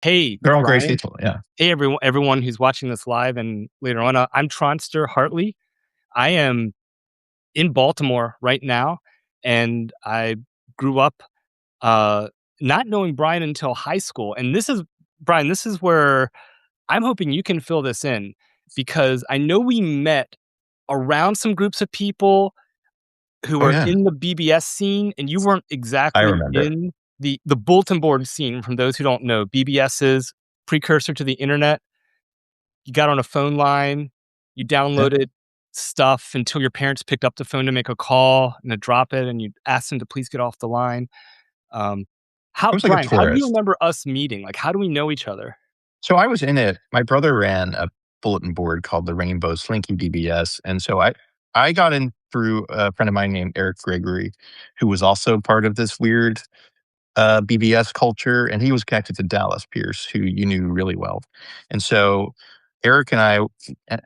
Hey, They're all great Brian. people. Yeah. Hey, everyone who's watching this live and later on. I'm Tronster Hartley. I am in Baltimore right now, and I grew up uh, not knowing Brian until high school. And this is Brian. This is where I'm hoping you can fill this in because I know we met around some groups of people who Oh were yeah. in the BBS scene, and you weren't I exactly remember. in the bulletin board scene. From those who don't know, BBSs precursor to the internet. You got on a phone line, you Yeah. downloaded stuff until your parents picked up the phone to make a call and to drop it, and you asked them to please get off the line. Um, I how was like a Brian, how do you tourist. remember us meeting? Like, how do we know each other? So I was in it. My brother ran a bulletin board called the Rainbow Slinky BBS. And so I got in through a friend of mine named Eric Gregory, who was also part of this weird BBS culture. And he was connected to Dallas Pierce, who you knew really well. And so Eric and I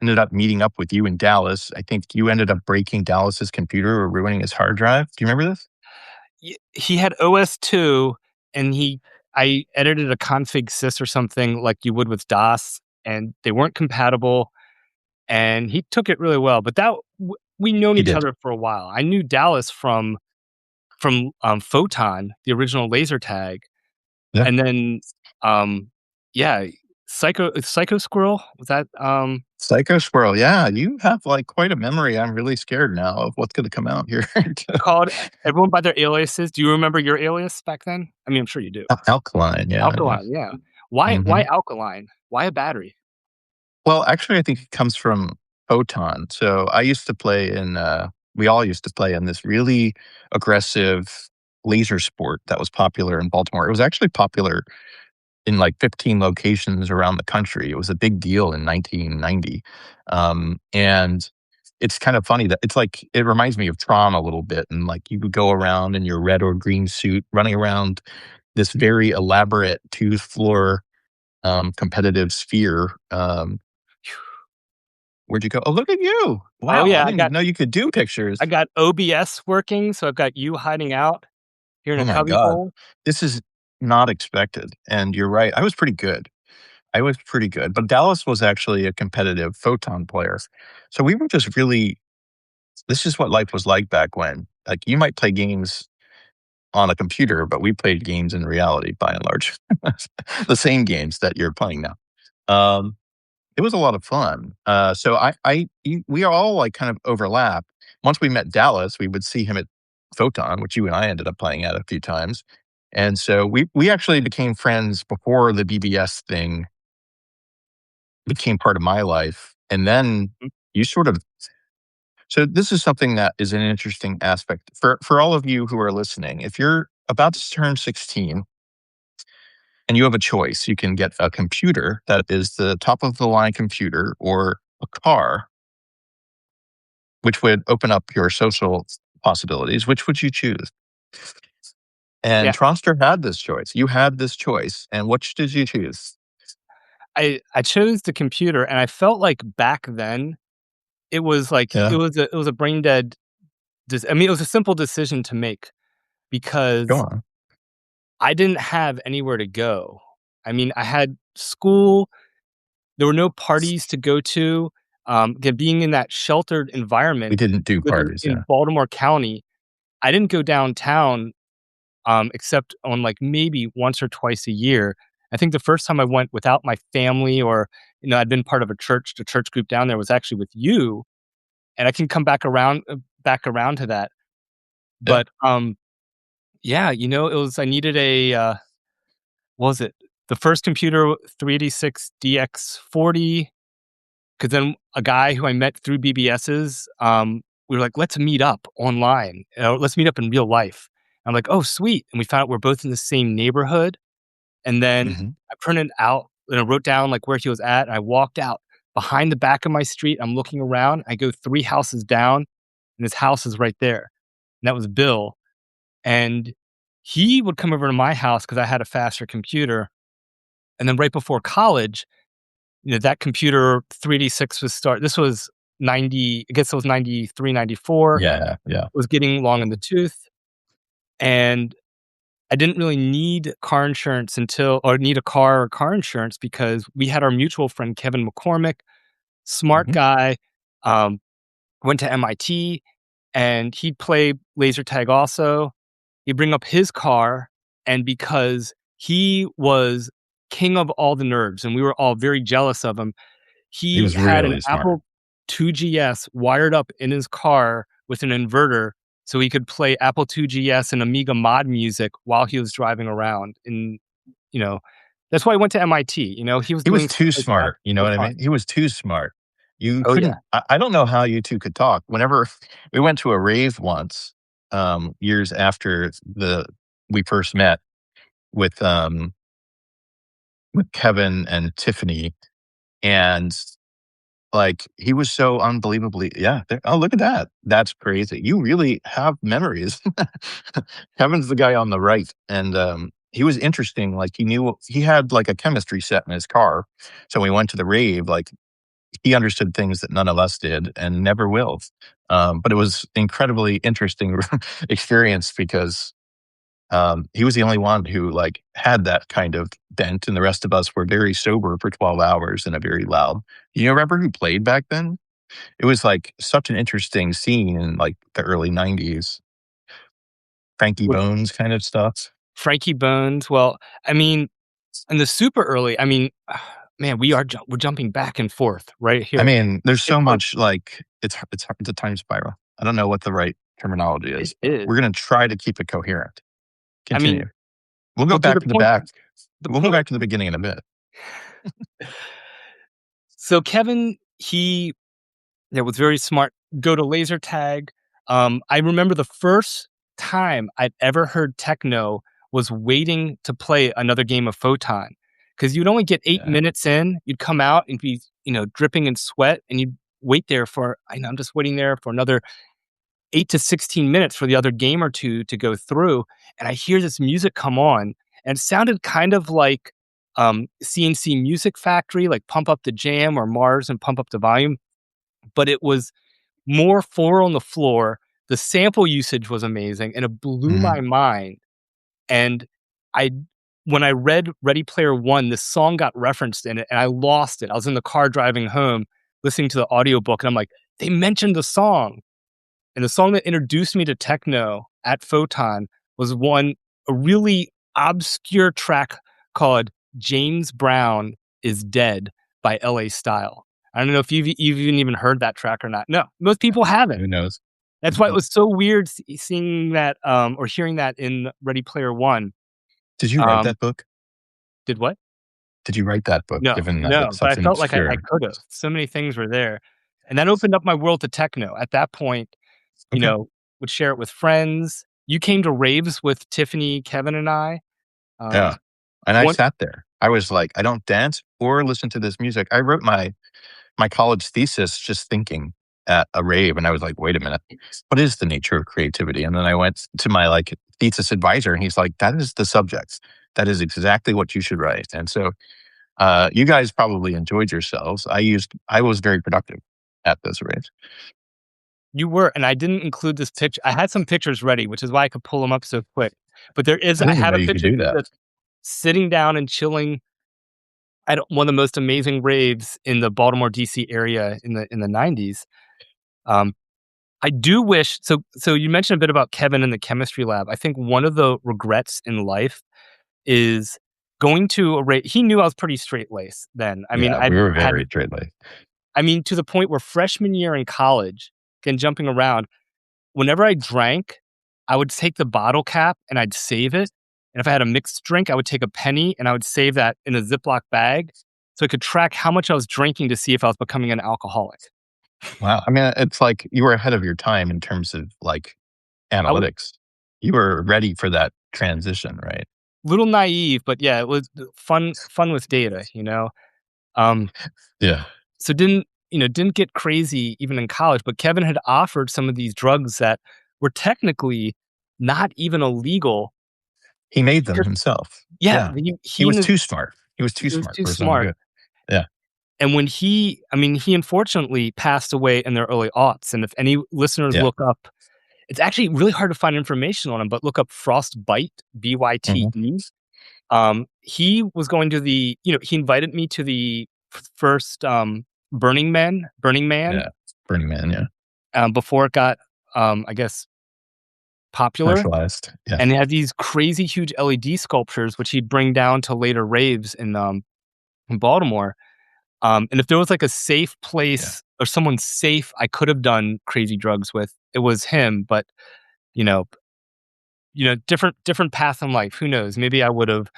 ended up meeting up with you in Dallas. I think you ended up breaking Dallas's computer or ruining his hard drive. Do you remember this? He had OS2, and I edited a config sys or something like you would with DOS, and they weren't compatible. And he took it really well. But we known He each did. other for a while. I knew Dallas from Photon, the original laser tag. Yeah. And then, yeah, Psycho Squirrel, was that, Psycho Squirrel, yeah, you have, like, quite a memory. I'm really scared now of what's gonna come out here. called everyone by their aliases. Do you remember your alias back then? I mean, I'm sure you do. Alkaline, yeah, yeah. Alkaline, yeah. Why Mhm. alkaline? Why a battery? Well, actually, I think it comes from Photon. So, I used to play in, we all used to play in this really aggressive laser sport that was popular in Baltimore. It was actually popular in, like, 15 locations around the country. It was a big deal in 1990. And it's kind of funny that it's like it reminds me of Tron a little bit, and, like, you would go around in your red or green suit running around this very elaborate two-floor, competitive sphere. Where'd you go? Oh, look at you. Oh, Wow, I yeah, didn't even know you could do pictures. I got OBS working, so I've got you hiding out here in Oh a my god. cubbyhole. This is not expected, and you're right, I was pretty good. I was pretty good, but Dallas was actually a competitive Photon player. So we were just really this is what life was like back when. Like, you might play games on a computer, but we played games in reality by and large. The same games that you're playing now. Um, it was a lot of fun. So we all like kind of overlap. Once we met Dallas, we would see him at Photon, which you and I ended up playing at a few times. And so we actually became friends before the BBS thing became part of my life. And then you sort of so this is something that is an interesting aspect for all of you who are listening. If you're about to turn 16 and you have a choice, you can get a computer that is the top of the line computer or a car, which would open up your social possibilities. Which would you choose? And Yeah, Tronster had this choice. You had this choice. And which did you choose? I chose the computer, and I felt like back then, it was like Yeah, it was a brain dead I mean, it was a simple decision to make go because on. I didn't have anywhere to go. I mean, I had school, there were no parties to go to. Again, being in that sheltered We environment, didn't do living parties. in Yeah. Baltimore County, I didn't go downtown, except on, like, maybe once or twice a year. I think the first time I went without my family or, I'd been part of the church group down there was actually with you, and I can come back around to that. Yeah. But, yeah, it was I needed what was it? The first computer, 386 DX40, 'cause then a guy who I met through BBSs, we were like, "Let's meet up online, let's meet up in real life." I'm like, "Oh, sweet," and we found out we're both in the same neighborhood, and then Hmm. I printed out and I wrote down, like, where he was at, and I walked out behind the back of my street, I'm looking around, I go 3 houses down, and his house is right there, and that was Bill, and he would come over to my house because I had a faster computer, and then right before college, that computer 3D6 this was 90, I guess it was 93, 94, Yeah. Yeah. was getting long in the tooth, and I didn't really need car insurance need a car or car insurance because we had our mutual friend, Kevin McCormick, smart Mhm. guy, um, went to MIT, and he'd play laser tag also. He'd bring up his car, and because he was king of all the nerds and we were all very jealous of him, He he was had an really smart. Apple IIgs wired up in his car with an inverter so he could play Apple IIgs and Amiga mod music while he was driving around. And, you know, that's why he went to MIT. He was He was doing stuff too like that smart, you know for what I fun. mean? He was too smart. You Oh, yeah. couldn't I don't know how you 2 could talk. Whenever we went to a rave once, years after we first met with, with Kevin and Tiffany, and, like, he was so unbelievably yeah, oh, look at that. That's crazy. You really have memories. Kevin's the guy on the right, and, he was interesting, like, he had, like, a chemistry set in his car, so when we went to the rave, like, he understood things that none of us did and never will. But it was incredibly interesting experience because he was the only one who like had that kind of bent, and the rest of us were very sober for 12 hours and a very loud. You remember who played back then? It was like such an interesting scene in like the early 90s. Frankie With Bones kind of stuff. Frankie Bones. Well, I mean, in the super early, I mean, man, we're jumping back and forth right I here. mean, there's It's so like much like it's a time spiral. I don't know what the right terminology it is, but is. we're gonna try to keep it coherent. I Continue. mean, We'll go well, to back the to the point, back. the We'll go point. back to the beginning in a bit. So Kevin, he was very smart. Go to laser tag. I remember the first time I'd ever heard techno was waiting to play another game of Photon because you'd only get eight Yeah. minutes in. You'd come out and be dripping in sweat, and you'd wait there for. I'm just waiting there for another 8 to 16 minutes for the other game or two to go through, and I hear this music come on, and it sounded kind of like CNC Music Factory, like Pump Up the Jam or Mars and Pump Up the Volume, but it was more four on the floor. The sample usage was amazing, and it blew Mhm. my mind. And I, when I read Ready Player One, this song got referenced in it, and I lost it. I was in the car driving home, listening to the audiobook, and I'm like, they mentioned the song. And the song that introduced me to techno at Photon was a really obscure track called James Brown is Dead by LA Style. I don't know if you've even heard that track or not. No, most people haven't. Who knows? That's why it was so weird seeing that or hearing that in Ready Player One. Did you write Um, that book? did what? Did you write that book No, given that it's no, but I such an felt like I obscure could have. So many things were there. And that opened up my world to techno. At that point, you Okay. know, would share it with friends. You came to raves with Tiffany, Kevin, and I. Yeah. Um, And I one sat there. I was like, "I don't dance or listen to this music." I wrote my college thesis just thinking at a rave, and I was like, "Wait a minute. What is the nature of creativity?" And then I went to my, like, thesis advisor, and he's like, "That is the subject. That is exactly what you should write." And so, you guys probably enjoyed yourselves. I was very productive at those raves. you were, and I didn't include this picture. I had some pictures ready, which is why I could pull them up so quick. But I I didn't even had know a you could picture do that. that's sitting down and chilling at one of the most amazing raves in the Baltimore, DC area in the 90s. Um, I do wish so you mentioned a bit about Kevin in the chemistry lab. I think one of the regrets in life is going to a rave. He knew I was pretty straight laced then. I mean, Yeah, we were I had very straightly. I mean, to the point where freshman year in college, again, jumping around, whenever I drank, I would take the bottle cap and I'd save it. And if I had a mixed drink, I would take a penny and I would save that in a Ziploc bag so I could track how much I was drinking to see if I was becoming an alcoholic. Wow. I mean, it's like you were ahead of your time in terms of, like, I was analytics. You were ready for that transition, right? a little naive, but yeah, it was fun with data. Um, Yeah. so didn't get crazy even in college, but Kevin had offered some of these drugs that were technically not even illegal. He made them himself. Yeah, Yeah. He he was and his too smart. He was too he was smart too for his own smart. good. Yeah. And when he unfortunately passed away in the early aughts. And if any listeners Yeah. look up It's actually really hard to find information on him, but look up Frostbite, Mhm. BYTE. He was going to he invited me to the first Burning Man, Yeah. Burning Man, yeah. before it got, I guess, popular. Commercialized. Yeah. And they had these crazy huge LED sculptures, which he'd bring down to later raves in Baltimore. And if there was like a safe Yeah. place or someone safe I could have done crazy drugs with, it was him. But you know, different path in life. Who knows? Maybe I would have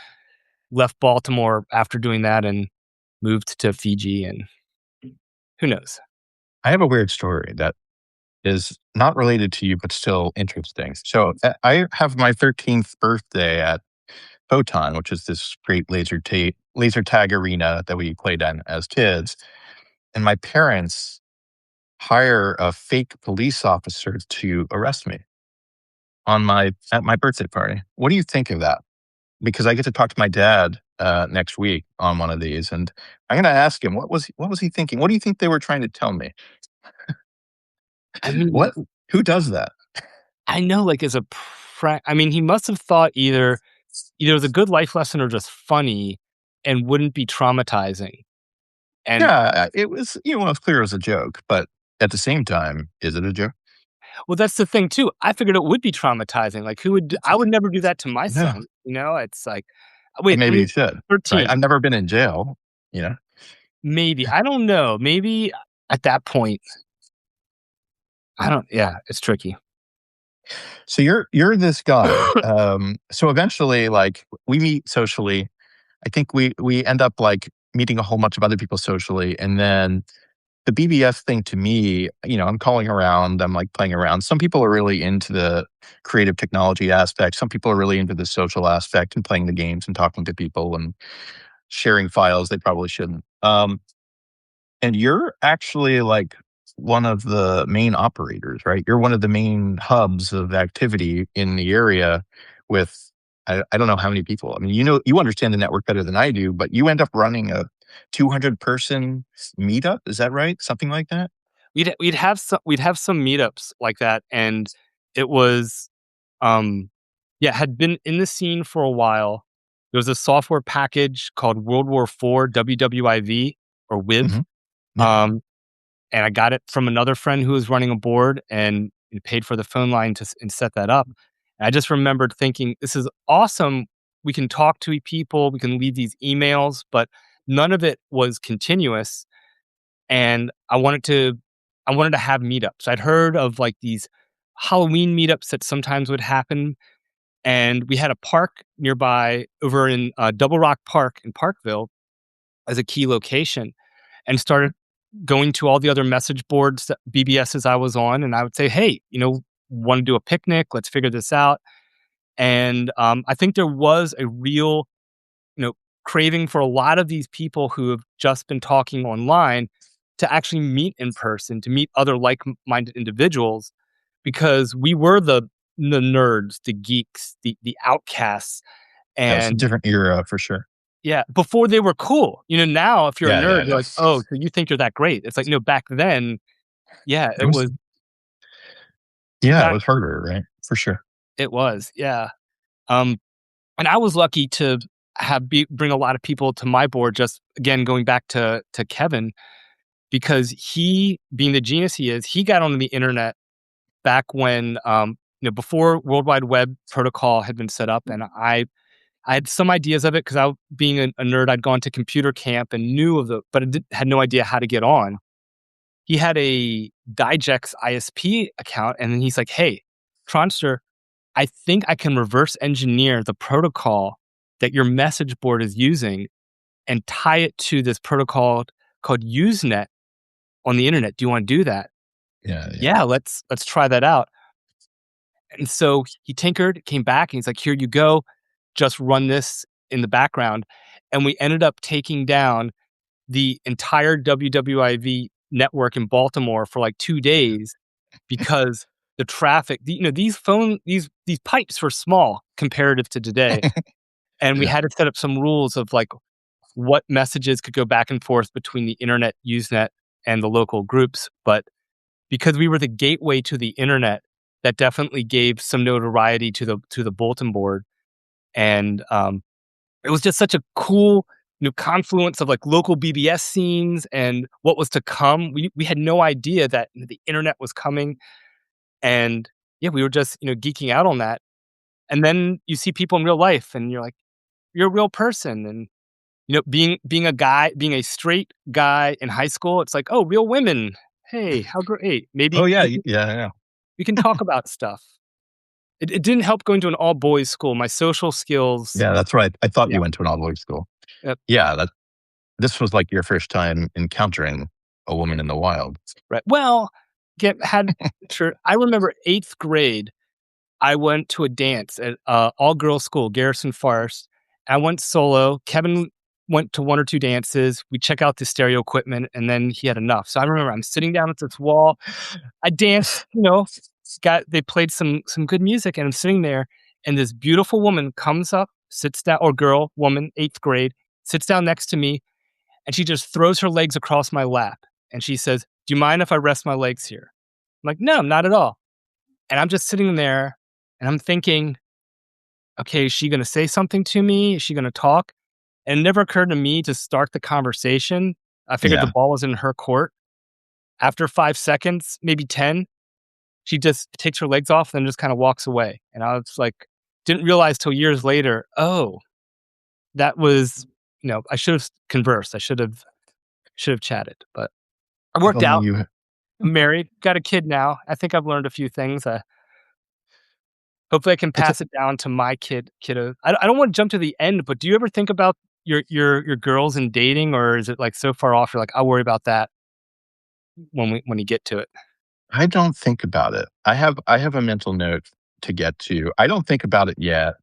left Baltimore after doing that and moved to Fiji, and who knows? I have a weird story that is not related to you, but still interesting. So I have my 13th birthday at Photon, which is this great laser tag arena that we played in as kids. And my parents hire a fake police officer to arrest me at my birthday party. What do you think of that? Because I get to talk to my dad next week on one of these, and I'm going to ask him what was he thinking? What do you think they were trying to tell me? I mean, What who does that? I know, like, as a I mean, he must have thought either it was a good life lesson or just funny and wouldn't be traumatizing. And Yeah, it was, it was clear it was a joke, but at the same time, is it a joke? well, that's the thing too. I figured it would be traumatizing. Like, I would never do that to my No, son. It's like, but wait, I maybe mean, you should, right? 13, I've never been in jail, you know? maybe. I don't know. Maybe at that point, I don't. Yeah, it's tricky. So you're this guy. So eventually, like, we meet socially. I think we end up, like, meeting a whole bunch of other people socially, and then the BBS thing to me, I'm calling around, I'm, like, playing around. Some people are really into the creative technology aspect. Some people are really into the social aspect and playing the games and talking to people and sharing files they probably shouldn't. And you're actually, like, one of the main operators, right? You're one of the main hubs of activity in the area with I don't know how many people. I mean, you understand the network better than I do, but you end up running a 200-person meetup, is that right? Something like that? We'd have some meetups like that, and it was, yeah, had been in the scene for a while. There was a software package called World War IV WWIV or WIV. Mhm. Yeah. Um, and I got it from another friend who was running a board and paid for the phone line and set that up. And I just remembered thinking, this is awesome. We can talk to people, we can leave these emails, but none of it was continuous. And I wanted to have meetups. I'd heard of like these Halloween meetups that sometimes would happen, and we had a park nearby over in Double Rock Park in Parkville as a key location, and started going to all the other message boards that BBSs I was on, and I would say, "Hey, want to do a picnic? Let's figure this out." And I think there was a real, you know, craving for a lot of these people who have just been talking online to actually meet in person, to meet other like-minded individuals, because we were the nerds, the geeks, the outcasts, Yeah, it's a and different era for sure. yeah, before they were cool. Now if you're a Yeah, yeah, nerd, you're no. like, "Oh, so you think you're that great." It's like, no, back then, yeah, It was yeah, it back was harder, right? For sure. it was, yeah. Um, and I was lucky to bring a lot of people to my board, just again going back to Kevin, because he, being the genius he is, he got onto the internet back when, before World Wide Web protocol had been set up, and I had some ideas of it because being a nerd, I'd gone to computer camp and knew of but had no idea how to get on. He had a Digex ISP account, and then he's like, "Hey, Tronster, I think I can reverse engineer the protocol that your message board is using and tie it to this protocol called Usenet on the internet. Do you want to do that?" Yeah, yeah. Yeah, let's try that out. And so he tinkered, came back, and he's like, "Here you go. Just run this in the background." And we ended up taking down the entire WWIV network in Baltimore for like 2 days because the traffic, these pipes were small comparative to today. And we Yeah. had to set up some rules of like what messages could go back and forth between the internet, Usenet, and the local groups. But because we were the gateway to the internet, that definitely gave some notoriety to the bulletin board, and, it was just such a cool, confluence of, like, local BBS scenes and what was to come. We had no idea that the internet was coming, and, yeah, we were just, geeking out on that, and then you see people in real life, and you're like, "You're a real person," and, being a straight guy in high school, it's like, "Oh, real women. Hey, how great. Oh, Maybe yeah, yeah, yeah. we can talk about stuff." It didn't help going to an all-boys school. My social skills. Yeah, that's right. I thought Yeah, you went to an all-boys school. yep, Yeah, this was, like, your first time encountering a woman in the wild. right. Well, get had sure, I remember 8th grade, I went to a dance at, all-girls school, Garrison Forest. I went solo. Kevin went to 1 or 2 dances. We check out the stereo equipment, and then he had enough. So I remember I'm sitting down at this wall. I danced, got they played some good music, and I'm sitting there, and this beautiful woman comes up, sits down, or girl, woman, 8th grade, sits down next to me, and she just throws her legs across my lap, and she says, "Do you mind if I rest my legs here?" I'm like, "No, not at all." And I'm just sitting there, and I'm thinking, "Okay, is she gonna say something to me? Is she gonna talk?" And it never occurred to me to start the conversation. I figured the Yeah. ball was in her court. After 5 seconds, maybe 10, she just takes her legs off and just kinda walks away, and I was like, didn't realize till years later, "Oh, that was," I should've conversed. I should've chatted, but it If worked only out. you I'm married, got a kid now. I think I've learned a few things. Hopefully I can it's pass it down to my kiddo. I don't wanna jump to the end, but do you ever think about your girls and dating, or is it, like, so far off, you're like, "I'll worry about that when you get to it?" I don't think about it. I have a mental note to get to. I don't think about it yet.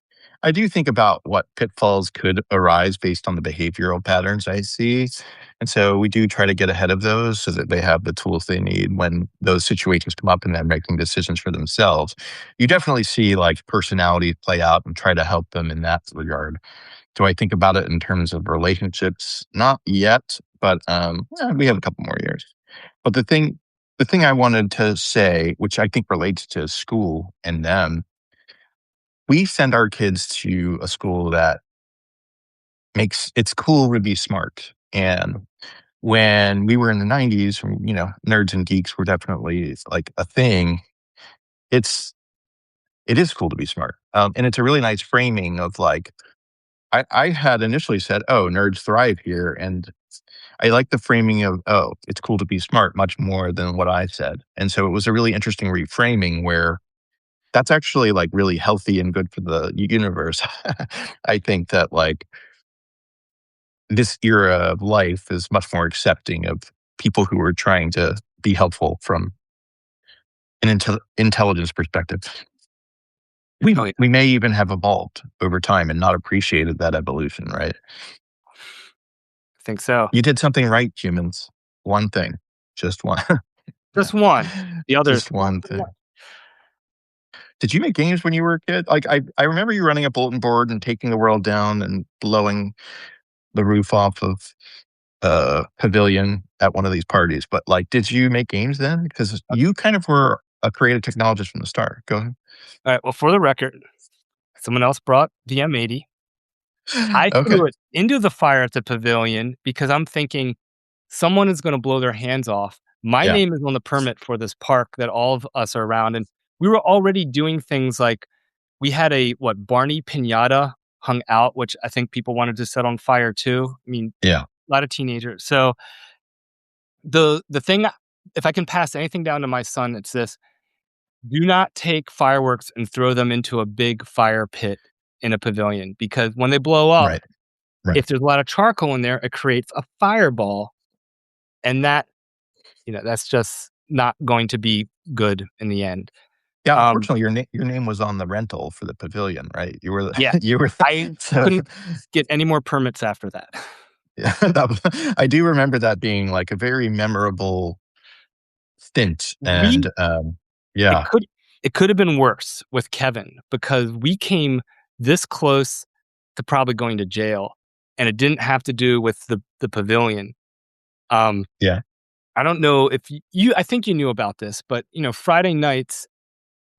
I do think about what pitfalls could arise based on the behavioral patterns I see. And so we do try to get ahead of those so that they have the tools they need when those situations come up and they're making decisions for themselves. You definitely see like personalities play out and try to help them in that regard. Do I think about it in terms of relationships? Not yet, but we have a couple more years. But the thing I wanted to say, which I think relates to school and them, we send our kids to a school that makes it's cool to be smart. And when we were in the 90s, nerds and geeks were definitely like a thing. It's it is cool to be smart. And it's a really nice framing of like I had initially said, "Oh, nerds thrive here," and I like the framing of, "Oh, it's cool to be smart," much more than what I said. And so it was a really interesting reframing where that's actually, like, really healthy and good for the universe. I think that, like, this era of life is much more accepting of people who are trying to be helpful from an intelligence perspective. Oh, yeah, We may even have evolved over time and not appreciated that evolution, right? I think so. You did something right, humans. One thing. Just one. Just one. The others, Just not one so thing. much. Did you make games when you were a kid? Like, I remember you running a bulletin board and taking the world down and blowing the roof off of a pavilion at one of these parties, but, like, did you make games then? Because you kind of were a creative technologist from the start. Go ahead. Alright, well, for the record, someone else brought the M80. I Okay. threw it into the fire at the pavilion because I'm thinking someone is gonna blow their hands off. My Yeah. name is on the permit for this park that all of us are around, and we were already doing things like we had a, Barney Piñata hung out, which I think people wanted to set on fire too. I mean, Yeah. a lot of teenagers. So, the thing, if I can pass anything down to my son, it's this: do not take fireworks and throw them into a big fire pit in a pavilion, because when they blow up, Right. Right. if there's a lot of charcoal in there, it creates a fireball, and that's just not going to be good in the end. Yeah, Um, unfortunately, your name was on the rental for the pavilion, right? You were yeah, the you were I so couldn't get any more permits after that. yeah, I do remember that being, like, a very memorable stint, We and, it yeah, could it could have been worse with Kevin, because we came this close to probably going to jail, and it didn't have to do with the pavilion. Um, yeah, I don't know if I think you knew about this, but, Friday nights,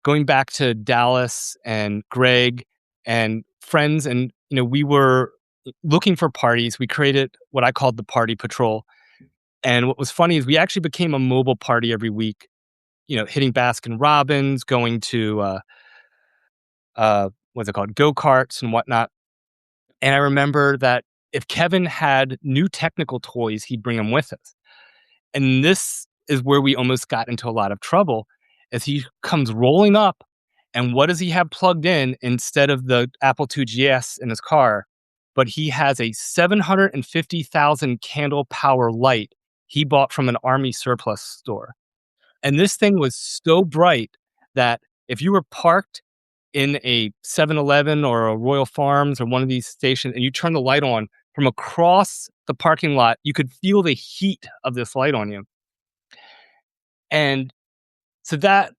going back to Dallas and Greg and friends, and we were looking for parties. We created what I called the Party Patrol. And what was funny is we actually became a mobile party every week, hitting Baskin Robbins, going to what's it called, go-karts and whatnot. And I remember that if Kevin had new technical toys, he'd bring them with us. And this is where we almost got into a lot of trouble, as he comes rolling up, and what does he have plugged in instead of the Apple II GS in his car? But he has a 750,000 candle power light he bought from an army surplus store. And this thing was so bright that if you were parked in a 7-Eleven or a Royal Farms or one of these stations and you turn the light on from across the parking lot, you could feel the heat of this light on you. And so that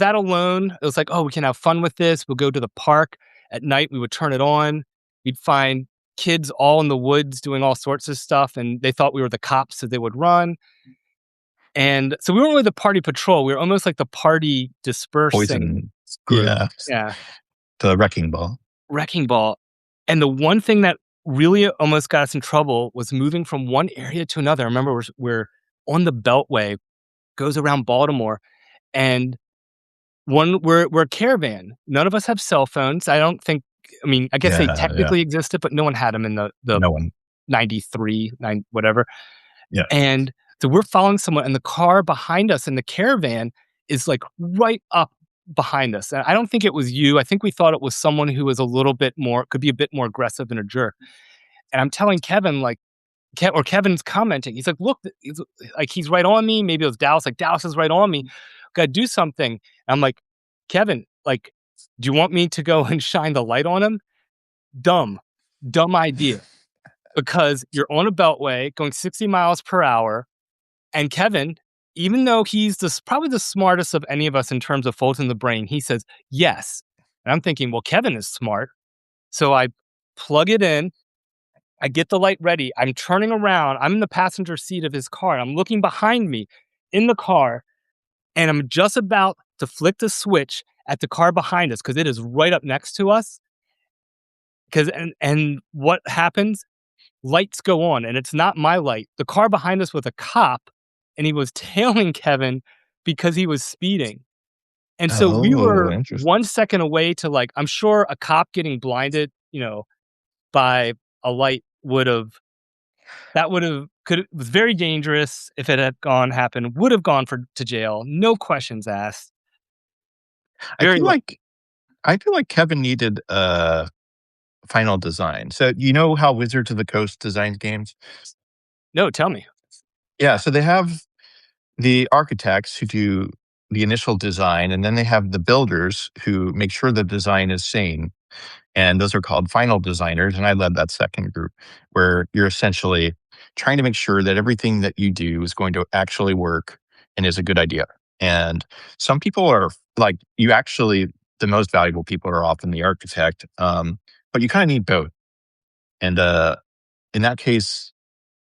alone, it was like, oh, we can have fun with this. We'll go to the park at night. We would turn it on. We'd find kids all in the woods doing all sorts of stuff, and they thought we were the cops, so they would run. And so we weren't really the party patrol. We were almost like the party dispersing Poison. group. Yeah. Yeah. The wrecking ball. Wrecking ball. And the one thing that really almost got us in trouble was moving from one area to another. I remember we're on the Beltway, goes around Baltimore, and we're a caravan. None of us have cell phones. I guess they Yeah. technically existed, but no one had them in the No one. 93, whatever. Yeah. And so we're following someone, and the car behind us in the caravan is like right up behind us. And I don't think it was you. I think we thought it was someone who was could be a bit more aggressive and a jerk. And I'm telling Kevin, Kevin's commenting. He's like, look, he's right on me. Maybe it was Dallas. Like, Dallas is right on me. Gotta do something. And I'm like, Kevin, like, do you want me to go and shine the light on him? Dumb idea. Because you're on a beltway going 60 miles per hour. And Kevin, even though he's probably the smartest of any of us in terms of fault in the brain, he says, yes. And I'm thinking, well, Kevin is smart. So I plug it in. I get the light ready. I'm turning around. I'm in the passenger seat of his car. I'm looking behind me in the car. And I'm just about to flick the switch at the car behind us because it is right up next to us. And what happens? Lights go on, and it's not my light. The car behind us was a cop, and he was tailing Kevin because he was speeding. And so we Oh, were interesting. 1 second away to, like, I'm sure a cop getting blinded, by a light was very dangerous. If it had happened, would have gone to jail. No questions asked. I Very feel lucky. like Kevin needed a final design. So you know how Wizards of the Coast designs games? No, tell me. Yeah, so they have the architects who do the initial design, and then they have the builders who make sure the design is sane. And those are called final designers. And I led that second group where you're essentially trying to make sure that everything that you do is going to actually work and is a good idea. And some people are like, the most valuable people are often the architect, but you kind of need both. And in that case,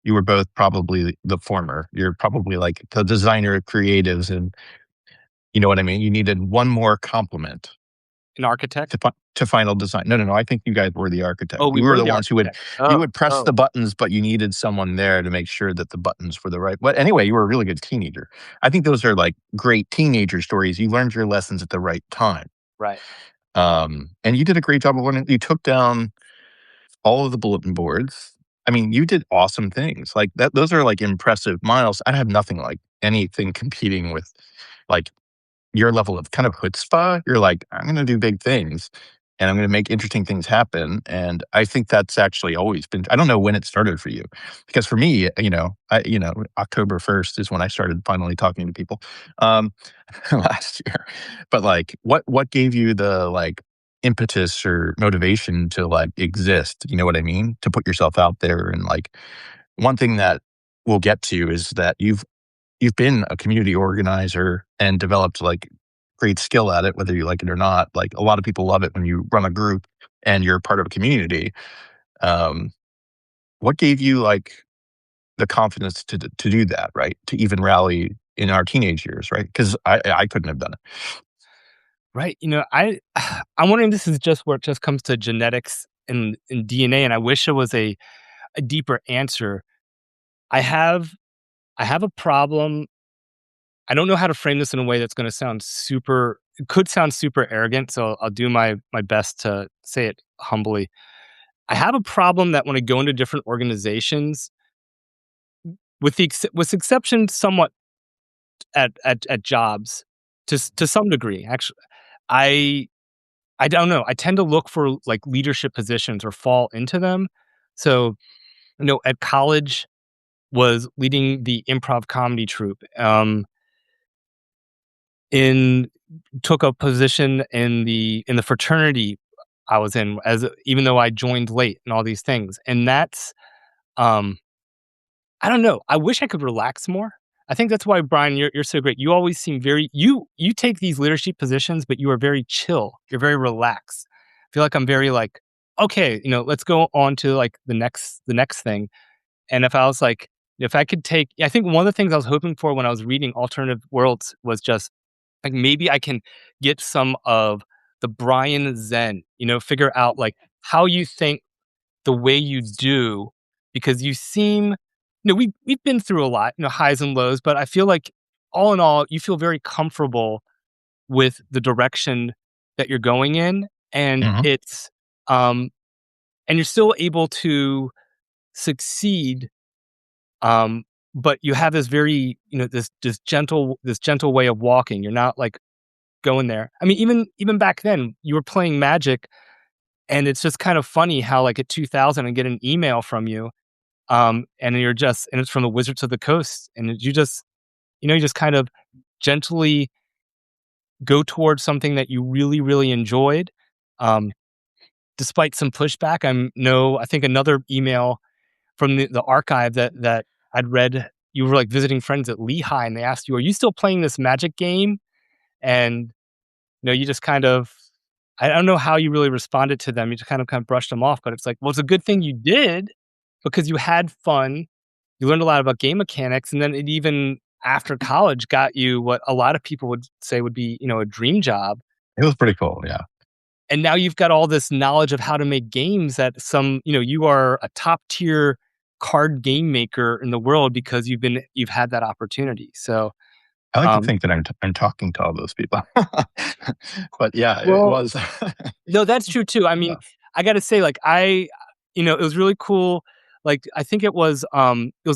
you were both probably the former. You're probably like the designer of creatives, and you know what I mean? You needed one more complement An architect? to final design. No. I think you guys were the architect. Oh, we You were were the the ones architect. you would press Oh. the buttons, but you needed someone there to make sure that the buttons were the right. But anyway, you were a really good teenager. I think those are like great teenager stories. You learned your lessons at the right time. Right. And you did a great job of learning. You took down all of the bulletin boards. I mean, you did awesome things like that. Those are like impressive miles. I have nothing like anything competing with like your level of kind of chutzpah. You're like, I'm going to do big things and I'm going to make interesting things happen. And I think that's actually always been, I don't know when it started for you, because for me, October 1st is when I started finally talking to people, last year. But like, what gave you the like impetus or motivation to like exist? You know what I mean? To put yourself out there. And like, one thing that we'll get to is that you've been a community organizer and developed like great skill at it, whether you like it or not. Like a lot of people love it when you run a group and you're part of a community. Um, what gave you like the confidence to do that, right? To even rally in our teenage years, right? Because I couldn't have done it. Right. I'm wondering this is just where it just comes to genetics and DNA, and I wish there was a deeper answer. I have I have a problem. I don't know how to frame this in a way that's gonna sound super it could sound super arrogant, so I'll do my best to say it humbly. I have a problem that when I go into different organizations, with exception somewhat at jobs to some degree, actually, I I don't know. I tend to look for like leadership positions or fall into them. So, at college was leading the improv comedy troupe. In Took a position in the fraternity I was in even though I joined late and all these things. And that's um I don't know. I wish I could relax more. I think that's why, Brian, you're so great. You always seem very you take these leadership positions, but you are very chill. You're very relaxed. I feel like I'm very like, okay, let's go on to like the next thing. And if I could take, I think one of the things I was hoping for when I was reading Alternative Worlds was just like maybe I can get some of the Brian Zen, figure out like how you think the way you do because you seem we've been through a lot, highs and lows, but I feel like all in all, you feel very comfortable with the direction that you're going in, and Mhm. it's um and you're still able to succeed, um but you have this very, this gentle way of walking. You're not like going there. I mean, even back then, you were playing Magic, and it's just kind of funny how like at 2000 I get an email from you. And it's from the Wizards of the Coast, and you just kind of gently go towards something that you really, really enjoyed, um, despite some pushback. I think another email from the archive that I'd read. You were like visiting friends at Lehigh, and they asked you, "Are you still playing this Magic game?" And you just kind of, I don't know how you really responded to them. You just kind of brushed them off, but it's like, well, it's a good thing you did because you had fun. You learned a lot about game mechanics, and then it even after college got you what a lot of people would say would be, a dream job. It was pretty cool, yeah. And now you've got all this knowledge of how to make games that you are a top tier card game maker in the world because you've had that opportunity. So, I like to um, think that I'm talking to all those people. But yeah, it well, was no, that's true too. I mean, yeah. I gotta say, like, it was really cool. Like, I think it was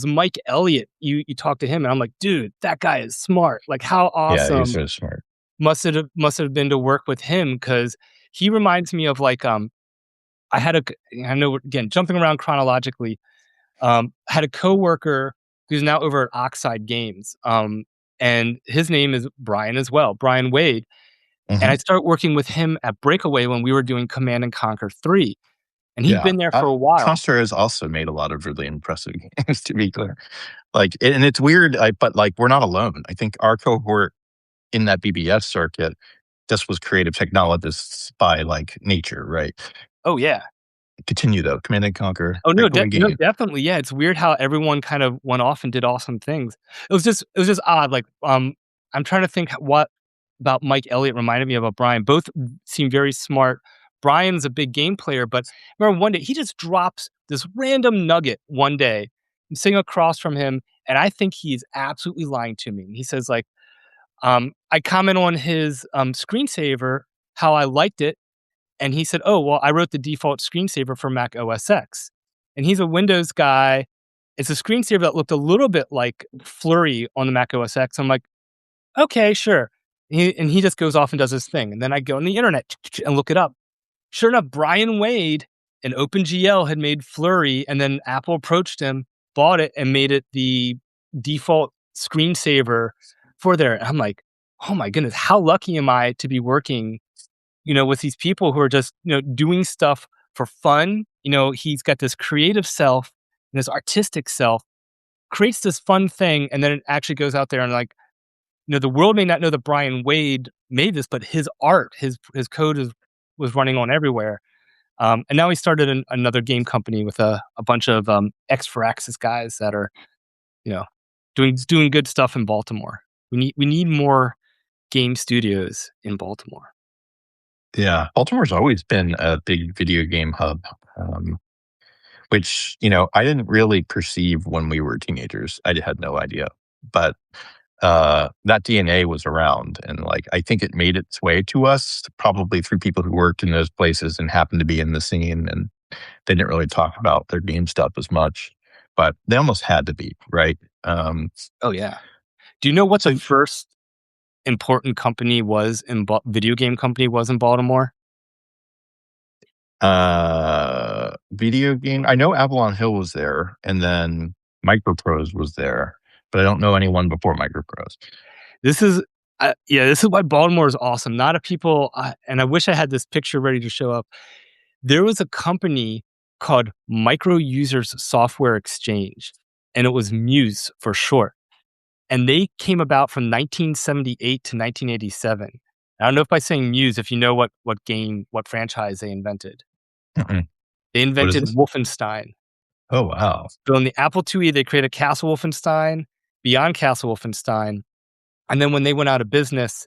Mike Elliott. You talked to him, and I'm like, dude, that guy is smart. Like, how Yeah, he's awesome so smart. must have been to work with him because he reminds me of like I had a I know we're, again, jumping around chronologically. I had a coworker who's now over at Oxide Games, and his name is Brian as well, Brian Wade. And I Mhm. started working with him at Breakaway when we were doing Command and Conquer 3, and he'd Yeah. been there for a while. Tronster has also made a lot of really impressive games, to be clear. Like, and it's weird, but, like, we're not alone. I think our cohort in that BBS circuit just was creative technologists by, like, nature, right? Oh, yeah. Continue, though. Command& and Conquer, Oh, no, breakaway no, game. definitely, yeah, it's weird how everyone kind of went off and did awesome things. It was just odd, like, I'm trying to think what about Mike Elliott reminded me of Brian. Both seem very smart. Brian's a big game player, but I remember one day he just drops this random nugget one day. I'm sitting across from him, and I think he's absolutely lying to me. And he says, like, I comment on his, screensaver, how I liked it, and he said, "Oh, well, I wrote the default screensaver for Mac OS X." And he's a Windows guy. It's a screensaver that looked a little bit like Flurry on the Mac OS X. I'm like, "Okay, sure." And he just goes off and does his thing. And then I go on the internet and look it up. Sure enough, Brian Wade and OpenGL had made Flurry, and then Apple approached him, bought it, and made it the default screensaver for there. And I'm like, "Oh my goodness, how lucky am I to be working with these people who are just, doing stuff for fun." He's got this creative self and this artistic self, creates this fun thing, and then it actually goes out there and like, the world may not know that Brian Wade made this, but his art, his code was running on everywhere. And now he started another game company with a bunch of ex Firaxis guys that are, you know, doing good stuff in Baltimore. We need more game studios in Baltimore. Yeah, Baltimore's always been a big video game hub, which, you know, I didn't really perceive when we were teenagers. I had no idea. But that DNA was around, and, like, I think it made its way to us probably through people who worked in those places and happened to be in the scene, and they didn't really talk about their game stuff as much, but they almost had to be, right? Oh, yeah. Do you know what the So, first important company was in video game company was in Baltimore? video game I know Avalon Hill was there, and then Microprose was there, but I don't know anyone before Microprose. This is yeah, this is why Baltimore is awesome. Not a people and I wish I had this picture ready to show up. There was a company called Micro Users Software Exchange, and it was Muse for short. And they came about from 1978 to 1987. I don't know if by saying Muse, if you know what franchise they invented. Mm-mm. They What is invented this? Wolfenstein. Oh, wow. So on the Apple IIe, they created Castle Wolfenstein, Beyond Castle Wolfenstein, and then when they went out of business,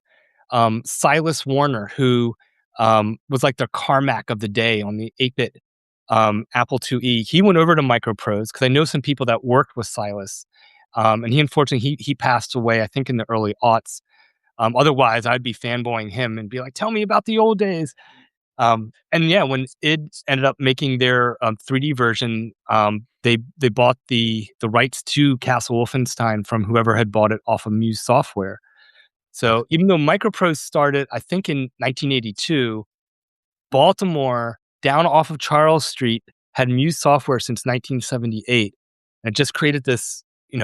Silas Warner, who was like the Carmack of the day on the 8-bit Apple IIe, he went over to Microprose because I know some people that worked with Silas, and he unfortunately he passed away I think in the early aughts. Otherwise, I'd be fanboying him and be like, "Tell me about the old days." And yeah, when id ended up making their 3D version, they bought the rights to Castle Wolfenstein from whoever had bought it off of Muse Software. So even though Microprose started, I think in 1982, Baltimore, down off of Charles Street, had Muse Software since 1978. And it just created this,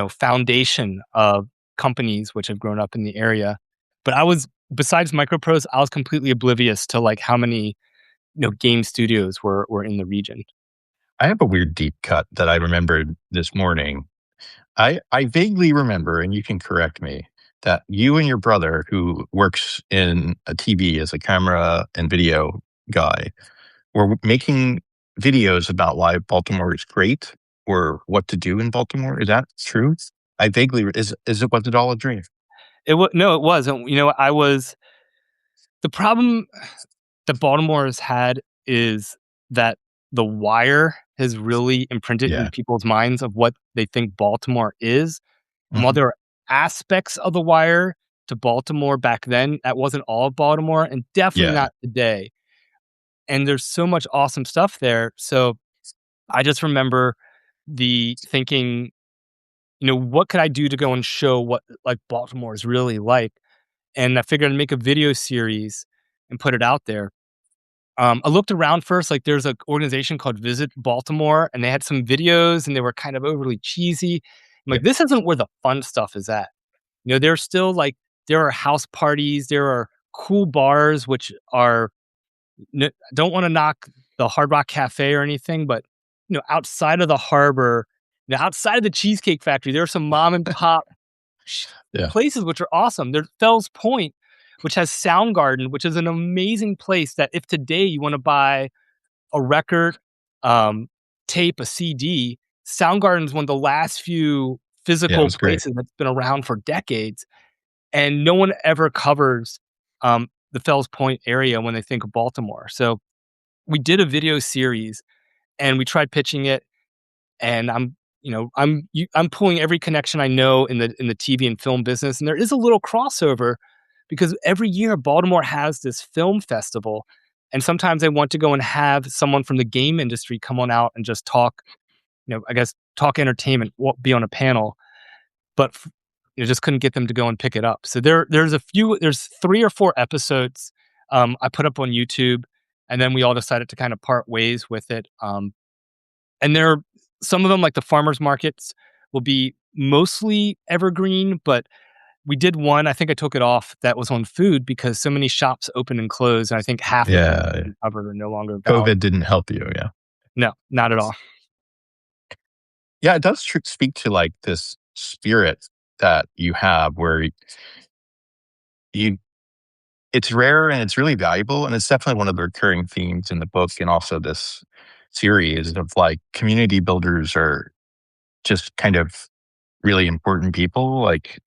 foundation of companies which have grown up in the area. But besides Microprose, I was completely oblivious to like how many, game studios were in the region. I have a weird deep cut that I remembered this morning. I vaguely remember, and you can correct me, that you and your brother, who works in a TV as a camera and video guy, were making videos about why Baltimore is great or what to do in Baltimore. Is that true? I vaguely is it was it all a dream? No, it wasn't. I was the problem that Baltimore has had is that The Wire has really imprinted in Yeah. people's minds of what they think Baltimore is. And while Mhm. there are aspects of The Wire to Baltimore back then, that wasn't all of Baltimore and definitely Yeah. not today. And there's so much awesome stuff there. So I just remember the thinking, what could I do to go and show what like Baltimore is really like? And I figured I'd make a video series and put it out there. I looked around first, like there's an organization called Visit Baltimore, and they had some videos and they were kind of overly cheesy. I'm Yeah. like, this isn't where the fun stuff is at. There's still like there are house parties, there are cool bars, which are don't want to knock the Hard Rock Cafe or anything, but outside of the harbor, outside of the Cheesecake Factory, there are some mom and pop sh- Yeah. places which are awesome. There's Fells Point, which has Soundgarden, which is an amazing place that if today you want to buy a record, um, tape, a CD, Soundgarden is one of the last few Yeah, it physical was great. places that's been around for decades, and no one ever covers the Fells Point area when they think of Baltimore. So we did a video series, and we tried pitching it, and I'm pulling every connection I know in the TV and film business, and there is a little crossover because every year Baltimore has this film festival, and sometimes I want to go and have someone from the game industry come on out and just talk, I guess talk entertainment, be on a panel, but just couldn't get them to go and pick it up. So there's 3 or 4 episodes I put up on YouTube, and then we all decided to kind of part ways with it. And there some of them, like the farmers markets, will be mostly evergreen, but we did one, I think I took it off, that was on food because so many shops opened and closed, and I think half of them Yeah. we covered are no longer valid. COVID didn't help you, yeah. No, not at all. Yeah, it does speak to, like, this spirit that you have where you it's rare and it's really valuable, and it's definitely one of the recurring themes in the book and also this series of, like, community builders are just kind of really important people. Like,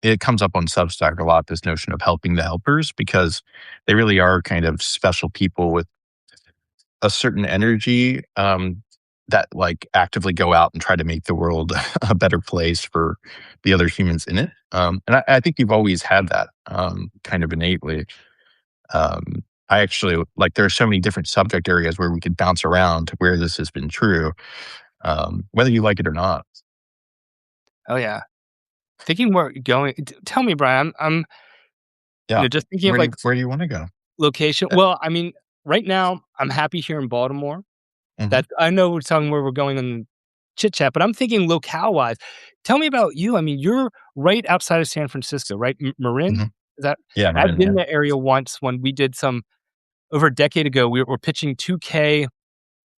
it comes up on Substack a lot, this notion of helping the helpers, because they really are kind of special people with a certain energy, that like actively go out and try to make the world a better place for the other humans in it. And I think you've always had that, kind of innately. I actually like there are so many different subject areas where we could bounce around to where this has been true, whether you like it or not. Oh yeah. Thinking where going. Tell me, Brian. I'm Yeah. just thinking of like Where do you want to go? location. Uh, Well, I mean, right now I'm happy here in Baltimore. mhm, That I know we're talking where we're going in chit chat, but I'm thinking locale wise. Tell me about you. I mean, you're right outside of San Francisco, right? Marin? mhm. Is that? Yeah, I've Marin, been yeah. in that area once when we did some over a decade ago. We were pitching 2K,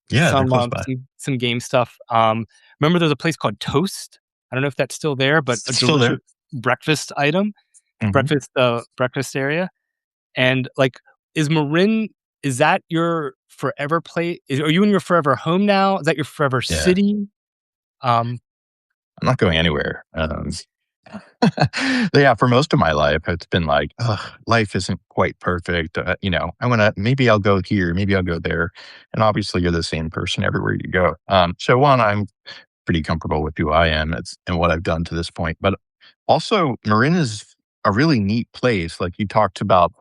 Yeah, they're close by. some game stuff. Remember there's a place called Toast. I don't know if that's still there, but a It's still delicious there. breakfast item, Mhm. breakfast area. And like, is Marin? Is that your forever place? Are you in your forever home now? Is that your forever Yeah. city? Um, I'm not going anywhere. Yeah, for most of my life, it's been like, ugh, life isn't quite perfect. I want to, maybe I'll go here, maybe I'll go there. And obviously, you're the same person everywhere you go. So, one, I'm pretty comfortable with who I am and what I've done to this point. But also, Marin is a really neat place. Like you talked about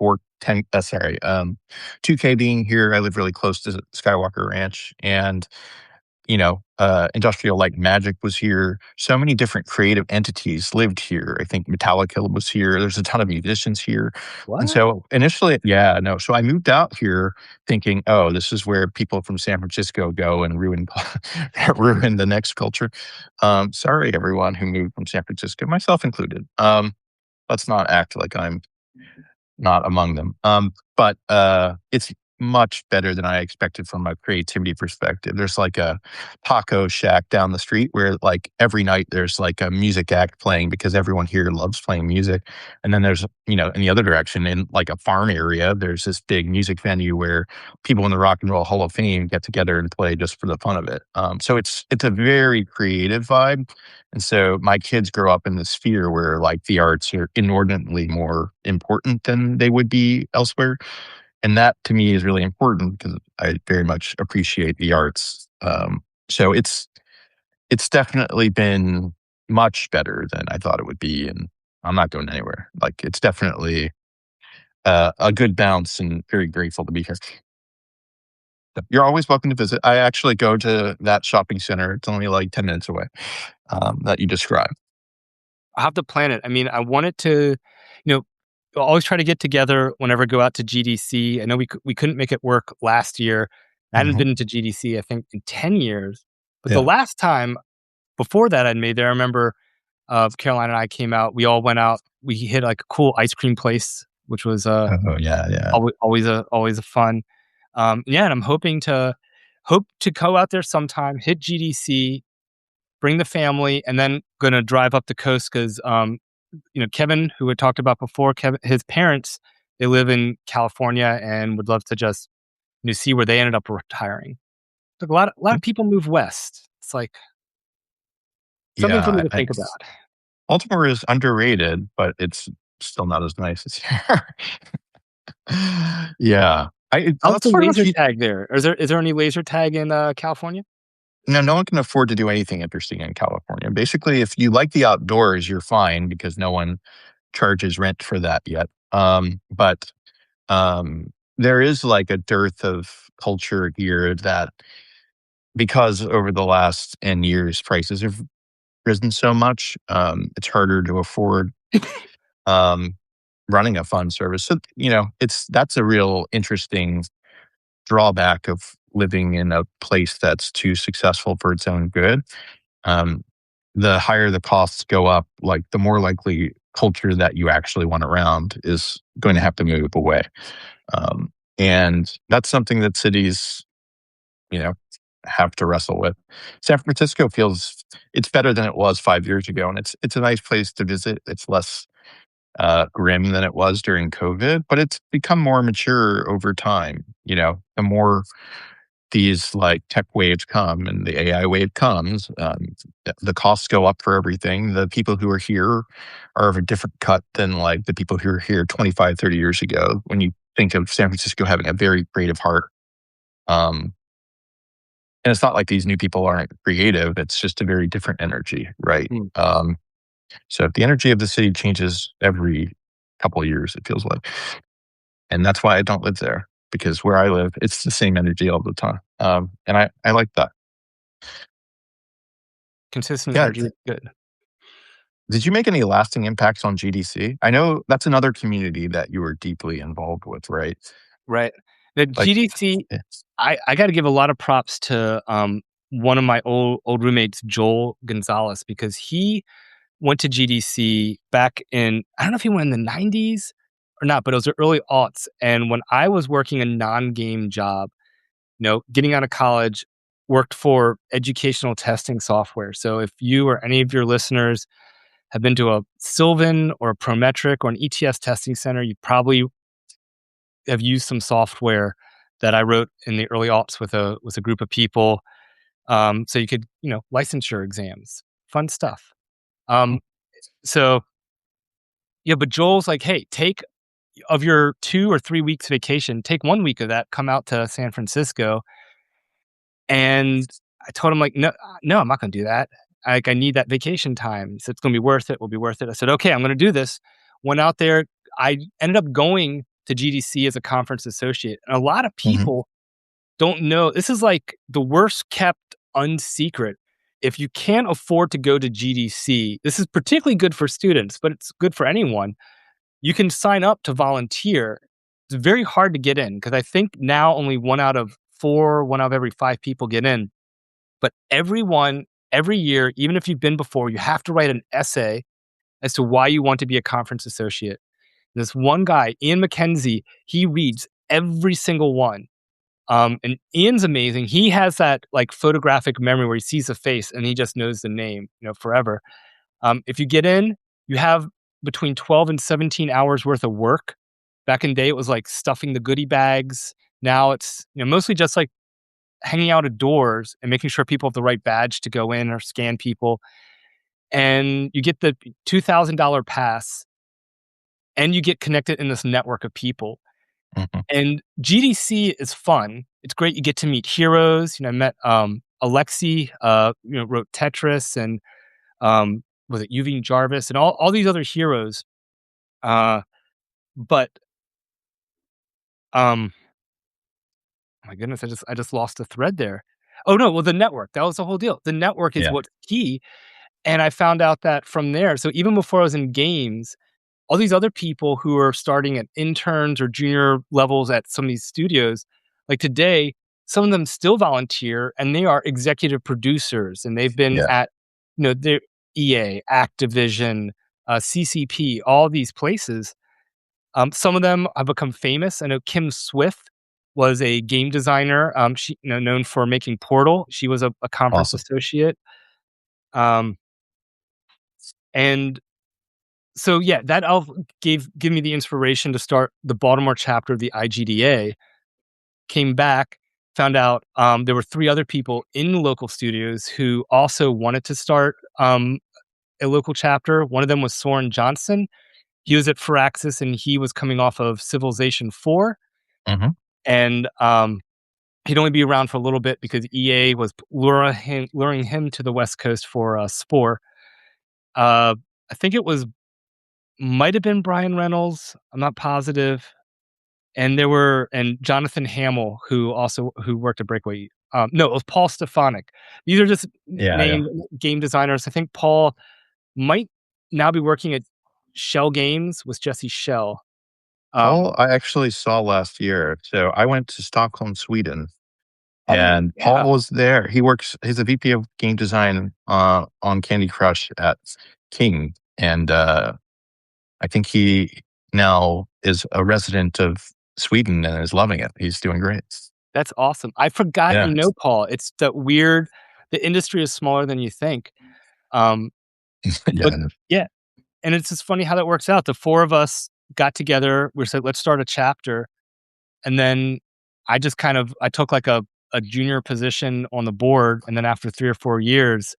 2K being here. I live really close to Skywalker Ranch. And Industrial Light and Magic was here. So many different creative entities lived here. I think Metallica was here. There's a ton of musicians here. And what? so initially, yeah, no. So I moved out here thinking, oh, this is where people from San Francisco go and ruin ruin the next culture. Sorry, everyone who moved from San Francisco, myself included. Let's not act like I'm not among them. But it's much better than I expected from a creativity perspective. There's like a taco shack down the street where like every night there's like a music act playing because everyone here loves playing music. And then there's, in the other direction in like a farm area, there's this big music venue where people in the Rock and Roll Hall of Fame get together and play just for the fun of it. So it's a very creative vibe. And so my kids grow up in this sphere where like the arts are inordinately more important than they would be elsewhere. And that to me is really important because I very much appreciate the arts. So it's definitely been much better than I thought it would be. And I'm not going anywhere. Like it's definitely a good bounce and very grateful to be here. You're always welcome to visit. I actually go to that shopping center. It's only like 10 minutes away, that you described. I have to plan it. I mean, I wanted to, you know, I always try to get together whenever I go out to GDC. I know we couldn't make it work last year. I hadn't Mhm. been to GDC, I think, in 10 years. But the Yeah. last time before that I'd made there, I remember Caroline and I came out. We all went out. We hit like a cool ice cream place, which was Oh, yeah, yeah. always a fun. Yeah, and I'm hope to go out there sometime, hit GDC, bring the family, and then gonna drive up the coast because Kevin, who I talked about before, Kevin, his parents, they live in California and would love to just see where they ended up retiring. Like a lot of people move west. It's like something for me Yeah, to think about. Baltimore is underrated, but it's still not as nice as here. Yeah. How's Let's the talk about laser you. tag there? Is there any laser tag in California? No one can afford to do anything interesting in California. Basically, if you like the outdoors, you're fine because no one charges rent for that yet. But there is like a dearth of culture here that because over the last N years, prices have risen so much, it's harder to afford um, running a fund service. So, that's a real interesting drawback of living in a place that's too successful for its own good. Um, the higher the costs go up, like the more likely culture that you actually want around is going to have to move away. Um, and that's something that cities, you know, have to wrestle with. San Francisco feels it's better than it was 5 years ago, and it's a nice place to visit. It's less grim than it was during COVID, but it's become more mature over time. The more these like tech waves come and the AI wave comes, the costs go up for everything. The people who are here are of a different cut than like the people who were here 25, 30 years ago. When you think of San Francisco having a very creative heart, um, and it's not like these new people aren't creative. It's just a very different energy, right? Mm. So the energy of the city changes every couple of years, it feels like. And that's why I don't live there, because where I live, it's the same energy all the time. And I like that. Consistent Yeah. energy is good. Did you make any lasting impacts on GDC? I know that's another community that you were deeply involved with, right? Right. The Like, GDC, yeah. I gotta give a lot of props to, one of my old roommates, Joel Gonzalez, because he went to GDC back in, I don't know if he went in the '90s or not, but it was the early aughts, and when I was working a non-game job, getting out of college, worked for educational testing software. So if you or any of your listeners have been to a Sylvan or a Prometric or an ETS testing center, you probably have used some software that I wrote in the early aughts with a group of people. So you could, licensure exams, fun stuff. So yeah, but Joel's like, hey, take of your 2 or 3 weeks vacation, take 1 week of that, come out to San Francisco. And I told him like, no, no, I'm not going to do that. Like, I need that vacation time. He said, it's going to be worth it. Will be worth it. I said, okay, I'm going to do this. Went out there. I ended up going to GDC as a conference associate. And a lot of Mhm. people don't know. This is like the worst kept unsecret. If you can't afford to go to GDC, this is particularly good for students, but it's good for anyone. You can sign up to volunteer. It's very hard to get in because I think now only 1 out of 4, 1 out of every 5 people get in. But everyone, every year, even if you've been before, you have to write an essay as to why you want to be a conference associate. This one guy, Ian McKenzie, he reads every single one. And Ian's amazing. He has that like photographic memory where he sees a face and he just knows the name, forever. If you get in, you have between 12 and 17 hours worth of work. Back in the day, it was like stuffing the goodie bags. Now it's mostly just like hanging out at doors and making sure people have the right badge to go in or scan people. And you get the $2,000 pass and you get connected in this network of people. Mhm. And GDC is fun. It's great. You get to meet heroes. I met Alexi, wrote Tetris, and was it Yuvine Jarvis and all these other heroes. But um, oh my goodness, I just lost a thread there. Oh no, well the network. That was the whole deal. The network is Yeah. what's key. And I found out that from there. So even before I was in games, all these other people who are starting at interns or junior levels at some of these studios, like today, some of them still volunteer and they are executive producers and they've been Yeah. at, their EA, Activision, CCP, all these places. Some of them have become famous. I know Kim Swift was a game designer. She, known for making Portal. She was a conference Awesome. associate. Um, and So yeah, that give me the inspiration to start the Baltimore chapter of the IGDA. Came back, found out there were 3 other people in local studios who also wanted to start a local chapter. One of them was Soren Johnson. He was at Firaxis and he was coming off of Civilization 4, Mhm. and he'd only be around for a little bit because EA was luring him to the West Coast for Spore. I think it was might have been Brian Reynolds. I'm not positive. And Jonathan Hamill, who worked at Breakaway. No, it was Paul Stefanik. These are just Yeah, yeah. named game designers. I think Paul might now be working at Shell Games with Jesse Shell. Paul, I actually saw last year. So I went to Stockholm, Sweden, Oh and yeah, Paul was there. He's a VP of game design on Candy Crush at King. And I think he now is a resident of Sweden and is loving it. He's doing great. that's awesome. I forgot Yeah. you know Paul. It's that weird. The industry is smaller than you think. Um, but Yeah. yeah, and it's just funny how that works out. The 4 of us got together. We said, let's start a chapter. And then I took like a a junior position on the board, and then after 3 or 4 years,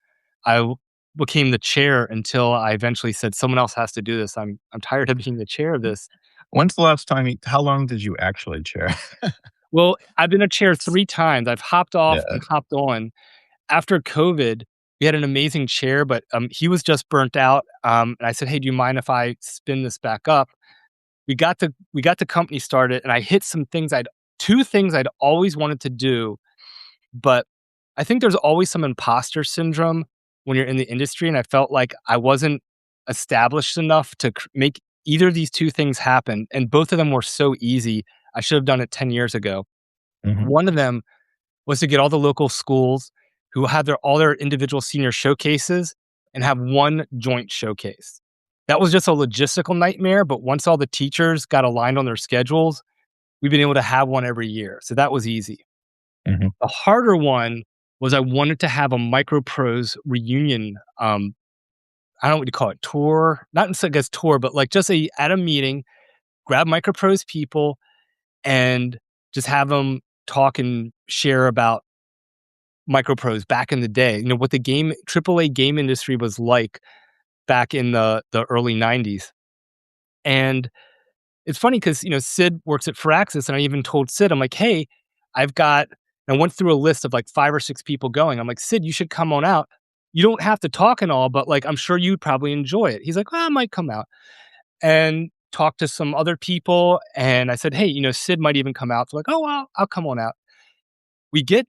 I became the chair until I eventually said, "Someone else has to do this. I'm tired of being the chair of this." When's the last time how long did you actually chair? Well, I've been a chair 3 times. I've hopped off Yeah. and hopped on. After COVID, we had an amazing chair, but, he was just burnt out, and I said, "Hey, do you mind if I spin this back up?" We got the company started, and I hit some things I'd 2 things I'd always wanted to do, but I think there's always some imposter syndrome when you're in the industry, and I felt like I wasn't established enough to make either of these 2 things happen, and both of them were so easy. I should have done it 10 years ago. Mhm, One of them was to get all the local schools who had all their individual senior showcases and have one joint showcase. That was just a logistical nightmare, but once all the teachers got aligned on their schedules, we've been able to have one every year. So that was easy. mhm. The harder one was I wanted to have a Micro Pros reunion. I don't know what you call it, tour, not in, I guess, tour, but like just at a meeting, grab Micro Pros people and just have them talk and share about micropros back in the day, what the AAA game industry was like back in the early '90s. And it's funny because Sid works at Firaxis, and I even told Sid, I'm like, "Hey, I've got," I went through a list of like 5 or 6 people going. I'm like, "Sid, you should come on out. You don't have to talk and all, but like I'm sure you'd probably enjoy it." He's like, "Well, I might come out." And talk to some other people, and I said, "Hey, Sid might even come out." They're like, "Oh, well, I'll come on out." We get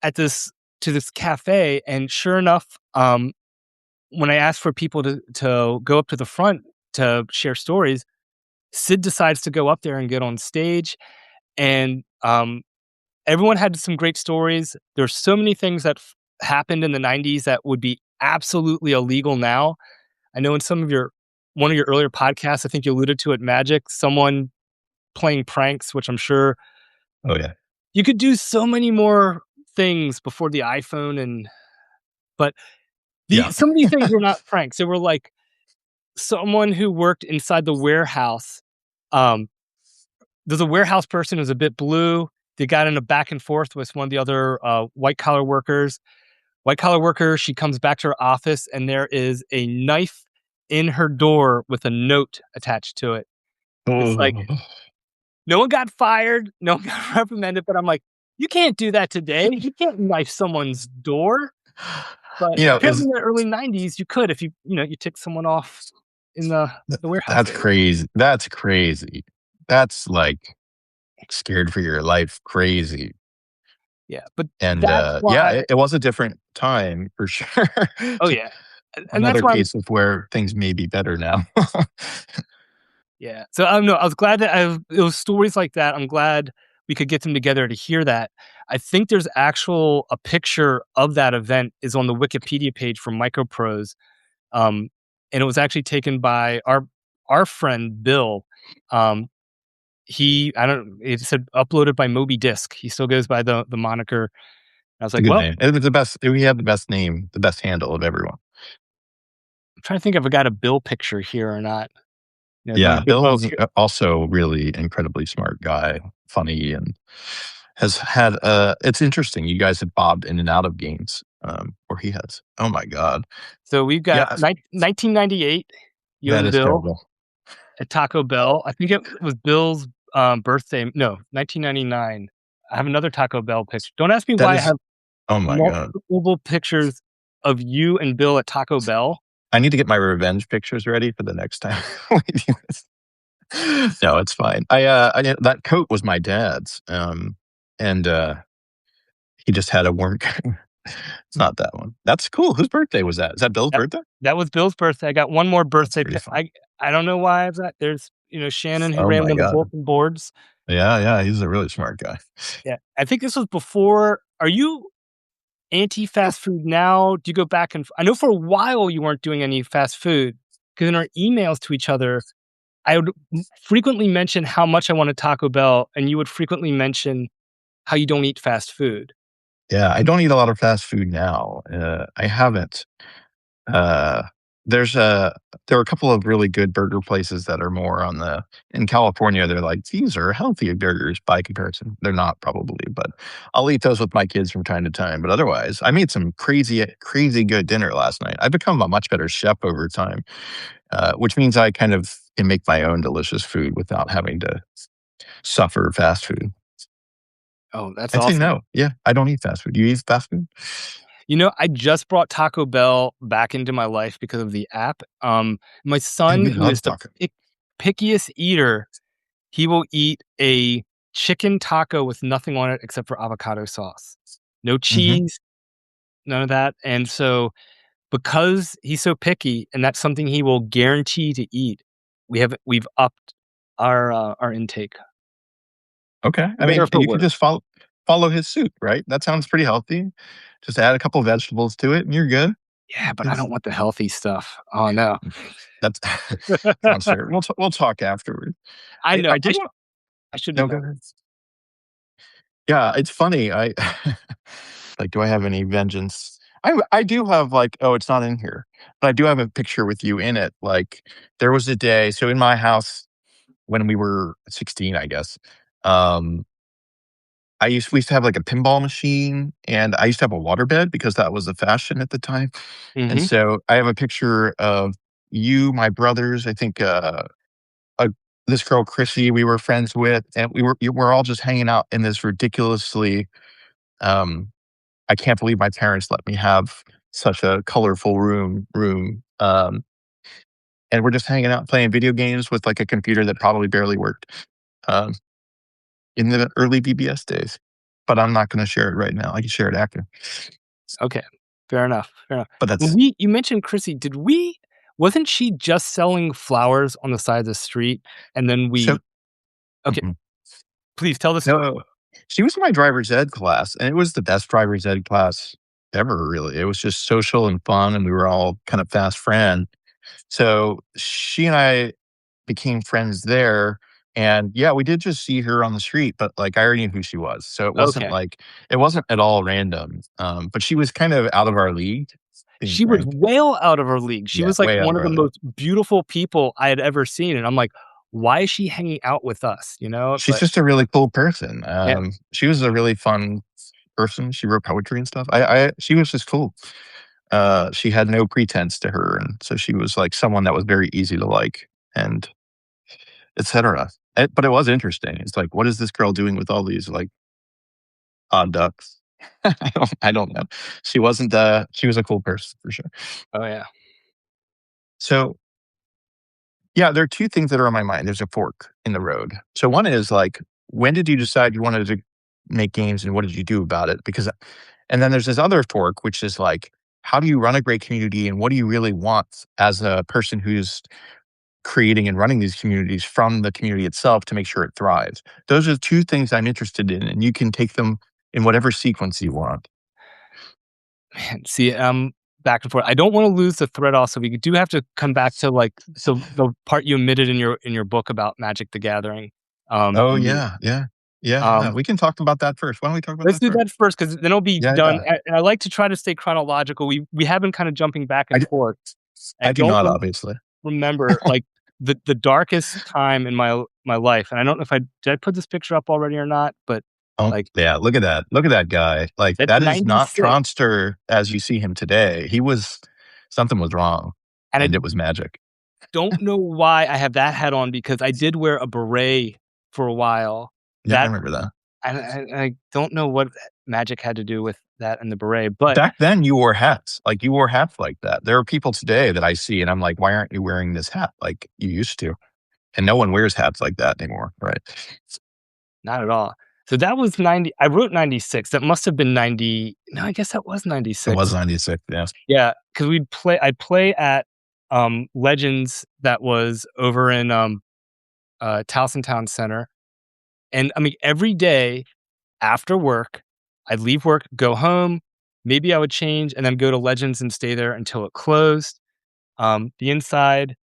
at this to this cafe, and sure enough, when I asked for people to go up to the front to share stories, Sid decides to go up there and get on stage, and everyone had some great stories. There's so many things that happened in the '90s that would be absolutely illegal now. I know in one of your earlier podcasts, I think you alluded to it, Magic, someone playing pranks, which I'm sure Oh, yeah. you could do so many more things before the iPhone, but Yeah. some of these things were not pranks. They were like someone who worked inside the warehouse. Um, there's a warehouse person who's a bit blue. They got in a back and forth with one of the other white collar workers. White collar worker, she comes back to her office, and there is a knife in her door with a note attached to it. It's like Oh. no one got fired, no one got reprimanded, but I'm like, you can't do that today. You can't knife someone's door. But apparently Is in the early '90s, you could if you tick someone off in the warehouse that's area. crazy. That's crazy. That's, like, scared for your life crazy. Yeah, but And, that's yeah, why. it was a different time for sure. Oh, yeah, and that's Another why case of where things may be better now. yeah. So, I don't know, I was glad that it was stories like that, I'm glad we could get them together to hear that. I think there's a picture of that event is on the Wikipedia page for MicroPros, um, and it was actually taken by our friend Bill. Um, it said uploaded by Moby Disk. He still goes by the moniker. I was It's a like, good "Well, name. It was the best we had the best name, the best handle of everyone. I'm trying to think if I got a Bill picture here or not." My Yeah, big Bill's here. also really incredibly smart guy, funny, and has had, it's interesting, you guys have bobbed in and out of games, or he has. Oh my god. So we've got Yeah, 1998, you that and is Bill terrible. at Taco Bell. I think it was Bill's, birthday. No, 1999. I have another Taco Bell picture. Don't ask me That why I is have oh my god. multiple pictures of you and Bill at Taco Bell. I need to get my revenge pictures ready for the next time we do this. No, it's fine. I didn't that coat was my dad's, and, he just had a worn it's not that one. That's cool. Whose birthday was that? Is that Bill's That birthday? that was Bill's birthday. I got one more That's birthday pretty fun. I don't know why I've got there's, Shannon who Oh ran my one of the god. bulletin boards. Yeah, yeah, he's a really smart guy. Yeah, I think this was before. Are you anti-fast food now? Do you go back and I know for a while you weren't doing any fast food because in our emails to each other, I would frequently mention how much I wanted Taco Bell, and you would frequently mention how you don't eat fast food. Yeah, I don't eat a lot of fast food now. I haven't. Uh, There's a there are a couple of really good burger places that are more on the in California, they're like, "These are healthy burgers by comparison." They're not probably, but I'll eat those with my kids from time to time, but otherwise, I made some crazy good dinner last night. I've become a much better chef over time, which means I kind of can make my own delicious food without having to suffer fast food. Oh, that's Actually, awesome. no. Yeah, I don't eat fast food. Do you eat fast food? I just brought Taco Bell back into my life because of the app. My And son, we who love is the taco. pickiest eater, he will eat a chicken taco with nothing on it except for avocado sauce. No Mhm. cheese, none of that. And so, because he's so picky and that's something he will guarantee to eat, we've upped our intake. Okay. No I matter mean, if it you could works. just follow his suit, right? That sounds pretty healthy. Just add a couple vegetables to it and you're good. Yeah, but I It's don't want the healthy stuff. Oh, no. that's Tronster. We'll talk afterward. I know. I did want I should do no, go better. ahead. Yeah, it's funny. I like, do I have any vengeance? I do have like, oh, it's not in here, but I do have a picture with you in it. Like, there was a day. So in my house when we were 16, I guess. Um, we used to have like a pinball machine, and I used to have a waterbed because that was the fashion at the time. And Mhm. so I have a picture of you, my brothers, I think uh, this girl Chrissy we were friends with, and we were all just hanging out in this ridiculously. Um, I can't believe my parents let me have such a colorful room. And we're just hanging out playing video games with like a computer that probably barely worked. Um, in the early BBS days, but I'm not going to share it right now. I can share it after. Okay. Fair enough, fair enough. But When that's we you mentioned Chrissy, wasn't she just selling flowers on the side of the street, and then so. we okay, Mhm. please tell the story. No, she was in my driver's ed class, and it was the best driver's ed class ever. Really, it was just social and fun, and we were all kind of fast friends. So she and I became friends there. And yeah, we did just see her on the street, but like I already knew who she was. So Okay. it wasn't at all random. But she was kind of out of our league, being She was frank. way out of her league. She Yeah, was, like, way out one of of the our league. most beautiful people I had ever seen, and I'm like, "Why is she hanging out with us?" You know? She's But just a really cool person. yeah. She was a really fun person. She wrote poetry and stuff. She was just cool. She had no pretense to her, and so she was like someone that was very easy to like, and etc. But it was interesting. It's like, what is this girl doing with all these like odd ducks? I don't know. She was a cool person for sure. Oh, yeah. So yeah, there are two things that are on my mind. There's a fork in the road. So one is like, when did you decide you wanted to make games, and what did you do about it? Because and then there's this other fork, which is like, how do you run a great community, and what do you really want as a person who's creating and running these communities from the community itself to make sure it thrives? Those are two things I'm interested in, and you can take them in whatever sequence you want. Man, see, back and forth. I don't wanna lose the thread also. We do have to come back to, like, so the part you omitted in your book about Magic: The Gathering, Oh and me. yeah, yeah, yeah. Um, We can talk about that first. Why don't we talk about let's that do first? that first because then it'll be Yeah, done, yeah. and I like to try to stay chronological. We have been kinda jumping back I and d- forth. I I do don't not obviously. remember, like, the darkest time in my life, and I don't know if I did I put this picture up already or not, but, Oh, like, yeah, look at that. Look at that guy. Like, that's that is not 96, Tronster as you see him today. Something was wrong, and I and it was magic. don't know why I have that hat on because I did wear a beret for a while. Yeah, I That remember that. I don't know what magic had to do with that and the beret, but Back then, you wore hats. Like, you wore hats like that. There are people today that I see, and I'm like, "Why aren't you wearing this hat like you used to?" And no one wears hats like that anymore, right? not at all. So that was 90. I wrote 96. That must have been 90. No, I guess that was It was 96. '96, yeah. Yeah, because I'd play at, Legends that was over in, Towson Town Center, and, I mean, every day after work, I'd leave work, go home, maybe I would change, and then go to Legends and stay there until it closed. The inside,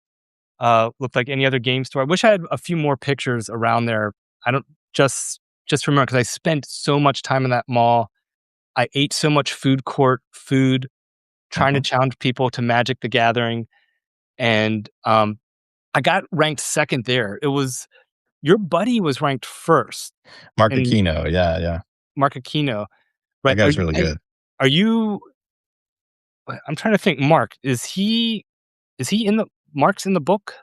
looked like any other game store. I wish I had a few more pictures around there. I don't just remember because I spent so much time in that mall. I ate so much food court food, trying to Mhm. challenge people to Magic: The Gathering. and I got ranked second there. It was your buddy was ranked first, Mark and Aquino, yeah, yeah. Mark Aquino, That right? guy's really good. Are you? I'm trying to think. Mark is he in the Mark's in the book?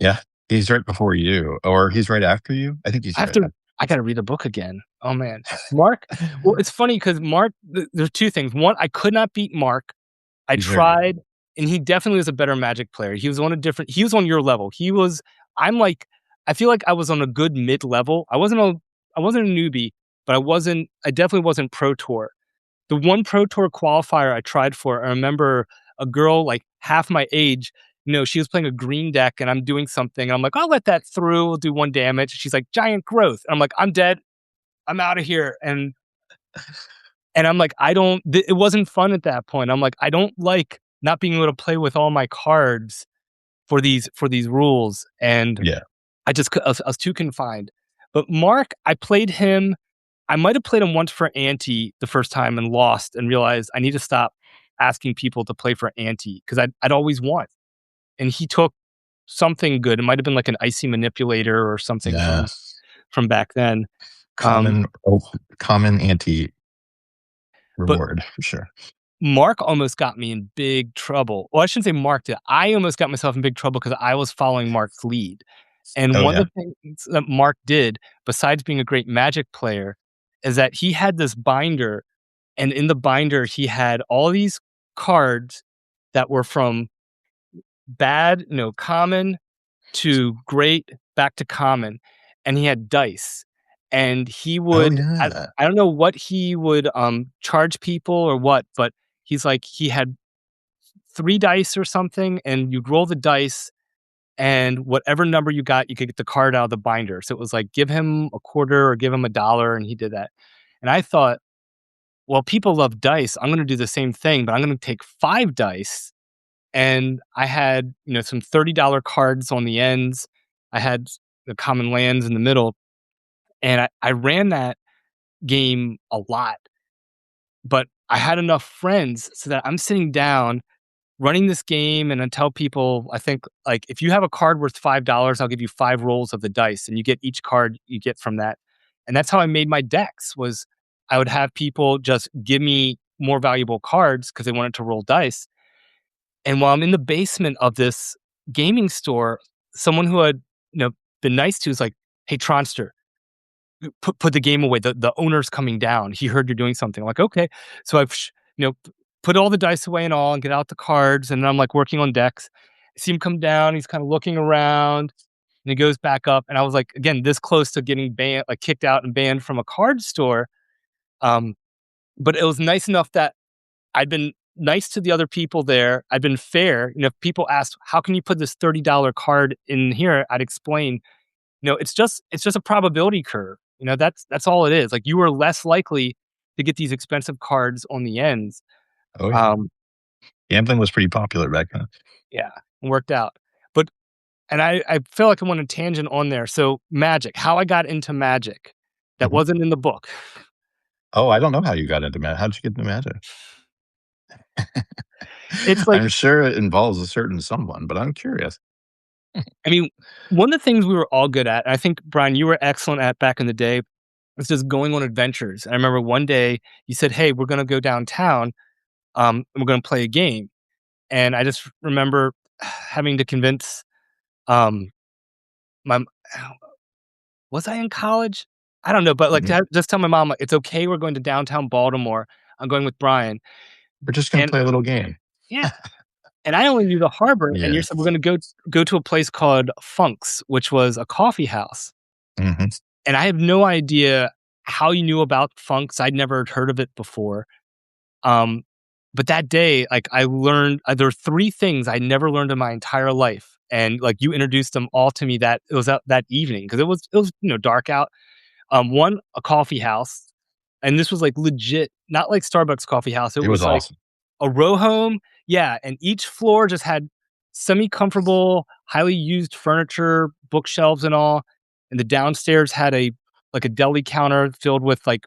Yeah, he's right before you, or he's right after you? I think he's I have right to. after. I got to read the book again. Oh man, Mark. Well, it's funny because Mark. There's two things. One, I could not beat Mark. I He's very good. tried, and he definitely was a better Magic player. He was on a different. He was on your level. He was. I'm like. I feel like I was on a good mid level. I wasn't a newbie, but I wasn't. I definitely wasn't pro tour. The one pro tour qualifier I tried for, I remember a girl like half my age. She was playing a green deck, and I'm doing something. I'm like, I'll let that through. We'll do one damage. She's like, giant growth. And I'm like, I'm dead. I'm out of here. And I'm like, it wasn't fun at that point. I'm like, I don't like not being able to play with all my cards for these rules. And Yeah. I was too confined. But Mark, I played him. I might have played him once for ante the first time and lost and realized I need to stop asking people to play for ante because I'd always won. And he took something good. It might have been like an icy manipulator or something Yeah. from back then. Um, Oh, common but anti-reward for sure. Mark almost got me in big trouble. Well, I shouldn't say Mark did. I almost got myself in big trouble because I was following Mark's lead. And Oh, one yeah? of the things that Mark did, besides being a great Magic player, is that he had this binder, and in the binder, he had all these cards that were from bad, common to great, back to common, and he had dice. And he Oh, would yeah. I don't know what he would, charge people or what, but he's like he had 3 dice or something, and you'd roll the dice, and whatever number you got, you could get the card out of the binder. So it was like, give him a quarter or give him $1, and he did that. And I thought, well, people love dice. I'm gonna do the same thing, but I'm gonna take 5 dice. And I had, some $30 cards on the ends. I had the common lands in the middle, and I ran that game a lot. But I had enough friends so that I'm sitting down running this game, and I tell people, I think, like, if you have a card worth $5, I'll give you 5 rolls of the dice, and you get each card you get from that. And that's how I made my decks, was I would have people just give me more valuable cards because they wanted to roll dice. And while I'm in the basement of this gaming store, someone who had, been nice to is like, "Hey, Tronster, put the game away. The owner's coming down. He heard you're doing something." I'm like, "Okay." So I've put all the dice away and all, and get out the cards, and I'm like working on decks. I see him come down. He's kind of looking around, and he goes back up. And I was like, again, this close to getting banned, like kicked out and banned from a card store. Um, but it was nice enough that I'd been nice to the other people there. I'd been fair. If people asked, "How can you put this $30 card in here?" I'd explain, it's just a probability curve. That's all it is. Like, you are less likely to get these expensive cards on the ends. Oh, yeah. Um, Gambling was pretty popular back then. yeah, it worked out. But and I feel like I'm on a tangent on there. So Magic, how I got into Magic, that Mhm. wasn't in the book. Oh, I don't know how you got into Magic. How'd you get into Magic? It's like, I'm sure it involves a certain someone, but I'm curious. I mean, one of the things we were all good at, and I think, Brian, you were excellent at back in the day, was just going on adventures. I remember one day you said, "Hey, we're gonna go downtown, and we're gonna play a game." And I just remember having to convince, um, my was I in college? I don't know, but, like, Mhm. to just tell my mom, like, "It's okay, we're going to downtown Baltimore. I'm going with Brian." We're just gonna And play a little game. yeah, and I only knew the harbor, and you Yeah. said, "We're gonna go to a place called Funk's," which was a coffee house. Mhm. And I have no idea how you knew about Funk's. I'd never heard of it before. Um, but that day, like, I learned, there were 3 things I never learned in my entire life, and, like, you introduced them all to me, that it was that evening, because it was, dark out. 1, a coffee house, and this was, like, legit, not like Starbucks coffee house. It It was was like awesome. a row home, yeah, and each floor just had semi-comfortable, highly used furniture, bookshelves and all, and the downstairs had like a deli counter filled with, like,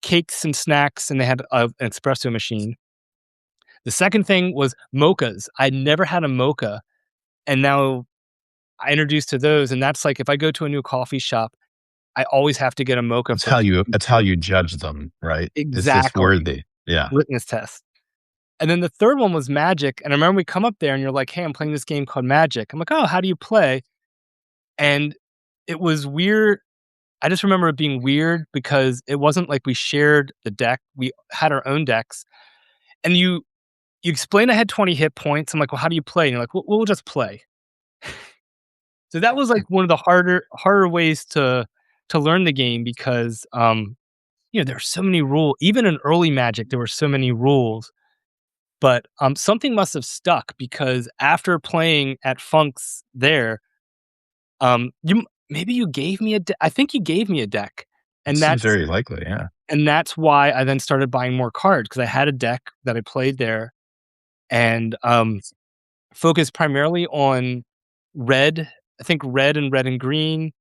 cakes and snacks, and they had an espresso machine. The second thing was mochas. I'd never had a mocha, and now I introduced to those, and that's like if I go to a new coffee shop, I always have to get a mocha That's how first. you judge them, right? Is this Exactly. worthy? Yeah. Litmus test. And then the third one was Magic, and I remember we come up there and you're like, "Hey, I'm playing this game called Magic." I'm like, "Oh, how do you play?" And it was weird. I just remember it being weird because it wasn't like we shared the deck. We had our own decks. And you explained I had 20 hit points. I'm like, "Well, how do you play?" And you're like, "We'll just play." So that was like one of the harder ways to learn the game because there were so many rules. Even in early Magic, there were so many rules. But something must have stuck because after playing at Funk's there, maybe you gave me I think you gave me a deck, It and seems that's very likely, yeah. and that's why I then started buying more cards because I had a deck that I played there and focused primarily on red. I think red and green.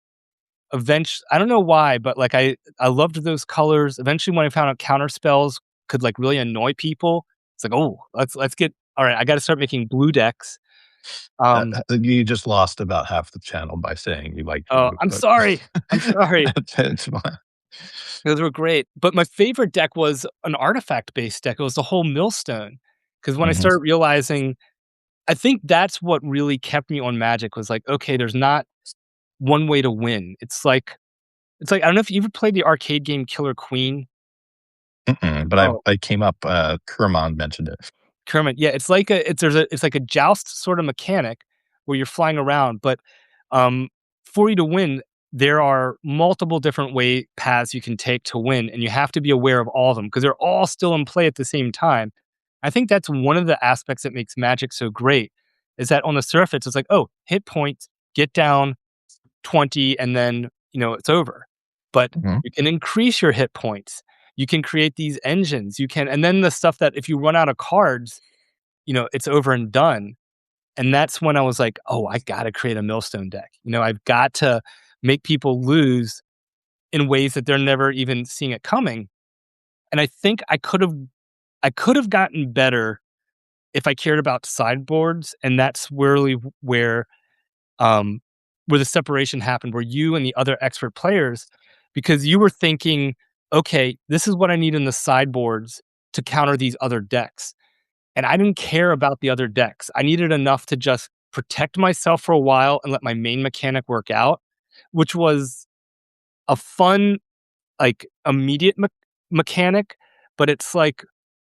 I don't know why, but like I loved those colors. Eventually, when I found out counter spells could like really annoy people, it's like, oh, let's get all right. I got to start making blue decks. Um, You just lost about half the channel by saying you like oh, blue, I'm but sorry. I'm sorry. it's fine. Those were great. But my favorite deck was an artifact based deck. It was the whole millstone. Because when I Mhm. started realizing, I think that's what really kept me on Magic was like, okay, there's not one way to win. It's like I don't know if you ever played the arcade game Killer Queen. Mm-mm, but Oh, I came up, Kermon mentioned it. Kermit, yeah, it's like a joust sort of mechanic where you're flying around, but, um, for you to win, there are multiple different paths you can take to win, and you have to be aware of all of them because 'cause they're all still in play at the same time. I think that's one of the aspects that makes Magic so great, is that on the surface, it's like, "Oh, hit points, get down 20, and then, it's over." But Mhm, you can increase your hit points. You can create these engines. And then the stuff that if you run out of cards, it's over and done. And that's when I was like, "Oh, I gotta create a millstone deck." I've got to make people lose in ways that they're never even seeing it coming. And I think I could have gotten better if I cared about sideboards, and that's really um, where the separation happened, where you and the other expert players, because you were thinking, "Okay, this is what I need in the sideboards to counter these other decks." And I didn't care about the other decks. I needed enough to just protect myself for a while and let my main mechanic work out, which was a fun, like, immediate mechanic, but it's like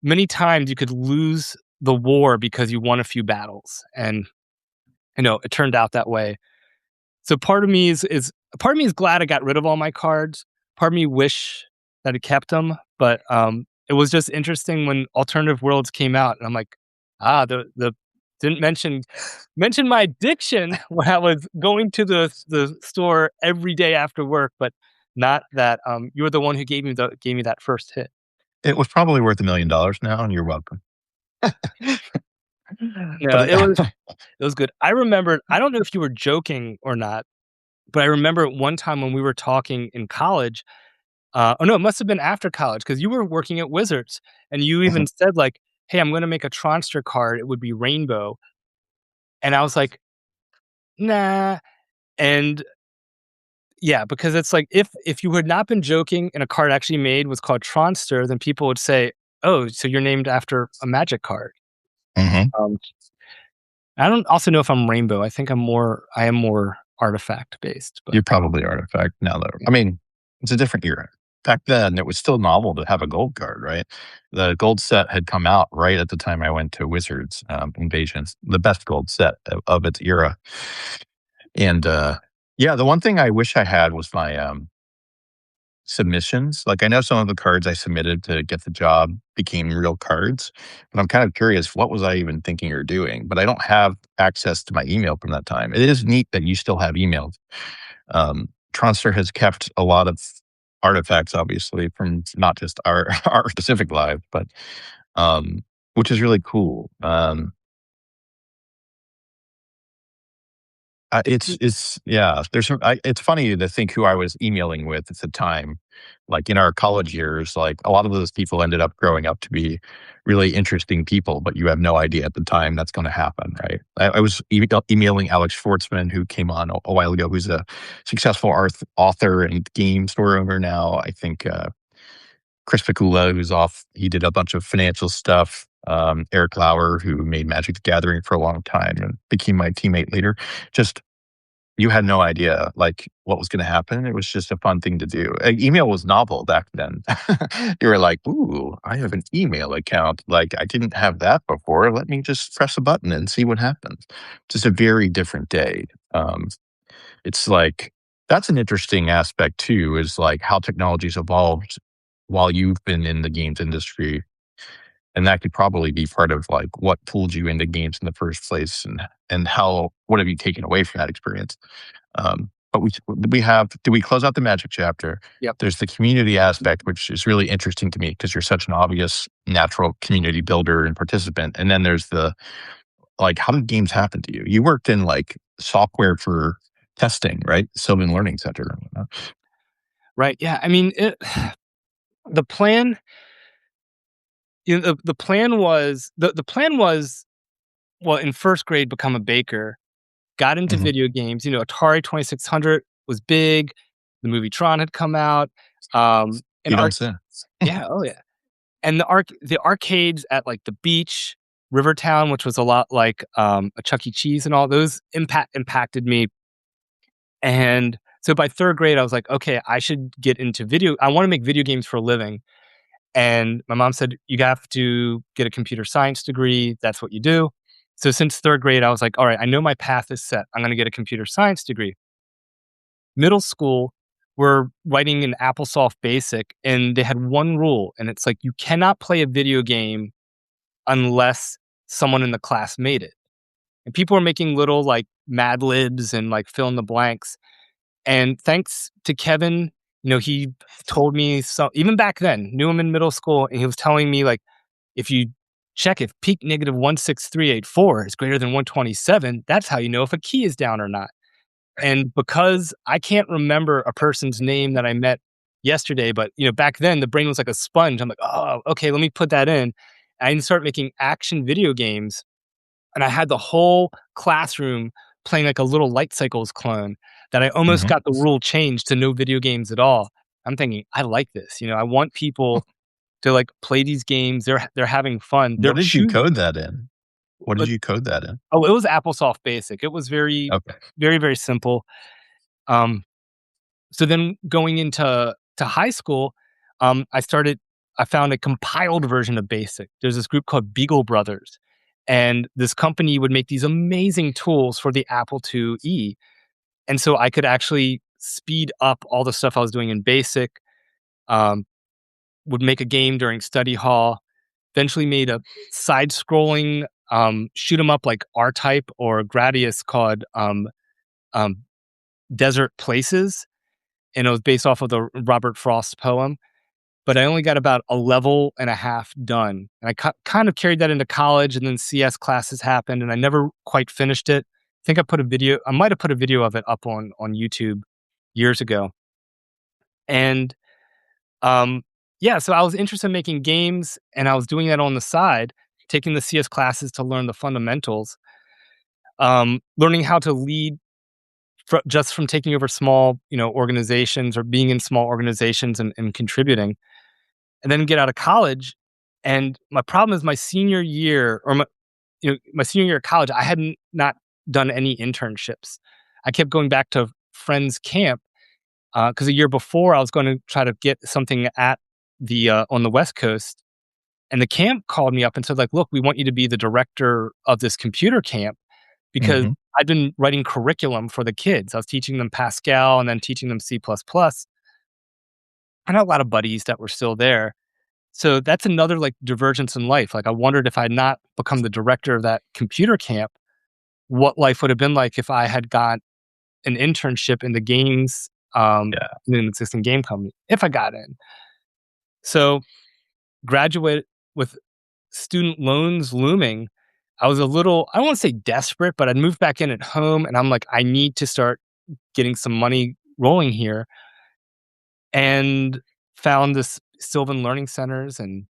many times you could lose the war because you won a few battles, and, it turned out that way. So part of me is glad I got rid of all my cards. Part of me wish that I kept them, but, it was just interesting when Alternative Worlds came out, and I'm like, the didn't mention my addiction when I was going to the store every day after work, but not that, you were the one who gave me that first hit. it was probably worth $1,000,000 now, and you're welcome. No, But it was good. I don't know if you were joking or not, but I remember one time when we were talking in college. Oh, no, it must have been after college because you were working at Wizards, and you even Mhm, said, like, "Hey, I'm gonna make a Tronster card, it would be rainbow." And I was like, "Nah." And yeah, because it's like if you had not been joking and a card actually made was called Tronster, then people would say, "Oh, so you're named after a Magic card." mhm. Um, I don't also know if I'm rainbow. I am more artifact based, but, You're probably Artifact now, though. I mean, it's a different era. Back then, it was still novel to have a gold card, right? The gold set had come out right at the time I went to Wizards, Invasions, the best gold set of its era. And, yeah, the one thing I wish I had was my, submissions. Like, I know some of the cards I submitted to get the job became real cards, but I'm kind of curious, what was I even thinking or doing? But I don't have access to my email from that time. It is neat that you still have emails. Tronster has kept a lot of artifacts, obviously, from not just our our specific lives, but which is really cool. It's yeah. It's funny to think who I was emailing with at the time. Like in our college years, like a lot of those people ended up growing up to be really interesting people, but you have no idea at the time that's going to happen, right? I was emailing Alex Schwartzman, who came on a while ago, who's a successful author and game store owner now. I think Chris Pikula, who's off, he did a bunch of financial stuff. Eric Lauer, who made Magic the Gathering for a long time and became my teammate later. Just you had no idea like what was going to happen. It was just a fun thing to do. Email was novel back then. You were like, "Ooh, I have an email account. Like I didn't have that before. Let me just press a button and see what happens." Just a very different day. It's like that's an interesting aspect too. Is like how technology's evolved while you've been in the games industry, and that could probably be part of like what pulled you into games in the first place, and how what have you taken away from that experience? But we have do we close out the Magic chapter? Yep. There's the community aspect, which is really interesting to me because you're such an obvious natural community builder and participant. And then there's the like, how did games happen to you? You worked in like software for testing, right? Sylvan Learning Center. And whatnot. Right. Yeah. I mean, the plan. The plan was the plan was well in first grade become a baker. Got into Mhm. video games. Atari 2600 was big. The movie Tron had come out. And You don't say. yeah, oh yeah. And the arcades at like the beach, Rivertown, which was a lot like a Chuck E. Cheese and all those impacted me. And so by third grade, I was like, okay, I should get into video. I want to make video games for a living. And my mom said, you have to get a computer science degree. That's what you do. So since third grade, I was like, all right, I know my path is set. I'm going to get a computer science degree. Middle school, we're writing an AppleSoft Basic, and they had one rule, and it's like you cannot play a video game unless someone in the class made it. And people were making little like Mad Libs and like fill in the blanks. And thanks to Kevin, he told me so even back then, knew him in middle school, and he was telling me like if you check if peak negative 16384 is greater than 127, that's how you know if a key is down or not. And because I can't remember a person's name that I met yesterday, but back then the brain was like a sponge. I'm like, oh, okay, let me put that in. I didn't start making action video games, and I had the whole classroom playing like a little Light Cycles clone that I almost Mhm. got the rule changed to no video games at all. I'm thinking, I like this. I want people to like play these games. They're having fun. They're What did you choosing. code that in? What did But you code that in? oh, it was AppleSoft Basic. It was very, Okay. very, very simple. Um, so then going into high school, I started. I found a compiled version of Basic. There's this group called Beagle Brothers, and this company would make these amazing tools for the Apple IIe, and so I could actually speed up all the stuff I was doing in Basic. Um, would make a game during study hall. Eventually made a side-scrolling shoot 'em up like R-Type or Gradius called um, Desert Places, and it was based off of the Robert Frost poem. But I only got about a level and a half done. And I kind of carried that into college, and then CS classes happened, and I never quite finished it. I might have put a video of it up on YouTube years ago. And um, yeah, so I was interested in making games, and I was doing that on the side, taking the CS classes to learn the fundamentals, learning how to lead just from taking over small, organizations or being in small organizations and contributing. And then get out of college. And my problem is my senior year or my senior year of college, I hadn't not done any internships. I kept going back to friends camp because a year before I was going to try to get something at the on the West Coast, and the camp called me up and said like, look, we want you to be the director of this computer camp because Mhm. I'd been writing curriculum for the kids. I was teaching them Pascal and then teaching them C++. I had a lot of buddies that were still there. So that's another like divergence in life. Like I wondered if I had not become the director of that computer camp, what life would have been like if I had got an internship in the games, Yeah. in an existing game company, if I got in. So graduate with student loans looming. I was a little, I won't say desperate, but I'd moved back in at home and I'm like, I need to start getting some money rolling here, and found this Sylvan Learning Centers and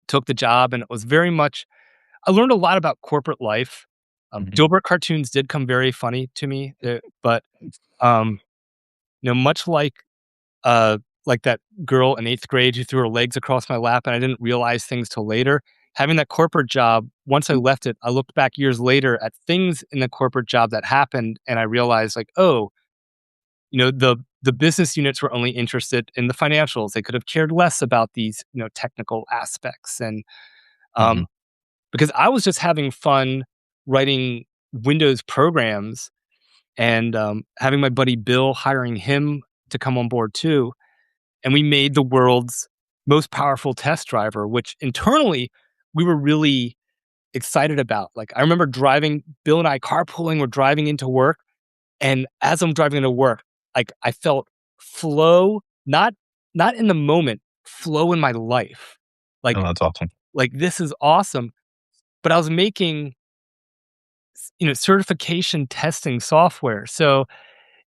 took the job. And it was very much, I learned a lot about corporate life. Mhm. Dilbert cartoons did come very funny to me, but um, much uh, like that girl in 8th grade who threw her legs across my lap, and I didn't realize things till later. Having that corporate job, once I left it, I looked back years later at things in the corporate job that happened, and I realized like, oh, the business units were only interested in the financials. They could have cared less about these, technical aspects. And Mhm. um, because I was just having fun writing Windows programs, and having my buddy Bill, hiring him to come on board too. And we made the world's most powerful test driver, which internally we were really excited about. Like, I remember driving, Bill and I carpooling, we're driving into work. And as I'm driving into work, like, I felt flow, not in the moment, flow in my life. Oh, Like that's awesome. this is awesome. But I was making certification testing software. So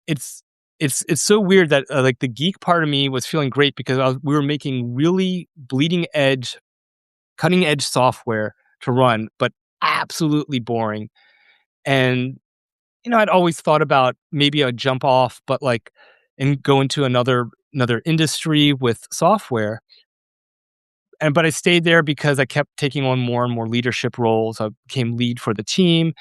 it's it's so weird that, like, the geek part of me was feeling great because we were making really bleeding edge, cutting edge software to run, but absolutely boring. And I'd always thought about maybe I'd jump off, but like, and go into another industry with software. And but I stayed there because I kept taking on more and more leadership roles. I became lead for the team.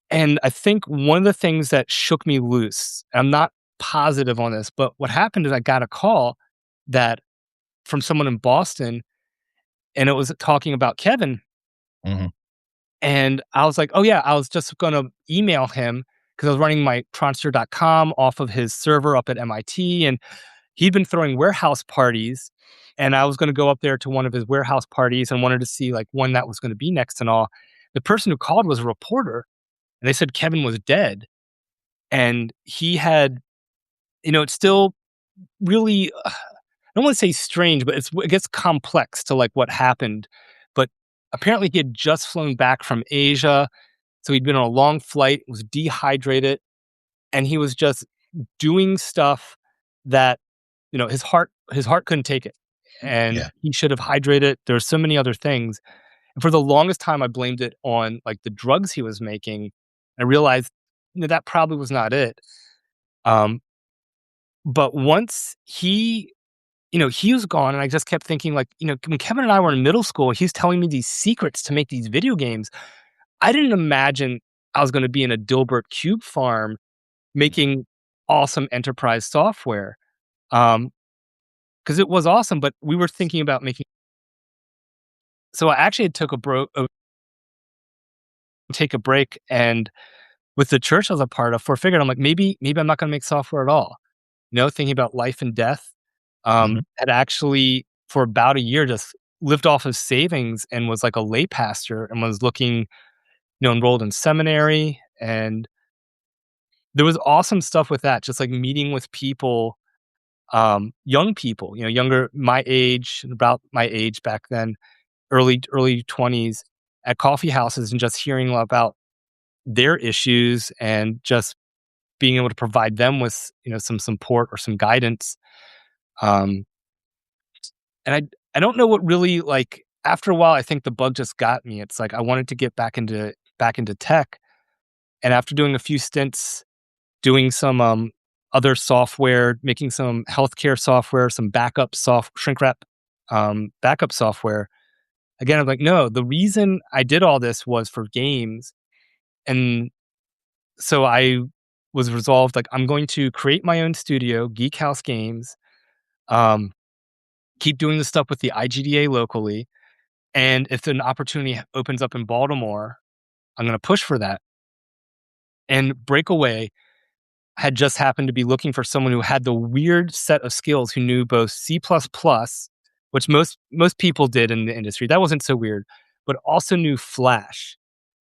And I think one of the things that shook me loose, I'm not positive on this, but what happened is I got a call that from someone in Boston, and it was talking about Kevin. Mhm. And I was like, "Oh, yeah," I was just gonna email him because I was running my Tronster.com off of his server up at MIT, and he'd been throwing warehouse parties, and I was gonna go up there to one of his warehouse parties and wanted to see, like, when that was gonna be next and all. The person who called was a reporter, and they said Kevin was dead, and he had, it's still really, I don't wanna say strange, but it gets complex to, like, what happened. But apparently he had just flown back from Asia, so he'd been on a long flight, was dehydrated, and he was just doing stuff that, his heart couldn't take it, and Yeah. he should have hydrated. There's so many other things, and for the longest time, I blamed it on, like, the drugs he was making. I realized, that probably was not it. Um, but once he was gone, and I just kept thinking, like, when Kevin and I were in middle school, he's telling me these secrets to make these video games. I didn't imagine I was gonna be in a Dilbert cube farm making awesome enterprise software. Um, because it was awesome, but we were thinking about making, so I actually took take a break, and with the church I was a part of, for I figured, I'm like, maybe I'm not gonna make software at all. Thinking about life and death. Mhm. Had actually for about a year just lived off of savings and was like a lay pastor and was looking, enrolled in seminary, and there was awesome stuff with that, just like meeting with people, young people, younger my age, about my age back then, early 20s, at coffee houses, and just hearing about their issues and just being able to provide them with, some support or some guidance. Um, and I don't know what really, like, after a while, I think the bug just got me. It's like I wanted to get back into tech, and after doing a few stints doing some other software, making some healthcare software, some shrink wrap backup software. Again, I'm like, no, the reason I did all this was for games. And so I was resolved, like, I'm going to create my own studio, Geek House Games, um, keep doing the stuff with the IGDA locally. And if an opportunity opens up in Baltimore, I'm going to push for that. And Breakaway had just happened to be looking for someone who had the weird set of skills, who knew both C++, which most people did in the industry. That wasn't so weird, but also knew Flash.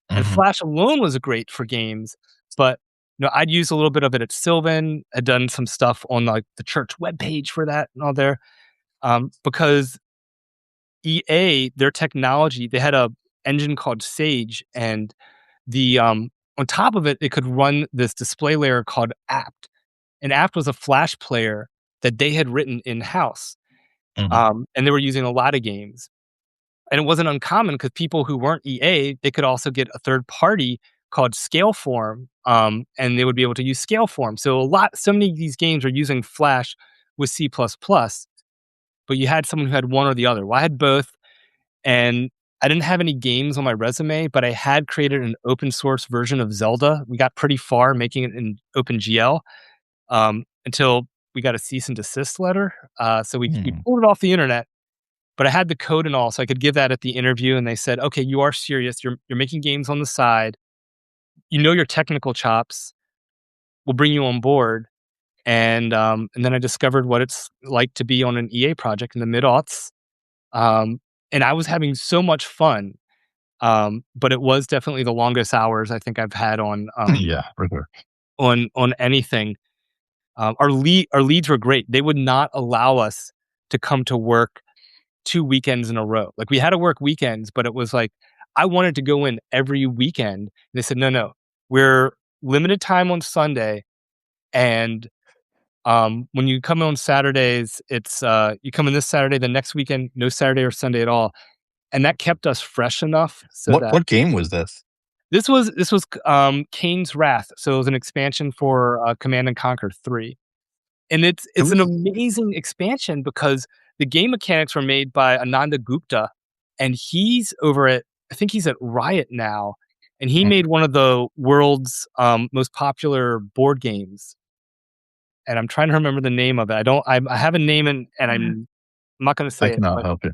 And Mhm. Flash alone was great for games, but I'd used a little bit of it at Sylvan. Had done some stuff on, like, the church webpage for that and all there. Because EA, their technology, they had engine called Sage, and the on top of it, it could run this display layer called apt. And apt was a Flash player that they had written in house, Mhm. and they were using a lot of games. And it wasn't uncommon because people who weren't EA, they could also get a third party called Scaleform, and they would be able to use Scaleform. So many of these games are using Flash with C++, but you had someone who had one or the other. Well, I had both, and I didn't have any games on my resume, but I had created an open source version of Zelda. We got pretty far making it in OpenGL, until we got a cease and desist letter. So we Mm. pulled it off the internet, but I had the code and all, so I could give that at the interview. And they said, "Okay, you are serious. You're making games on the side. You know your technical chops. We'll bring you on board." And then I discovered what it's like to be on an EA project in the mid aughts. Um, and I was having so much fun. But it was definitely the longest hours I think I've had Yeah, for sure. on anything. Our leads were great. They would not allow us to come to work 2 weekends in a row. Like, we had to work weekends, but it was like, I wanted to go in every weekend. They said, "No, no, we're limited time on Sunday, and, when you come on Saturdays, it's, you come in this Saturday, the next weekend, no Saturday or Sunday at all." And that kept us fresh enough so What that what game was this? Kane's Wrath, so it was an expansion for, Command& and Conquer 3. And it's Who an is amazing expansion because the game mechanics were made by Ananda Gupta, and he's over at, I think he's at Riot now, and he mm, made one of the world's, most popular board games, and I'm trying to remember the name of it. I have a name, and I'm not gonna I say it, cannot but help you.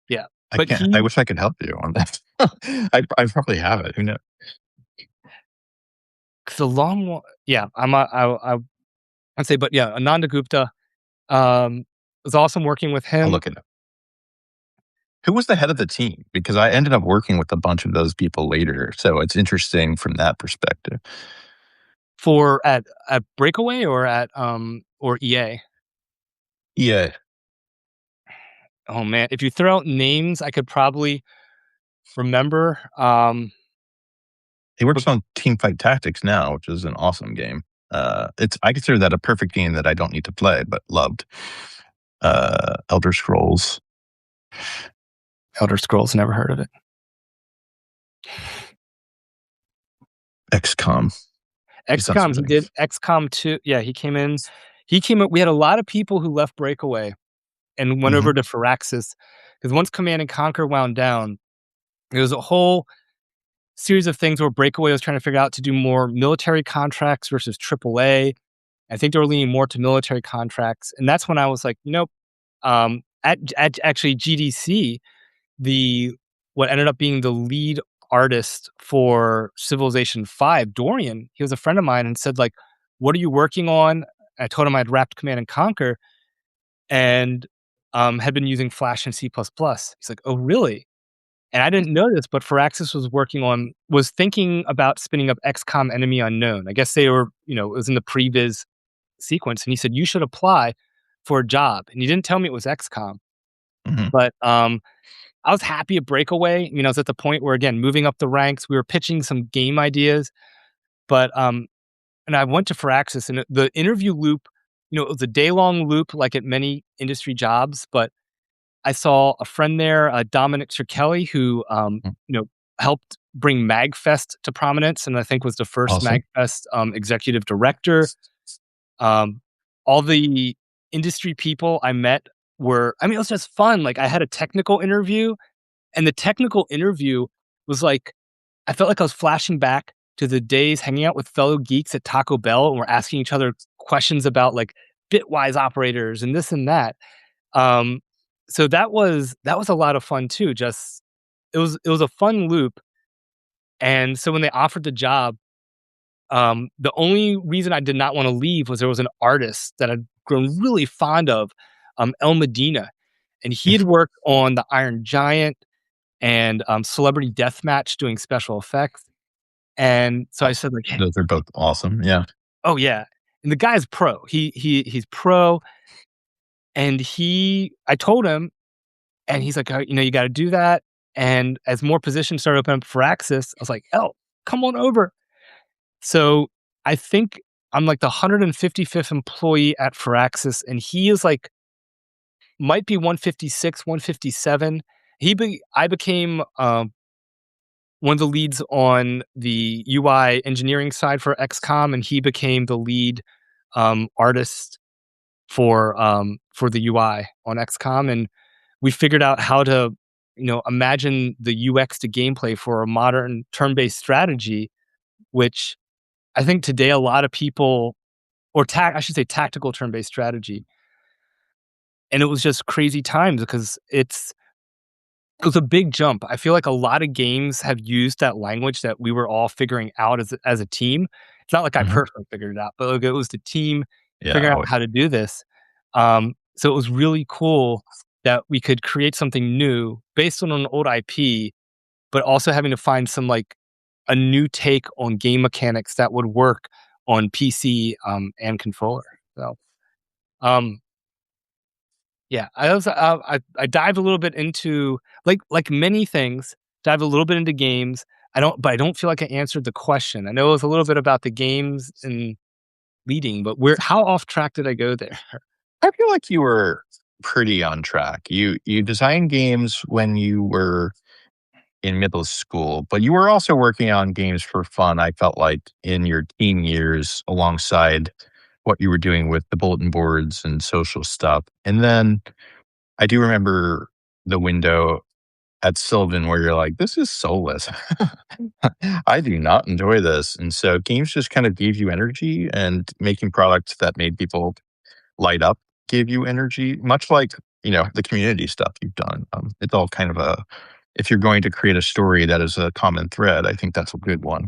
yeah. I But can't I he wish I could help you on that. I probably have it, who knows? 'cause the long one, yeah, I'd say, but yeah, Ananda Gupta, it was awesome working with I'll him look it up. Who was the head of the team? Because I ended up working with a bunch of those people later, so it's interesting from that perspective. for at Breakaway or EA. Yeah, Oh man, if you throw out names, I could probably remember. he works But on Teamfight Tactics now, which is an awesome game. It's I consider that a perfect game that I don't need to play, but loved. Elder Scrolls. Elder Scrolls, never heard of it. XCOM. He's done some XCOM, he did things. XCOM 2. Yeah, he came in. He came up. We had a lot of people who left Breakaway and went Mhm, over to Firaxis because once Command and Conquer wound down, there was a whole series of things where Breakaway was trying to figure out to do more military contracts versus AAA. I think they were leaning more to military contracts, and that's when I was like, at actually GDC, the what ended up being the lead artist for Civilization 5, Dorian, he was a friend of mine and said, like, "What are you working on?" I told him I'd wrapped Command and Conquer and had been using Flash and C++. He's like, "Oh, really?" And I didn't know this, but Firaxis was thinking about spinning up XCOM Enemy Unknown. I guess they were, it was in the previs sequence, and he said, "You should apply for a job." And he didn't tell me it was XCOM, mhm. but I was happy at Breakaway. I was at the point where, again, moving up the ranks, we were pitching some game ideas, but and I went to Firaxis, and the interview loop, it was a day long loop, like at many industry jobs. But I saw a friend there, Dominic Cerkelli, who Mm, helped bring MagFest to prominence, and I think was the first awesome. MagFest executive director. Um, all the industry people I met it was just fun. Like, I had a technical interview, and the technical interview was like, I felt like I was flashing back to the days hanging out with fellow geeks at Taco Bell, and we're asking each other questions about, like, bitwise operators and this and that. Um, so that was a lot of fun too. Just it was a fun loop. And so when they offered the job, the only reason I did not want to leave was there was an artist that I'd grown really fond of, El Medina, and he had worked on the Iron Giant and Celebrity Deathmatch doing special effects. And so I Awesome. said, like, "Hey." Those are both awesome, yeah. Oh yeah, and the guy's pro. He's pro, and I told him, and he's like, "You got to do that." And as more positions started opening up for Firaxis, I was like, "Oh, come on over." So I think I'm like the 155th employee at Firaxis, and he is like might be 156, 157. I became one of the leads on the UI engineering side for XCOM, and he became the lead artist for the UI on XCOM, and we figured out how to imagine the UX to gameplay for a modern turn-based strategy, which I think today a lot of people I should say tactical turn-based strategy, and it was just crazy times because it was a big jump. I feel like a lot of games have used that language that we were all figuring out as a team. It's not like I Mhm. personally figured it out, but like it was the team Yeah. figuring out how to do this. So it was really cool that we could create something new based on an old IP, but also having to find some like a new take on game mechanics that would work on PC and controller. So um, yeah, I dived a little bit into like many things, dive a little bit into games. I don't feel like I answered the question. I know it was a little bit about the games and leading, but how off track did I go there? I feel like you were pretty on track. You designed games when you were in middle school, but you were also working on games for fun, I felt like, in your teen years alongside what you were doing with the bulletin boards and social stuff. And then I do remember the window at Sylvan where you're like, "This is soulless. I do not enjoy this." And so games just kind of gave you energy, and making products that made people light up gave you energy, much like, the community stuff you've done. It's all kind of if you're going to create a story that is a common thread, I think that's a good one.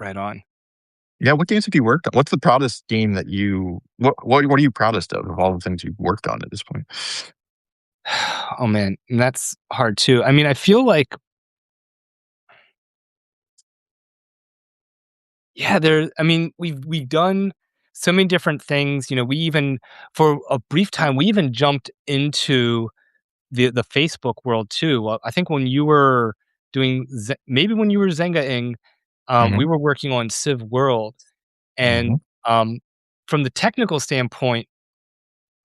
Right on. Yeah, what games have you worked on? What's the proudest game that what are you proudest of all the things you've worked on at this point? Oh man, and that's hard too. I mean, I feel like yeah, I mean, we've done so many different things. We even for a brief time we even jumped into the Facebook world too. Well, I think when you were maybe when you were Zenga-ing, we Mhm, were working on Civ World, and mhm. um, from the technical standpoint,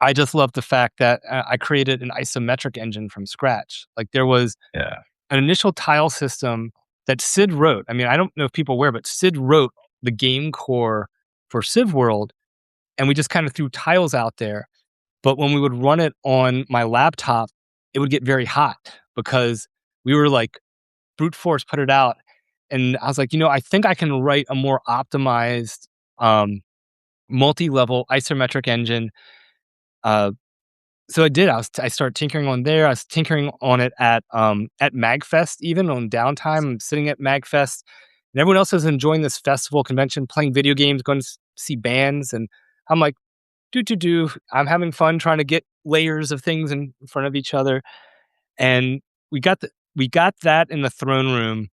I just love the fact that I created an isometric engine from scratch. Like there was Yeah. an initial tile system that Sid wrote. I mean, I don't know if people aware, but Sid wrote the game core for Civ World, and we just kind of threw tiles out there. But when we would run it on my laptop, it would get very hot because we were like brute force put it out. And I was like, I think I can write a more optimized um, multi-level isometric engine. Uh, So I did. I started tinkering on there. I was tinkering on it at MagFest, even on downtime. I'm sitting at MagFest, and everyone else is enjoying this festival convention, playing video games, going to see bands, and I'm like, do. I'm having fun trying to get layers of things in front of each other, and we got that in the throne room,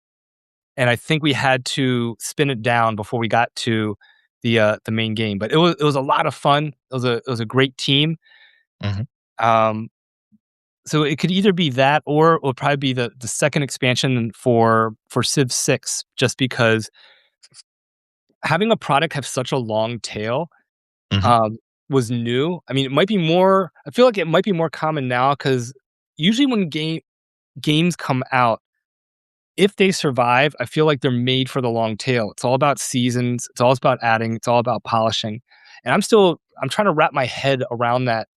and I think we had to spin it down before we got to the main game. But it was a lot of fun. It was a great team. Mhm. Um, So it could either be that or it would probably be the second expansion for Civ 6, just because having a product have such a long tail, Mhm. um, was new. I mean, it might be more I feel like it might be more common now because usually when games come out, if they survive, I feel like they're made for the long tail. It's all about seasons, it's all about adding, it's all about polishing. And I'm trying to wrap my head around that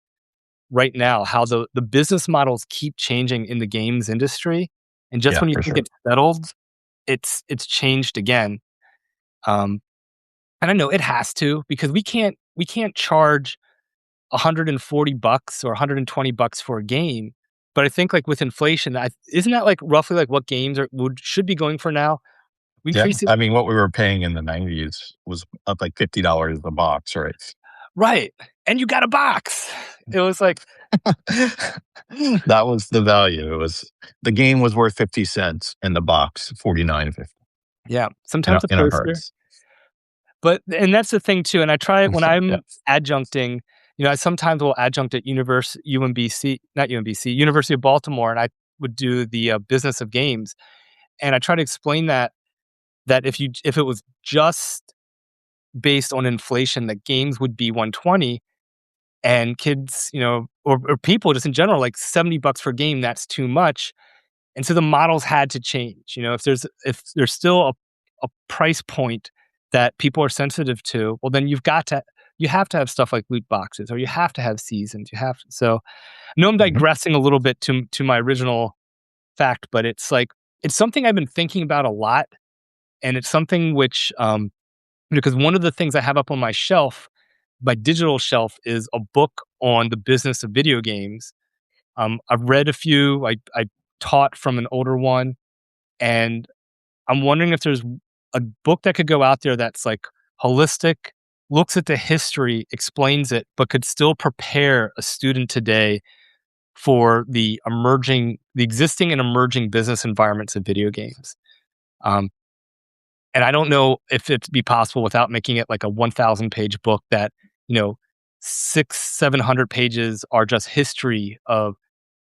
right now, how the business models keep changing in the games industry, and just Yeah, when you for think sure. it's settled, it's changed again. Um, and I know it has to because we can't charge $140 or $120 for a game. But I think like with inflation, isn't that like roughly like what games should be going for now? We Yeah, increase it I mean, what we were paying in the '90s was up like $50 a box, right? right, and you got a box. It was like That was the value. The game was worth 50 cents and the box 49.50 yeah, in sometimes a our poster. hearts. And that's the thing too, and I try when Yeah. I'm adjuncting, I sometimes will adjunct at UMBC not UMBC, University of Baltimore, and I would do the business of games, and I try to explain that if it was just based on inflation, that games would be 120, and kids, or people just in general, like $70 for a game, that's too much. And so the models had to change. If there's still a price point that people are sensitive to, well, then you have to have stuff like loot boxes, or you have to have seasons. So I know I'm Mhm. digressing a little bit to my original fact, but it's something I've been thinking about a lot, and it's something which because one of the things I have up on my shelf, my digital shelf, is a book on the business of video games. I've read a few. I taught from an older one, and I'm wondering if there's a book that could go out there that's like holistic, looks at the history, explains it, but could still prepare a student today for the existing and emerging business environments of video games. Um, and I don't know if it'd be possible without making it like a 1,000 page book that, you know, 700 pages are just history of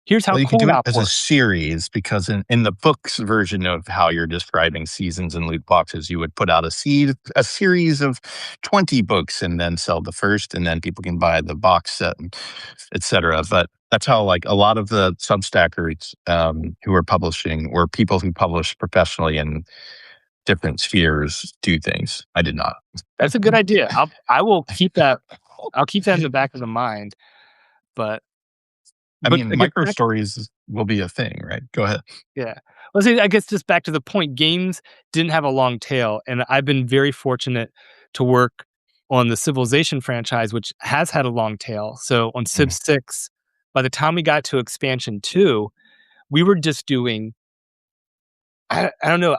here's how Well, you could do coin it op as a works. series because in the book's version of how you're describing seasons and loot boxes, you would put out a series of 20 books and then sell the first, and then people can buy the box set, and et cetera. But that's how like a lot of the Substackers who are publishing or people who publish professionally in different spheres do things. I did not. That's a good idea. I will keep that. I'll keep that in the back of the mind. But I but mean, again, micro stories will be a thing, right? Go ahead. yeah. Well, see, I guess just back to the point, games didn't have a long tail, and I've been very fortunate to work on the Civilization franchise, which has had a long tail. So on Civ Mhm. 6, by the time we got to expansion 2, we were just doing I don't know,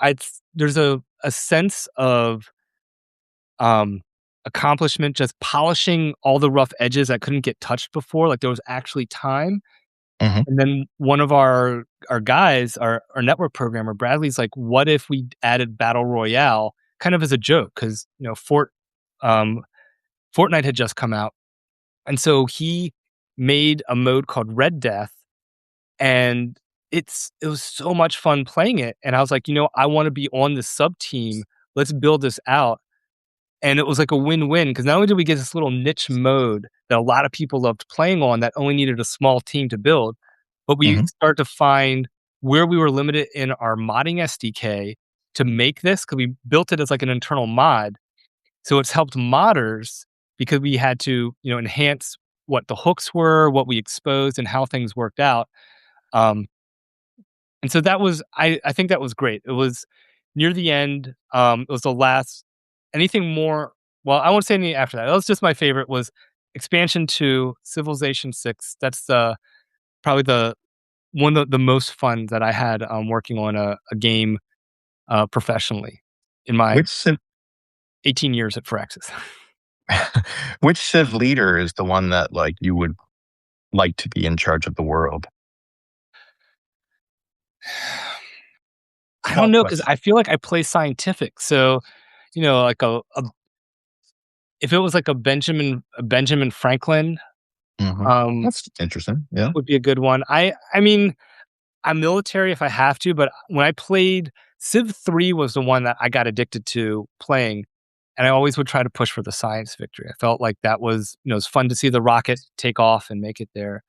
there's a sense of um accomplishment just polishing all the rough edges that couldn't get touched before. Like there was actually time. Mhm. And then one of our guys, our network programmer, Bradley's like, "What if we added battle royale?" Kind of as a joke, because um, Fortnite had just come out, and so he made a mode called Red Death, and it was so much fun playing it. And I was like, I want to be on this sub team. Let's build this out. And it was like a win-win because not only did we get this little niche mode that a lot of people loved playing on that only needed a small team to build, but we Mhm. start to find where we were limited in our modding SDK to make this because we built it as like an internal mod. So it's helped modders because we had to, enhance what the hooks were, what we exposed, and how things worked out. Um, and so that was I think that was great. It was near the end, it was the last anything more well, I won't say anything after that. That was just my favorite was Expansion 2, Civilization 6. That's probably the one of the most fun that I had, working on a game, professionally in my Which civ 18 years at Firaxis. which civ leader is the one that like you would like to be in charge of the world? I don't Small know because question. I feel like I play scientific. So, like if it was like a Benjamin Franklin, Mhm. um, That's interesting. Yeah. would be a good one. I mean, I'm military if I have to, but when I played Civ 3 was the one that I got addicted to playing, and I always would try to push for the science victory. I felt like that was, it's fun to see the rocket take off and make it there.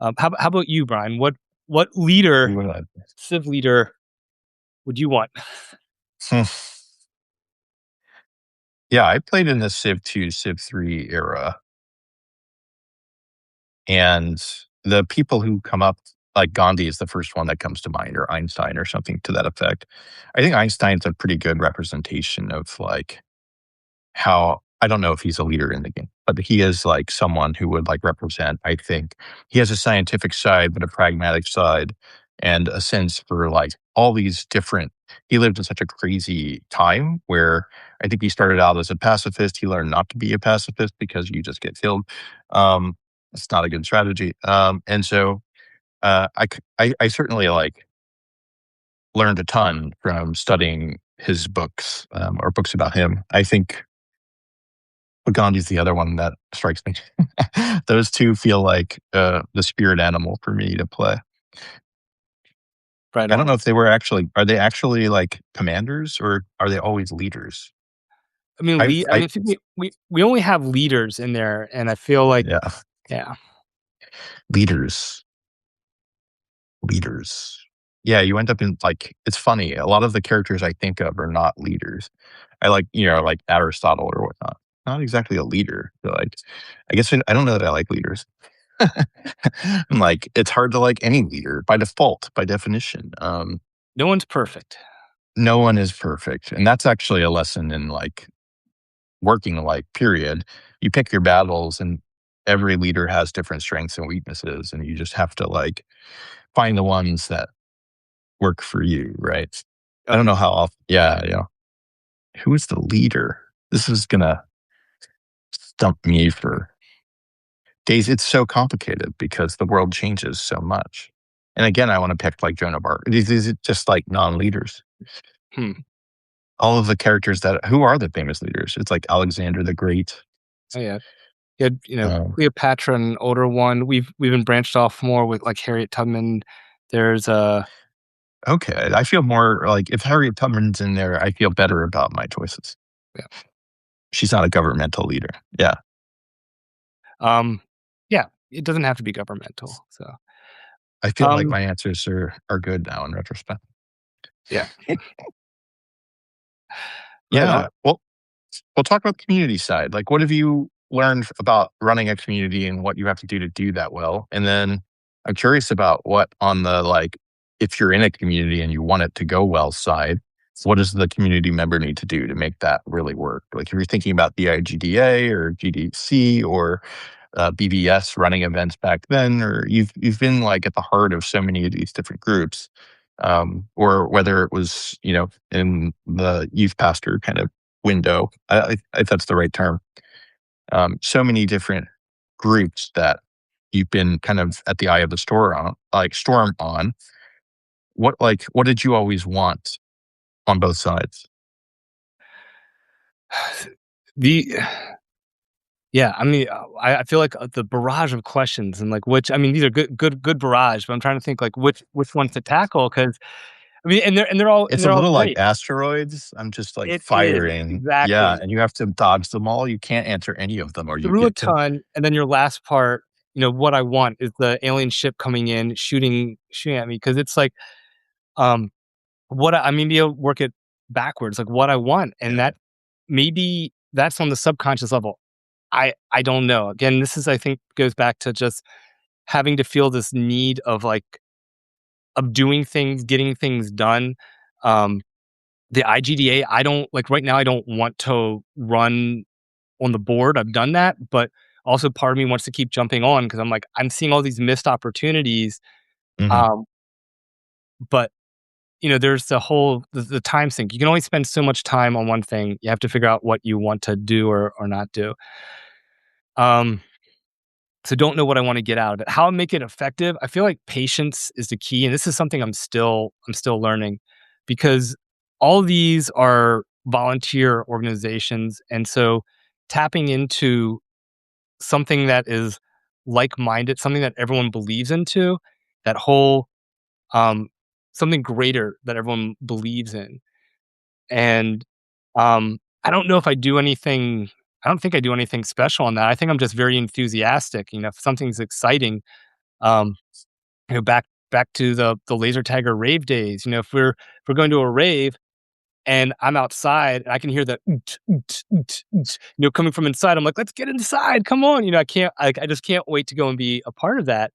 How about you, Brian? What You leader, would like- Civ leader, would you want? Hmm. Yeah, I played in the Civ 2, Civ 3 era, and the people who come up like Gandhi is the first one that comes to mind, or Einstein, or something to that effect. I think Einstein's a pretty good representation of like how I don't know if he's a leader in the game, but he is like someone who would like represent, I think. He has a scientific side, but a pragmatic side and a sense for like all these different he lived in such a crazy time where I think he started out as a pacifist. He learned not to be a pacifist because you just get killed. Um, it's not a good strategy. And so I certainly like learned a ton from studying his books or books about him. I think but Gandhi's the other one that strikes me. Those two feel like the spirit animal for me to play. Right I don't on. know if they were actually are they actually, like, commanders, or are they always leaders? I mean, I mean, I think we only have leaders in there, and I feel like Yeah, yeah. leaders, leaders. Yeah, you end up in, like it's funny, a lot of the characters I think of are not leaders. I like, like Aristotle or whatnot. Not exactly a leader, but, like, I guess I don't know that I like leaders. I'm like, it's hard to like any leader by default, by definition. No one's perfect. No one is perfect, and that's actually a lesson in, like, working life, period. You pick your battles, and every leader has different strengths and weaknesses, and you just have to, like, find the ones that work for you, right? I Yep. don't know how often yeah. Who is the leader? This is gonna stump me for days. It's so complicated because the world changes so much. And again, I wanna pick, like, Joan of Arc. These are just, like, non-leaders. Hmm. All of the characters that who are the famous leaders? It's like Alexander the Great. Oh, yeah. You had, Um, Cleopatra, an older one. We've been branched off more with, like, Harriet Tubman. There's, okay, I feel more like if Harriet Tubman's in there, I feel better about my choices. yeah. She's not a governmental leader. Yeah. Um, yeah, it doesn't have to be governmental, so, I feel like um, my answers are good now in retrospect. yeah. Right Yeah. on. Well, we'll talk about the community side. Like, what have you learned about running a community and what you have to do that well? And then I'm curious about what on the like, if you're in a community and you want it to go well side, what does the community member need to do to make that really work? Like, if you're thinking about the IGDA or GDC or BBS running events back then, or you've been like at the heart of so many of these different groups, or whether it was in the youth pastor kind of window. If that's the right term. So many different groups that you've been kind of at the eye of the storm on, like storm on. What did you always want on both sides? The Yeah, I mean, I feel like, the barrage of questions and, like, which I mean, these are good barrage, but I'm trying to think, like, which ones to tackle because I mean, It's a they're all little like great. asteroids. I'm just like It is, firing. Yeah, exactly. and you have to dodge them all. You can't answer any of them or you Through a get to ton, and then your last part, what I want is the alien ship coming in, shooting at me because it's like, um, maybe I'll work it backwards, like, what I want, and yeah. that maybe that's on the subconscious level. I don't know. Again, this is I think goes back to just having to feel this need of, like of doing things, getting things done. Um, the IGDA, I don't like, right now, I don't want to run on the board, I've done that, but also part of me wants to keep jumping on because 'cause I'm like, I'm seeing all these missed opportunities, Mhm. um, but, there's the time sink. You can only spend so much time on one thing. You have to figure out what you want to do or not do. Um So don't know what I wanna get out of it. How I make it effective, I feel like patience is the key, and this is something I'm still learning because all these are volunteer organizations, and so tapping into something that is like-minded, something that everyone believes into, that whole, um something greater that everyone believes in, and, I don't know if I don't think I do anything special on that. I think I'm just very enthusiastic, if something's exciting, um, back to the laser tagger rave days. If we're going to a rave and I'm outside and I can hear the "oot, oot, oot, oot," coming from inside. I'm like, let's get inside. Come on. I just can't wait to go and be a part of that.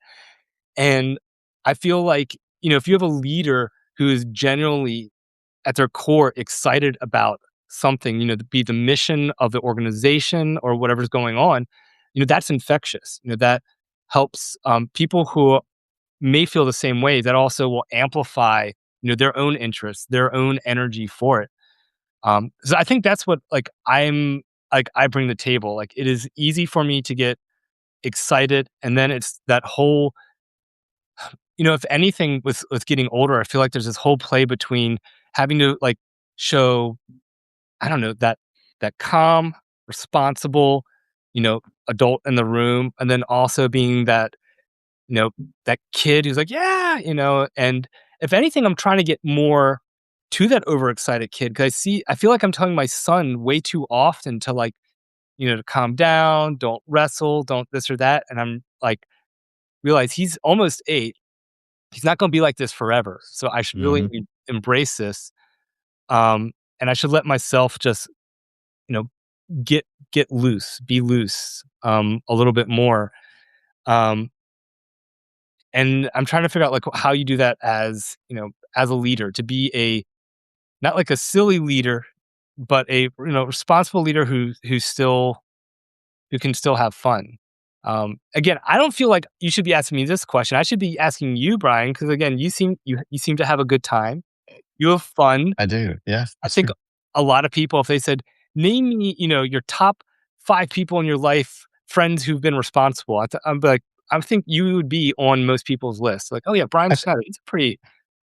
And I feel like, if you have a leader who is genuinely at their core excited about something, be the mission of the organization or whatever's going on, that's infectious. That helps people who may feel the same way. That also will amplify, their own interests, their own energy for it. So I think that's what I bring the table. Like it is easy for me to get excited, and then it's that whole, if anything, with getting older, I feel like there's this whole play between having to like show, I don't know, that calm, responsible, adult in the room, and then also being that, you know, that kid who's like, "Yeah," and if anything, I'm trying to get more to that overexcited kid because I feel like I'm telling my son way too often to like, to calm down, don't wrestle, don't this or that. And I'm like, realize he's almost 8. He's not going to be like this forever. So I should really Mhm. embrace this. And I should let myself just, you know, get loose, be loose, a little bit more. Um, and I'm trying to figure out like how you do that as, as a leader to be not like a silly leader, but a, responsible leader who can still have fun. Again, I don't feel like you should be asking me this question. I should be asking you, Brian, because again, you seem to have a good time. You have fun. I do. Yeah, I that's think true. a lot of people, if they said, "Name me, your top 5 people in your life, friends who've been responsible," I'm like, I think you would be on most people's list. Like, oh yeah, Brian I Schneider, he's a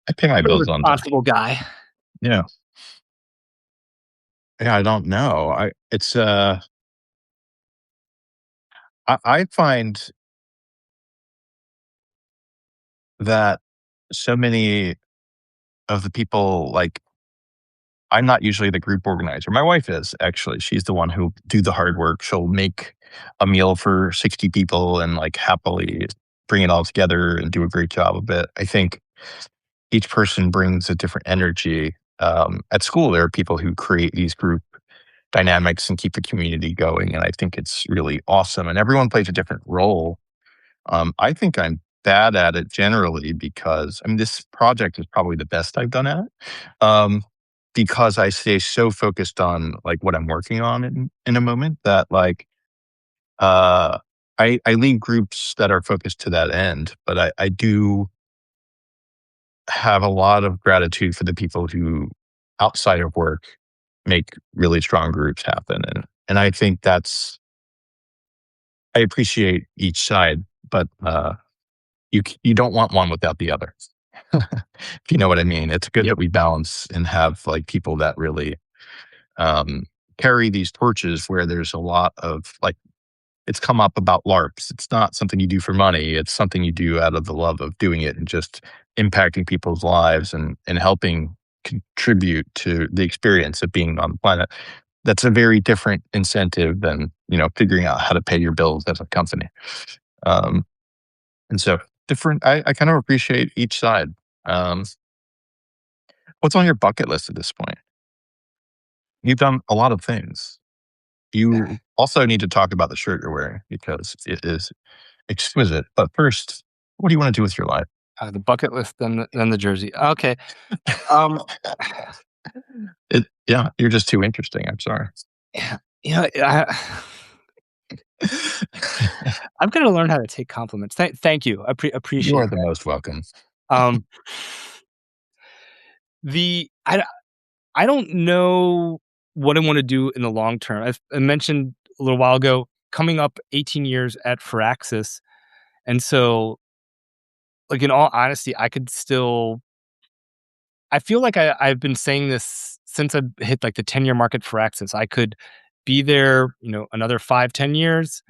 I pay my pretty bills on time. responsible guy. Yeah. Yeah, I don't know. I find that so many of the people, like, I'm not usually the group organizer. My wife is, actually. She's the one who do the hard work. She'll make a meal for 60 people and, like, happily bring it all together and do a great job of it. I think each person brings a different energy. At school, there are people who create these group dynamics and keep the community going, and I think it's really awesome, and everyone plays a different role. I think I'm bad at it generally because I mean, this project is probably the best I've done at it, because I stay so focused on, like, what I'm working on in a moment that, like, uh, I lead groups that are focused to that end, but I do have a lot of gratitude for the people who, outside of work, make really strong groups happen, and I think I appreciate each side, but, you don't want one without the other. If you know what I mean. It's good that Yep. we balance and have, like, people that really, um, carry these torches where there's a lot of, like, it's come up about LARPs. It's not something you do for money. It's something you do out of the love of doing it and just impacting people's lives and helping contribute to the experience of being on the planet. That's a very different incentive than, figuring out how to pay your bills as a company. Um, and so different, I kind of appreciate each side. Um, what's on your bucket list at this point? You've done a lot of things. You also need to talk about the shirt you're wearing because it is exquisite. But first, what do you want to do with your life? The bucket list, then the jersey. Okay. Um, Yeah, you're just too interesting. I'm sorry. yeah, I've got to learn how to take compliments. Thank you. You Appreciate are the that. most welcome. Um, the I don't know what I want to do in the long term. I mentioned a little while ago, coming up 18 years at Firaxis, and so, like, in all honesty, I could still. I feel like I've been saying this since I hit like the 10-year mark at Firaxis. I could be there, another 5, 10 years.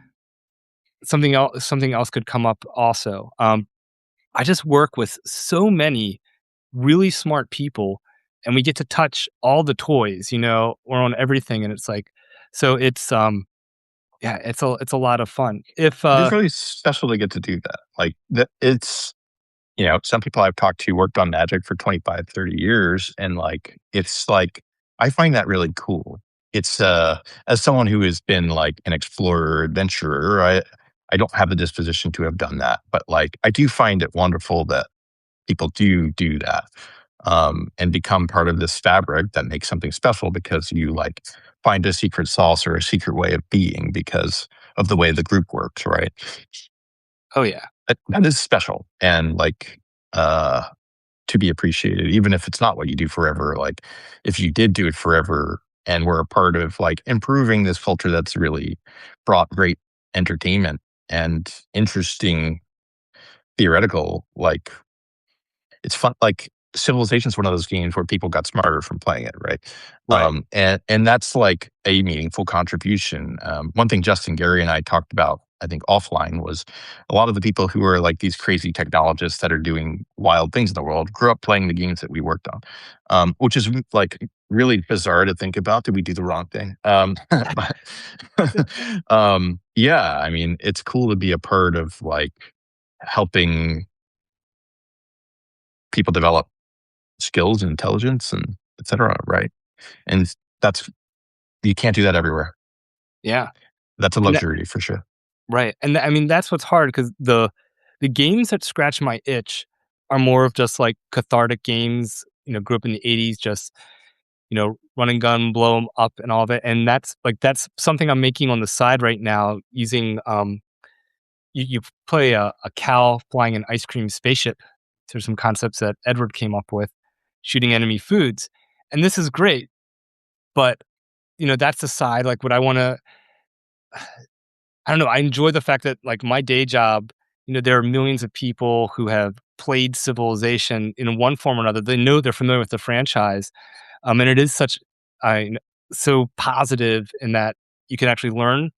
Something else could come up also. I just work with so many really smart people, and we get to touch all the toys, or on everything, and it's like, so yeah, it's a lot of fun. If It is really special to get to do that. Like, some people I've talked to worked on Magic for 25, 30 years, and, like, it's like I find that really cool. It's, as someone who has been, like, an explorer, adventurer, I don't have the disposition to have done that, but, like, I do find it wonderful that people do that, and become part of this fabric that makes something special because you, like, find a secret sauce or a secret way of being because of the way the group works, right? oh yeah, That is special and, like, uh, to be appreciated, even if it's not what you do forever. Like, if you did do it forever and were a part of, like, improving this culture that's really brought great entertainment and interesting theoretical, like, it's fun. Like, Civilization's one of those games where people got smarter from playing it, right? right. And that's, like, a meaningful contribution. One thing Justin, Gary, and I talked about I think offline was a lot of the people who are like these crazy technologists that are doing wild things in the world grew up playing the games that we worked on, which is like really bizarre to think about. Did we do the wrong thing? But yeah, I mean, it's cool to be a part of like helping people develop skills and intelligence and etc. Right? And that's you can't do that everywhere. Yeah. That's a And that luxury for sure. right, and I mean, that's what's hard because the games that scratch my itch are more of just, like, cathartic games, grew up in the '80s, just, run and gun, blow them up and all of it, and that's something I'm making on the side right now using, you play a cow flying an ice cream spaceship. There's some concepts that Edward came up with, shooting enemy foods, and this is great, but, that's the side, like, what I wanna I don't know, I enjoy the fact that, like, my day job, there are millions of people who have played Civilization in one form or another. They know they're familiar with the franchise, and it is I so positive in that you can actually learn.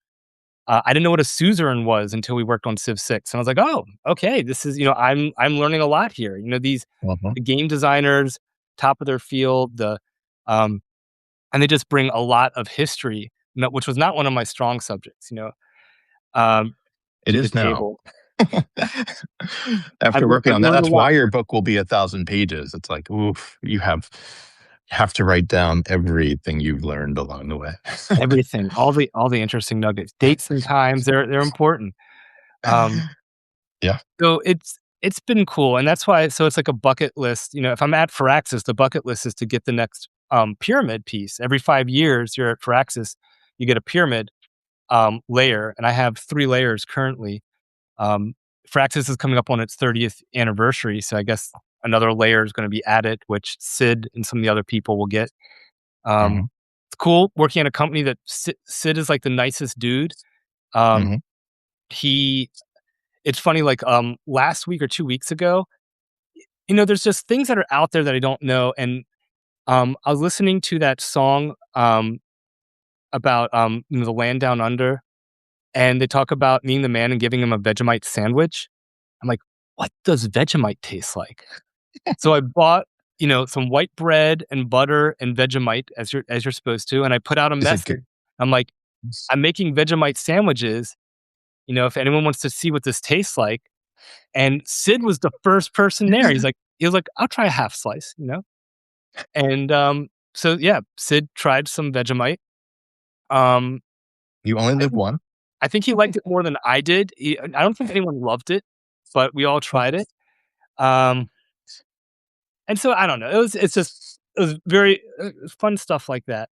I didn't know what a suzerain was until we worked on Civ 6, and I was like, "Oh, okay, this is" I'm learning a lot here. Uh-huh. The game designers, top of their field, um and they just bring a lot of history, which was not one of my strong subjects, um, It to the is now. table. After working I've on that, learned a that's lot. why your book will be 1,000 pages. It's like, oof, you have to write down everything you've learned along the way. Everything, all the interesting nuggets, dates and times, they're important. Um, Yeah. so it's been cool, and that's why so it's like a bucket list, if I'm at Firaxis, the bucket list is to get the next, pyramid piece. Every 5 years, you're at Firaxis, you get a pyramid, layer, and I have 3 layers currently. Um, Firaxis is coming up on its 30th anniversary, so I guess another layer is gonna be added, which Sid and some of the other people will get. Um, Mhm, it's cool working at a company that Sid is like the nicest dude. Um, mhm. he it's funny, like, last week or 2 weeks ago, there's just things that are out there that I don't know, and, I was listening to that song, about, the land down under, and they talk about meeting the man and giving him a Vegemite sandwich. I'm like, "What does Vegemite taste like?" So I bought, some white bread and butter and Vegemite as you're supposed to, and I put out a Is it good? message. I'm like, "I'm making Vegemite sandwiches, if anyone wants to see what this tastes like." And Sid was the first person there. He was like, "I'll try a half slice," And, so yeah, Sid tried some Vegemite. Um, You only I live think one? I think he liked it more than I did. I don't think anyone loved it, but we all tried it. Um, and so I don't know. It was very fun stuff like that.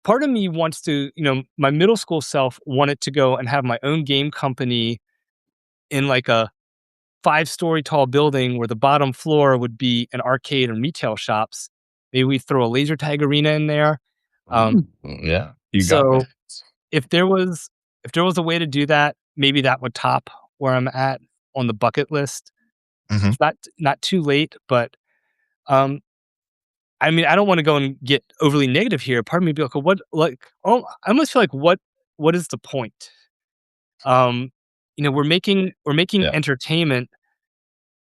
Part of me wants to, my middle school self wanted to go and have my own game company in like a 5-story tall building where the bottom floor would be an arcade and retail shops. Maybe we throw a laser tag arena in there. Um, Ooh, yeah, you got me. so if there was if there was a way to do that, maybe that would top where I'm at on the bucket list. Mhm. It's not too late, but um, I mean, I don't want to go and get overly negative here. Part of me be like, what like oh, I almost feel like what is the point? Um, we're making Yeah. entertainment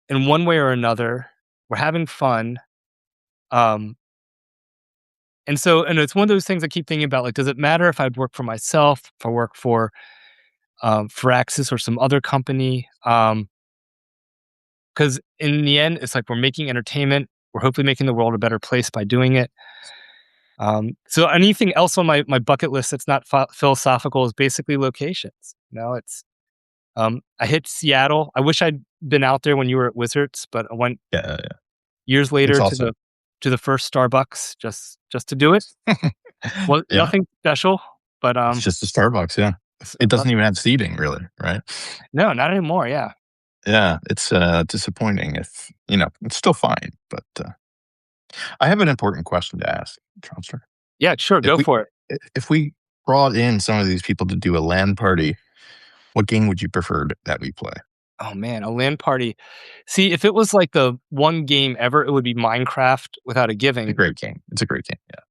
in one way or another. We're having fun. Um, and it's one of those things I keep thinking about. Like, does it matter if I'd work for myself, if I work for Axis or some other company? Because in the end, it's like we're making entertainment. We're hopefully making the world a better place by doing it. So anything else on my bucket list that's not philosophical is basically locations. It's I hit Seattle. I wish I'd been out there when you were at Wizards, but I went Yeah, yeah. years It's later to awesome. the first Starbucks just to do it. Well, Yeah. nothing special, but It's just a Starbucks, yeah. It doesn't even have seating really, right? no, not anymore. Yeah, Yeah, it's, disappointing if it's still fine, but, I have an important question to ask, Tronster. yeah, sure, If go we for it. if we brought in some of these people to do a LAN party, what game would you prefer that we play? Oh man, a LAN party. See, if it was like the one game ever, it would be Minecraft without a It's a giving great game. It's a great game, yeah.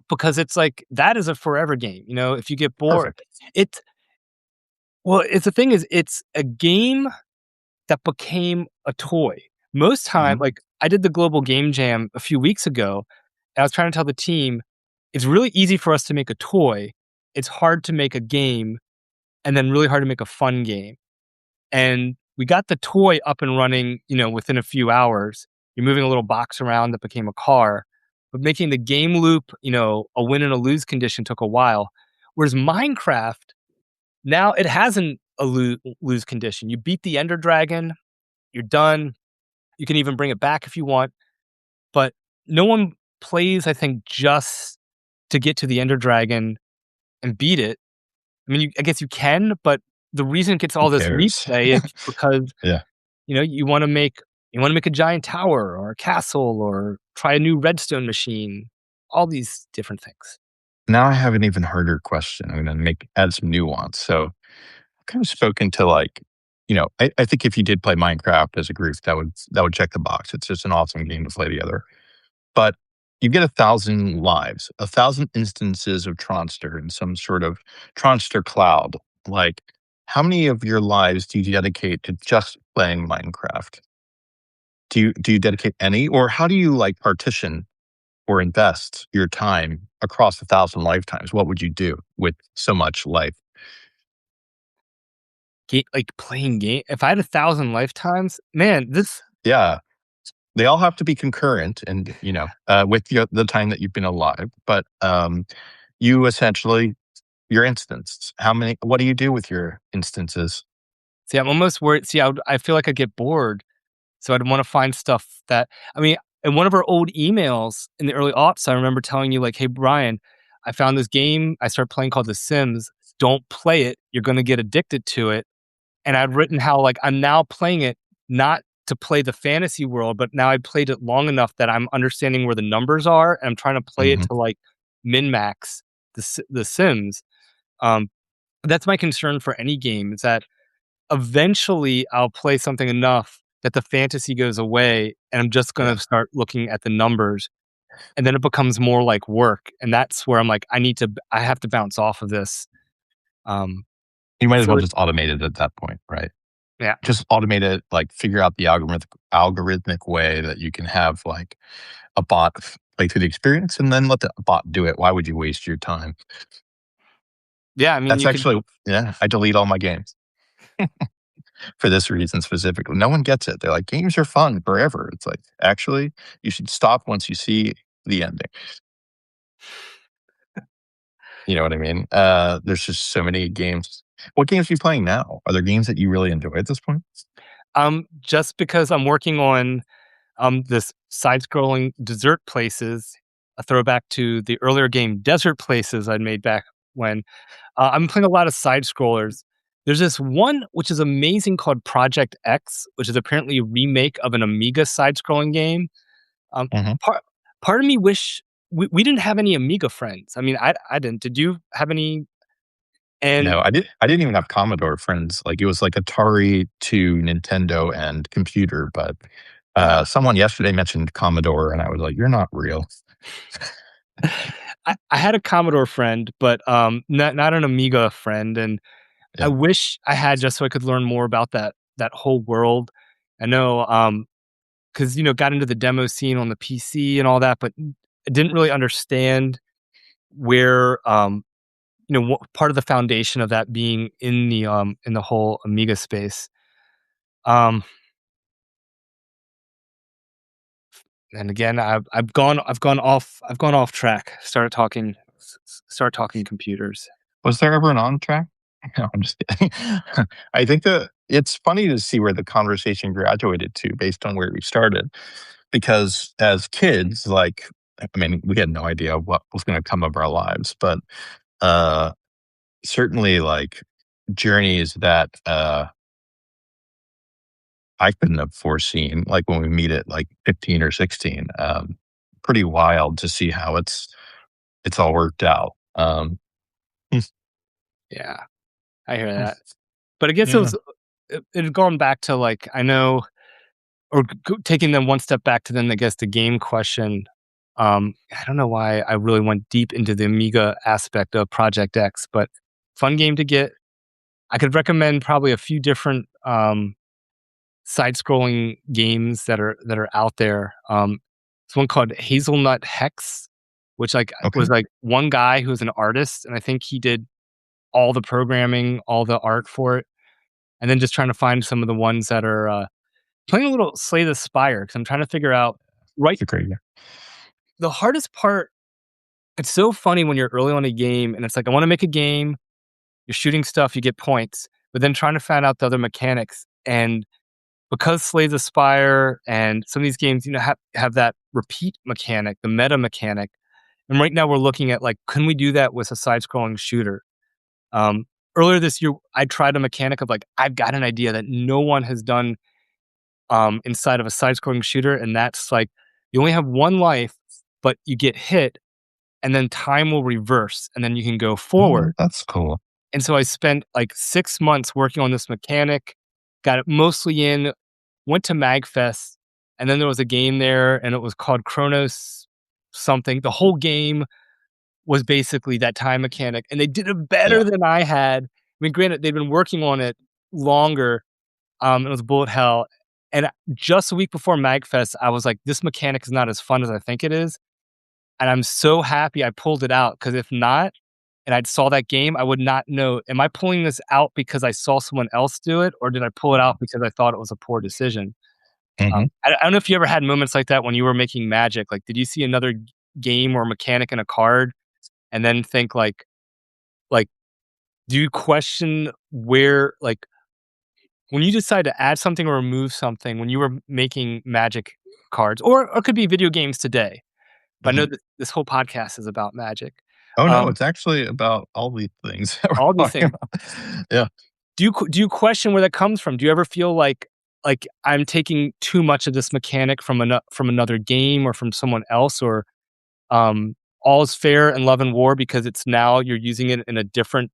because it's like that is a forever game. If you get bored, Perfect. it Well, it's the thing is, it's a game that became a toy. Most time, Mhm. like, I did the Global Game Jam a few weeks ago, and I was trying to tell the team, "It's really easy for us to make a toy. It's hard to make a game, and then really hard to make a fun game." And we got the toy up and running, within a few hours. You're moving a little box around that became a car, but making the game loop, a win and a lose condition took a while. Whereas Minecraft, now it has a lose condition. You beat the Ender Dragon, you're done. You can even bring it back if you want, but no one plays, I think, just to get to the Ender Dragon and beat it. I mean, I guess you can, but the reason it gets Who all this cares? replay is because Yeah. you wanna make a giant tower or a castle or try a new redstone machine, all these different things. Now I have an even harder question. I'm gonna make add some nuance. So I've kind of spoken to like, I think if you did play Minecraft as a group, that would check the box. It's just an awesome game to play together. But you get 1,000 lives, 1,000 instances of Tronster in some sort of Tronster cloud. Like, how many of your lives do you dedicate to just playing Minecraft? Do you dedicate any, or how do you like partition or invest your time across 1,000 lifetimes? What would you do with so much life? Like, playing game if I had 1,000 lifetimes, man, this Yeah, they all have to be concurrent, and with the time that you've been alive. But you essentially your instance. How many? What do you do with your instances? see, I'm almost worried I feel like I get bored. So I'd wanna find stuff that I mean, in one of our old emails in the early aughts, I remember telling you like, "Hey, Brian, I found this game I started playing called The Sims. Don't play it. You're gonna get addicted to it." And I'd written how, like, I'm now playing it not to play the fantasy world, but now I played it long enough that I'm understanding where the numbers are, and I'm trying to play it Mhm. to, like, min-max the Sims. Um, that's my concern for any game is that eventually I'll play something enough that the fantasy goes away and I'm just Yeah. gonna start looking at the numbers, and then it becomes more like work, and that's where I'm like, I have to bounce off of this. Um, You might as so well it just automate it at that point, right? yeah. Just automate it, like figure out the algorithmic way that you can have like a bot play through the experience and then let the bot do it. Why would you waste your time? Yeah, I mean, That's you could actually, yeah, I delete all my games for this reason specifically. No one gets it. They're like, games are fun forever. It's like, actually, you should stop once you see the ending. You know what I mean? There's just so many games. What games are you playing now? Are there games that you really enjoy at this point? just because I'm working on, this side-scrolling Desert Places, a throwback to the earlier game Desert Places I'd made back when. I'm playing a lot of side scrollers. There's this one which is amazing called Project X, which is apparently a remake of an Amiga side scrolling game. Um, Mhm. part of me wish we didn't have any Amiga friends. I mean, I didn't. Did you have any? And No, I didn't even have Commodore friends. Like, it was like Atari to Nintendo and computer, but, yeah, someone yesterday mentioned Commodore, and I was like, "You're not real." I had a Commodore friend, but not an Amiga friend, and I Yeah. wish I had just so I could learn more about that whole world. I know, because got into the demo scene on the PC and all that, but I didn't really understand where what part of the foundation of that being in the whole Amiga space. Um, and again, I've gone off track. Start talking computers. Was there ever an on track? No, I'm just kidding. I think that it's funny to see where the conversation graduated to based on where we started, because as kids, like, I mean, we had no idea what was gonna come of our lives, but, uh, certainly, like, journeys that, I couldn't have foreseen, like, when we meet at, like, 15 or 16, pretty wild to see how it's all worked out. Yeah, I hear that. But I guess Yeah. it had gone back to like I know, or taking them one step back to then I guess the game question. I don't know why I really went deep into the Amiga aspect of Project X, but fun game to get. I could recommend probably a few different side-scrolling games that are out there. There's one called Hazelnut Hex, which Okay. was like one guy who was an artist, and I think he did all the programming, all the art for it, and then just trying to find some of the ones that are playing a little Slay the Spire because I'm trying to figure out right. It's a great game. The hardest part. It's so funny when you're early on a game, and it's like I want to make a game. You're shooting stuff, you get points, but then trying to find out the other mechanics and because Slay the Spire and some of these games, have that repeat mechanic, the meta mechanic. And right now we're looking at like, can we do that with a side-scrolling shooter? Um, Earlier this year, I tried a mechanic of like, I've got an idea that no one has done inside of a side-scrolling shooter, and that's like you only have one life, but you get hit, and then time will reverse, and then you can go Oh, forward. that's cool. And so I spent like 6 months working on this mechanic, got it mostly in, went to MagFest, and then there was a game there, and it was called Chronos something. The whole game was basically that time mechanic, and they did it Yeah. better than I had. I mean, granted, they'd been working on it longer. It was bullet hell. And just a week before MagFest, I was like, this mechanic is not as fun as I think it is. And I'm so happy I pulled it out because if not, and I saw that game, I would not know, am I pulling this out because I saw someone else do it, or did I pull it out because I thought it was a poor decision? Hmm. I don't know if you ever had moments like that when you were making Magic. Like, did you see another game or mechanic in a card and then think like, do you question where, like, when you decide to add something or remove something when you were making Magic cards, or it could be video games today? But I know Hmm. that this whole podcast is about Magic. Oh no, Um, it's actually about all these things that all we're these talking things. about. Yeah. Do you question where that comes from? Do you ever feel like I'm taking too much of this mechanic from another game or from someone else, or all is fair in love and war because it's now you're using it in a different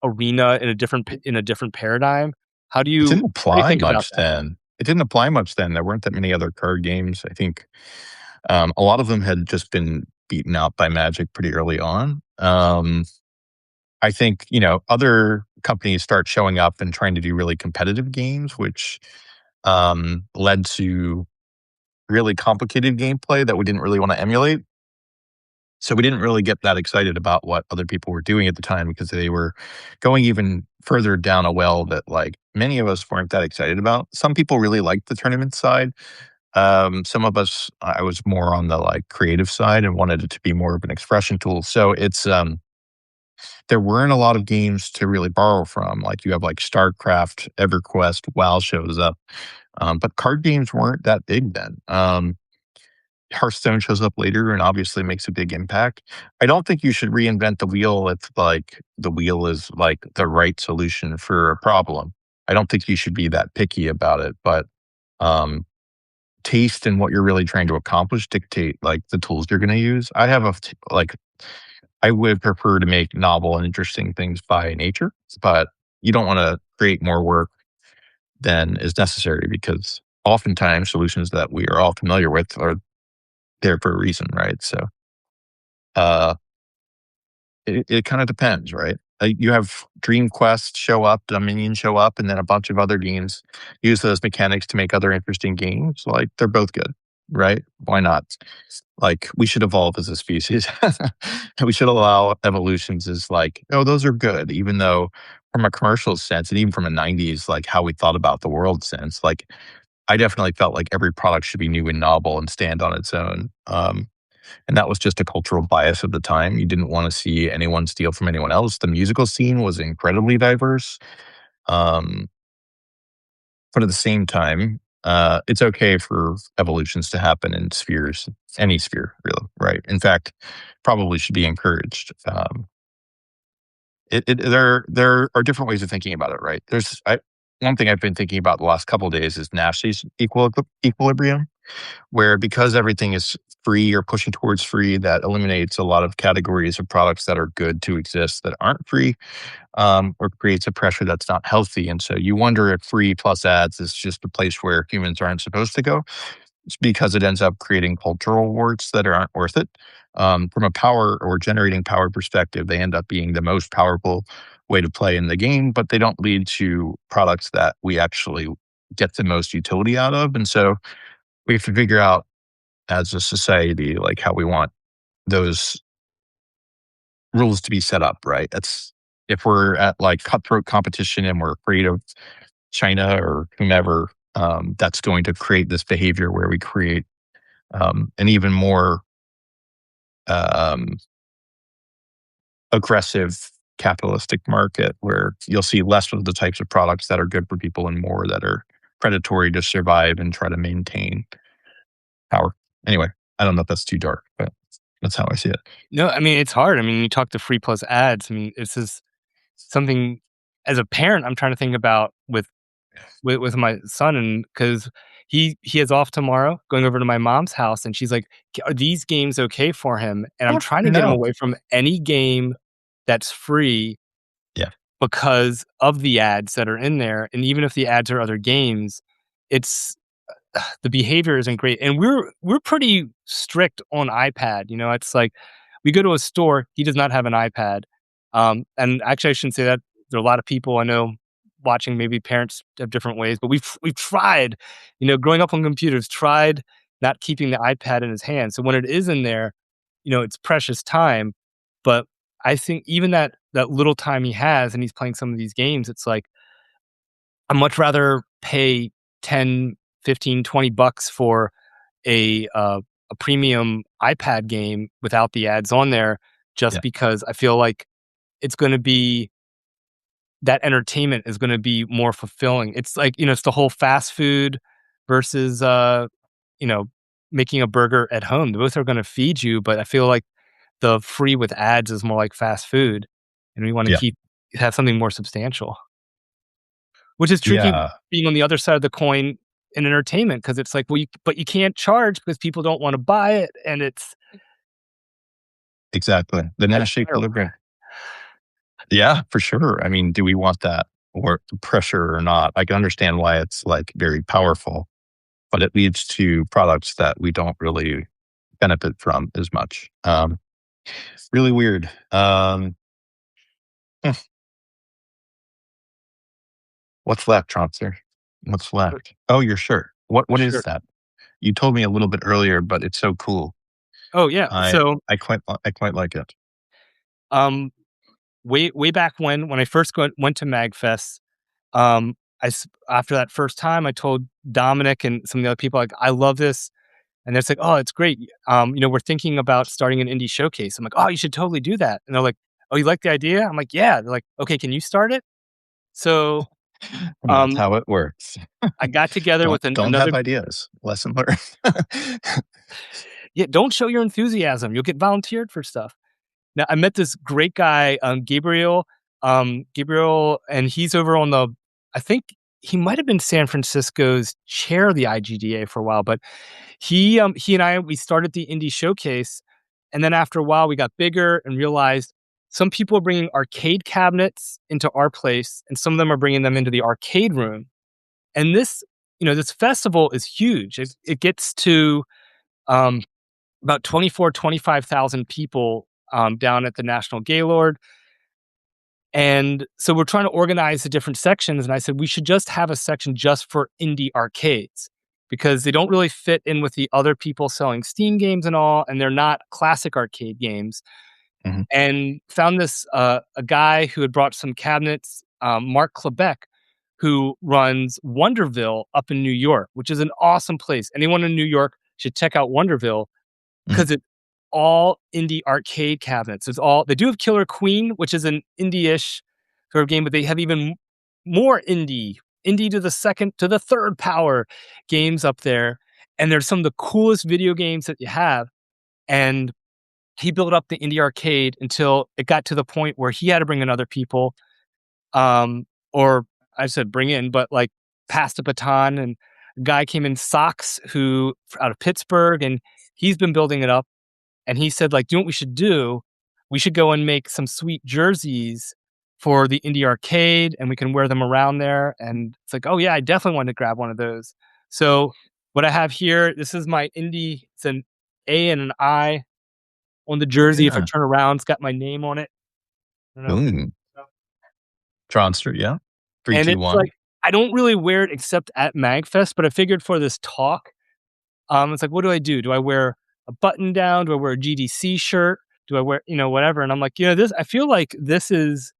arena in a different paradigm? It didn't How do you apply think about much that? then. It didn't apply much then. There weren't that many other card games. I think a lot of them had just been beaten out by Magic pretty early on. I think, other companies start showing up and trying to do really competitive games, which led to really complicated gameplay that we didn't really want to emulate. So we didn't really get that excited about what other people were doing at the time because they were going even further down a well that like many of us weren't that excited about. Some people really liked the tournament side. Some of us, I was more on the like creative side and wanted it to be more of an expression tool. So there weren't a lot of games to really borrow from. Like you have like StarCraft, EverQuest, WoW shows up, but card games weren't that big then. Hearthstone shows up later and obviously makes a big impact. I don't think you should reinvent the wheel if like the wheel is like the right solution for a problem. I don't think you should be that picky about it, but um, taste and what you're really trying to accomplish dictate like the tools you're going to use. Like I would prefer to make novel and interesting things by nature, but you don't want to create more work than is necessary because oftentimes solutions that we are all familiar with are there for a reason, right? So uh, it kind of depends, right? You have Dream Quest show up, Dominion show up, and then a bunch of other games use those mechanics to make other interesting games. Like they're both good, right? Why not? Like we should evolve as a species. We should allow evolutions as like, oh, those are good, even though from a commercial sense and even from a 90s, like how we thought about the world sense, like I definitely felt like every product should be new and novel and stand on its own. And that was just a cultural bias of the time. You didn't want to see anyone steal from anyone else. The musical scene was incredibly diverse. Um, but at the same time, it's okay for evolutions to happen in spheres, any sphere, really, right? In fact, probably should be encouraged. There are different ways of thinking about it, right? One thing I've been thinking about the last couple of days is Nash's equilibrium, where because everything is free or pushing towards free, that eliminates a lot of categories of products that are good to exist that aren't free, or creates a pressure that's not healthy. And so you wonder if free plus ads is just a place where humans aren't supposed to go. It's because it ends up creating cultural wars that aren't worth it. From a power or generating power perspective, they end up being the most powerful way to play in the game, but they don't lead to products that we actually get the most utility out of. And so we have to figure out as a society, like how we want those rules to be set up, right? That's if we're at like cutthroat competition and we're afraid of China or whomever, that's going to create this behavior where we create an even more um, aggressive capitalistic market where you'll see less of the types of products that are good for people and more that are predatory to survive and try to maintain power. Anyway, I don't know if that's too dark, but that's how I see it. No, I mean, it's hard. I mean, you talk to free plus ads. I mean, this is something as a parent I'm trying to think about with my son, and because he is off tomorrow going over to my mom's house, and she's like, Are these games okay for him?" And I'm Oh, trying to get him no. away from any game that's free Yeah. because of the ads that are in there, and even if the ads are other games, it's the behavior isn't great, and we're pretty strict on iPad. It's like we go to a store, he does not have an iPad, and actually, I shouldn't say that. There are a lot of people I know watching. Maybe parents have different ways, but we've tried, growing up on computers, tried not keeping the iPad in his hand. So when it is in there, it's precious time. But I think even that little time he has, and he's playing some of these games, it's like I'd much rather pay 10, 15, $20 for a premium iPad game without the ads on there, just Yeah. because I feel like it's gonna be that entertainment is gonna be more fulfilling. It's like, it's the whole fast food versus, you know, making a burger at home. Both are gonna feed you, but I feel like the free with ads is more like fast food, and we wanna Yeah. have something more substantial. Which is tricky Yeah. being on the other side of the coin in entertainment, because it's like, well, you can't charge because people don't wanna buy it, and it's Exactly. The a Nash dilemma. equilibrium. Yeah, for sure. I mean, do we want that or pressure or not? I can understand why it's like very powerful, but it leads to products that we don't really benefit from as much. Really weird. Hmm, what's left, Tronster? What's For left? Oh, your shirt. What is sure. that? You told me a little bit earlier, but it's so cool. Oh, yeah. I So, I quite like it. um, way back when I first went to MagFest, after that first time, I told Dominic and some of the other people, like, "I love this," and they're like, "Oh, it's great. We're thinking about starting an indie showcase." I'm like, "Oh, you should totally do that." And they're like, "Oh, you like the idea?" I'm like, "Yeah." They're like, "Okay, can you start it?" So, That's um, how it works. I got together with Don't another. have ideas. Lesson learned. Yeah, don't show your enthusiasm. You'll get volunteered for stuff. Now, I met this great guy, Gabriel, and he's over on I think he might have been San Francisco's chair of the IGDA for a while, but he and we started the indie showcase, and then after a while, we got bigger and realized some people are bringing arcade cabinets into our place, and some of them are bringing them into the arcade room. And this festival is huge. It gets to um, about 25,000 people down at the National Gaylord. And so we're trying to organize the different sections. And I said, we should just have a section just for indie arcades because they don't really fit in with the other people selling Steam games and all. And they're not classic arcade games. Mhm. And found this, a guy who had brought some cabinets, Mark Klebeck, who runs Wonderville up in New York, which is an awesome place. Anyone in New York should check out Wonderville Mhm. because it's all indie arcade cabinets. They do have Killer Queen, which is an indie-ish sort of game, but they have even more indie to the second to the third power games up there. And there's some of the coolest video games that you have. And he built up the indie arcade until it got to the point where he had to bring in other people, or I said bring in, but like pass the baton. And a guy came in, Socks, who out of Pittsburgh, and he's been building it up. And he said, like, "Do you know what we should do? We should go and make some sweet jerseys for the indie arcade, and we can wear them around there." And it's like, "Oh yeah, I definitely want to grab one of those." So what I have here, this is my indie. It's an A and an I on the Oh, jersey. If I yeah. turn around, it's got my name on it. I don't know. Boom. Tronster, yeah. And it's 321. like, I don't really wear it except at MagFest, but I figured for this talk, it's like, what do I do? Do I wear a button down? Do I wear a GDC shirt? Do I wear, whatever? And I'm like, this, I feel like this is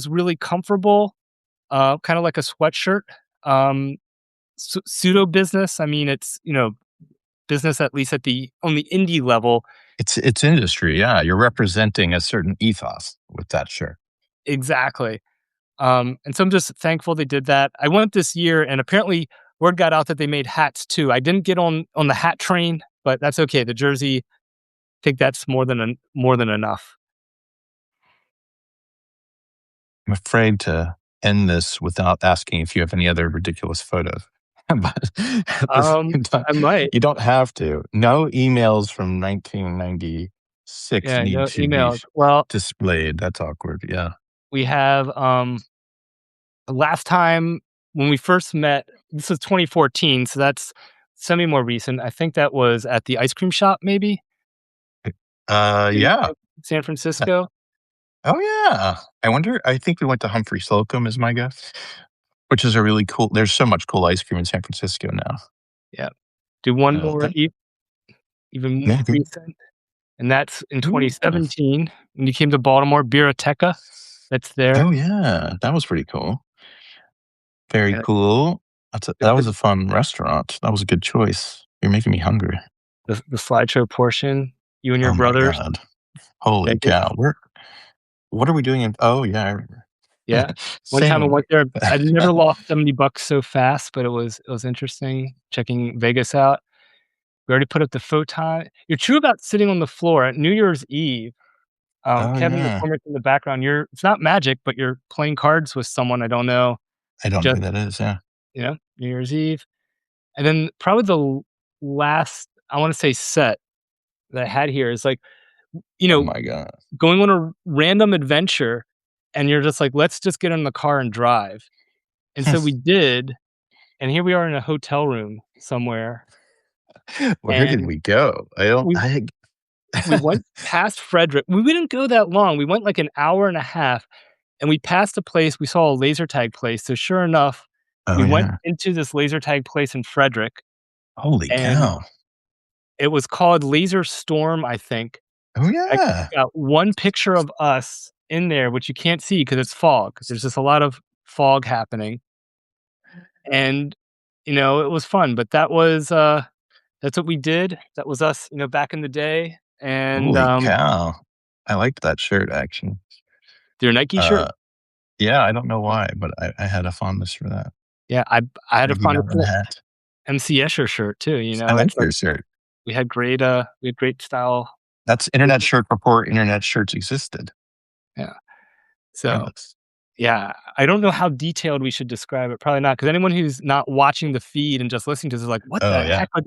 really comfortable, kind of like a sweatshirt. Um, Pseudo business. I mean, it's, business at least on the indie level. It's industry, yeah. You're representing a certain ethos with that shirt. Exactly. And so I'm just thankful they did that. I went this year, and apparently word got out that they made hats too. I didn't get on the hat train, but that's okay. The jersey, I think that's more than enough. I'm afraid to end this without asking if you have any other ridiculous photos. But at the same time, I might. you don't have to. No emails from 1996 Yeah, need no to be emails. Well, displayed. That's awkward. Yeah. we have last time when we first met. This was 2014, so that's semi more recent. I think that was at the ice cream shop, maybe in Yeah. San Francisco. Oh, yeah. I wonder. I think we went to Humphrey Slocum, is my guess, which is a really cool. There's so much cool ice cream in San Francisco now. Yeah. Do one more That, even more maybe. recent, and that's in Ooh. 2017 when you came to Baltimore, Beerateca. That's there. Oh, yeah. That was pretty cool. Very Yeah, cool. the That the was a fun restaurant. That was a good choice. You're making me hungry. the slideshow portion, you and your Oh my brothers, god. Holy Vegas. cow. What are we doing in oh yeah, I remember. Yeah. One time I Same. went there, I'd never lost $70 so fast, but it was interesting checking Vegas out. We already put up the photon. You're true about sitting on the floor at New Year's Eve. Oh Kevin, your yeah. comments in the background, it's not magic, but you're playing cards with someone I don't know. I don't know Just, who that is, yeah. New Year's Eve. And then probably the last, I wanna say, set that I had here is like, you Oh know, my god. going on a random adventure, and you're just like, "Let's just get in the car and drive." And so we did, and here we are in a hotel room somewhere, Where did and we go? I don't we I we went past Frederick. We didn't go that long. We went like an hour and a half, and we passed a place. We saw a laser tag place. So sure enough, Oh we went yeah. into this laser tag place in Frederick, Holy and cow. it was called Laser Storm, I think. Oh I yeah. got one picture of us in there, which you can't see because it's fog. There's just a lot of fog happening, and, it was fun, but that's what we did. That was us, back in the day, and, Holy cow. I liked that shirt actually. their Nike shirt. Uh yeah, I don't know why, but I had a fondness for that. Yeah, I had to Maybe find a melon cool hat. MC Escher shirt too, I like it's like your shirt. we had great style. That's internet shirt before internet shirts existed. Yeah. So, Goodness. yeah, I don't know how detailed we should describe it, probably not, because anyone who's not watching the feed and just listening to this is like, "What Oh the yeah. heck are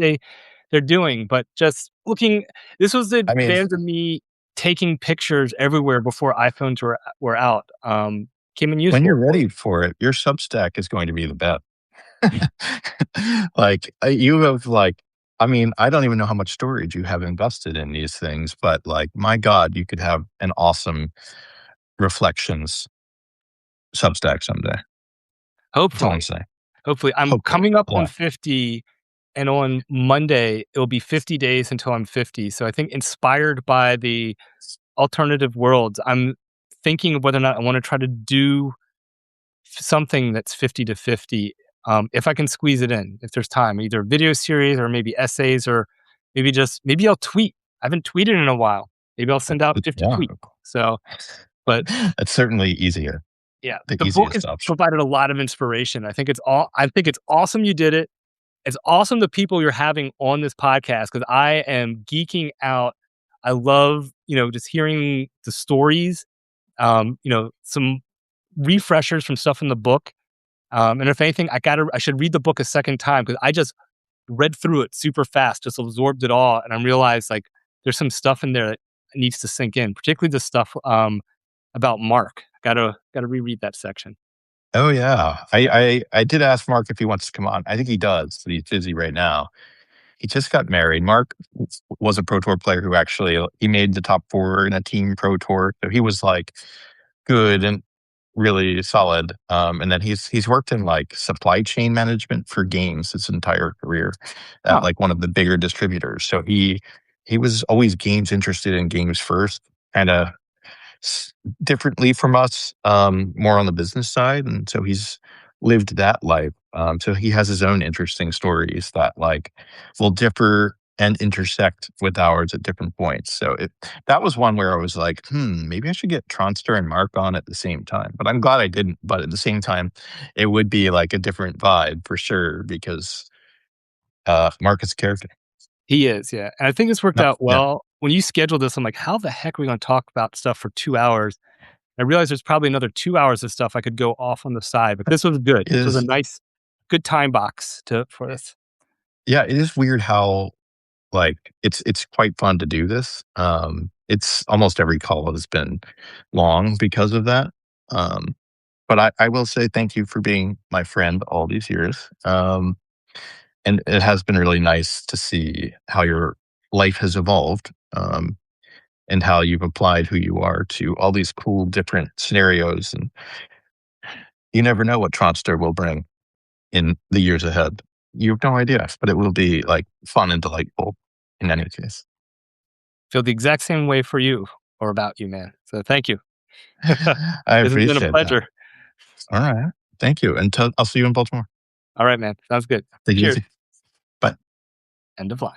they're doing?" But just looking, this was the I mean, advantage of me taking pictures everywhere before iPhones were out, came in when you're useful. ready for it, your Substack is going to be the best. Like, you have, like I mean, I don't even know how much storage you have invested in these things, but, like, my god, you could have an awesome reflections Substack someday. That's all I'm Hopefully, saying. hopefully. I'm Hopefully. coming up on Yeah. 50, and on Monday, it'll be 50 days until I'm 50, so I think inspired by the alternative worlds, I'm thinking of whether or not I wanna try to do something that's 50 to 50, if I can squeeze it in, if there's time, either a video series or maybe essays or maybe I'll tweet. I haven't tweeted in a while. Maybe I'll send out 50 Yeah. tweets. So, but It's certainly easier. yeah, The the book easiest has option. provided a lot of inspiration. I think it's awesome you did it. It's awesome the people you're having on this podcast because I am geeking out. I love, just hearing the stories, some refreshers from stuff in the book. And if anything, I should read the book a second time because I just read through it super fast, just absorbed it all, and I realized like there's some stuff in there that needs to sink in, particularly the stuff about Mark. Gotta reread that section. Oh, yeah. I did ask Mark if he wants to come on. I think he does, but he's busy right now. He just got married. Mark was a Pro Tour player who actually he made the top 4 in a team Pro Tour, so he was, like, good, and really solid. And then he's worked in like supply chain management for games his entire career at Huh. like one of the bigger distributors. So he was always games interested in games first, kind of differently from us, more on the business side, and so he's lived that life. So he has his own interesting stories that like will differ and intersect with ours at different points. So that was one where I was like, maybe I should get Tronster and Mark on at the same time. But I'm glad I didn't. But at the same time, it would be like a different vibe for sure because Mark is a character. He is, yeah, and I think it's worked No, out yeah, well. When you scheduled this, I'm like, "How the heck are we gonna talk about stuff for 2 hours?" I realized there's probably another 2 hours of stuff I could go off on the side, but this was good. it This was a is. nice good time box to for this. Yeah, it is weird how like, it's quite fun to do this. It's almost every call has been long because of that. Um, but I will say thank you for being my friend all these years. And it has been really nice to see how your life has evolved, and how you've applied who you are to all these cool different scenarios. And you never know what Tronster will bring in the years ahead. You have no idea, but it will be like fun and delightful in any case. Feel the exact same way for you or about you, man. So thank you. I This has been a appreciate that. pleasure. All right. Thank you. And I'll see you in Baltimore. All right, man. Sounds good. Take it Cheers. easy. Bye. End of line.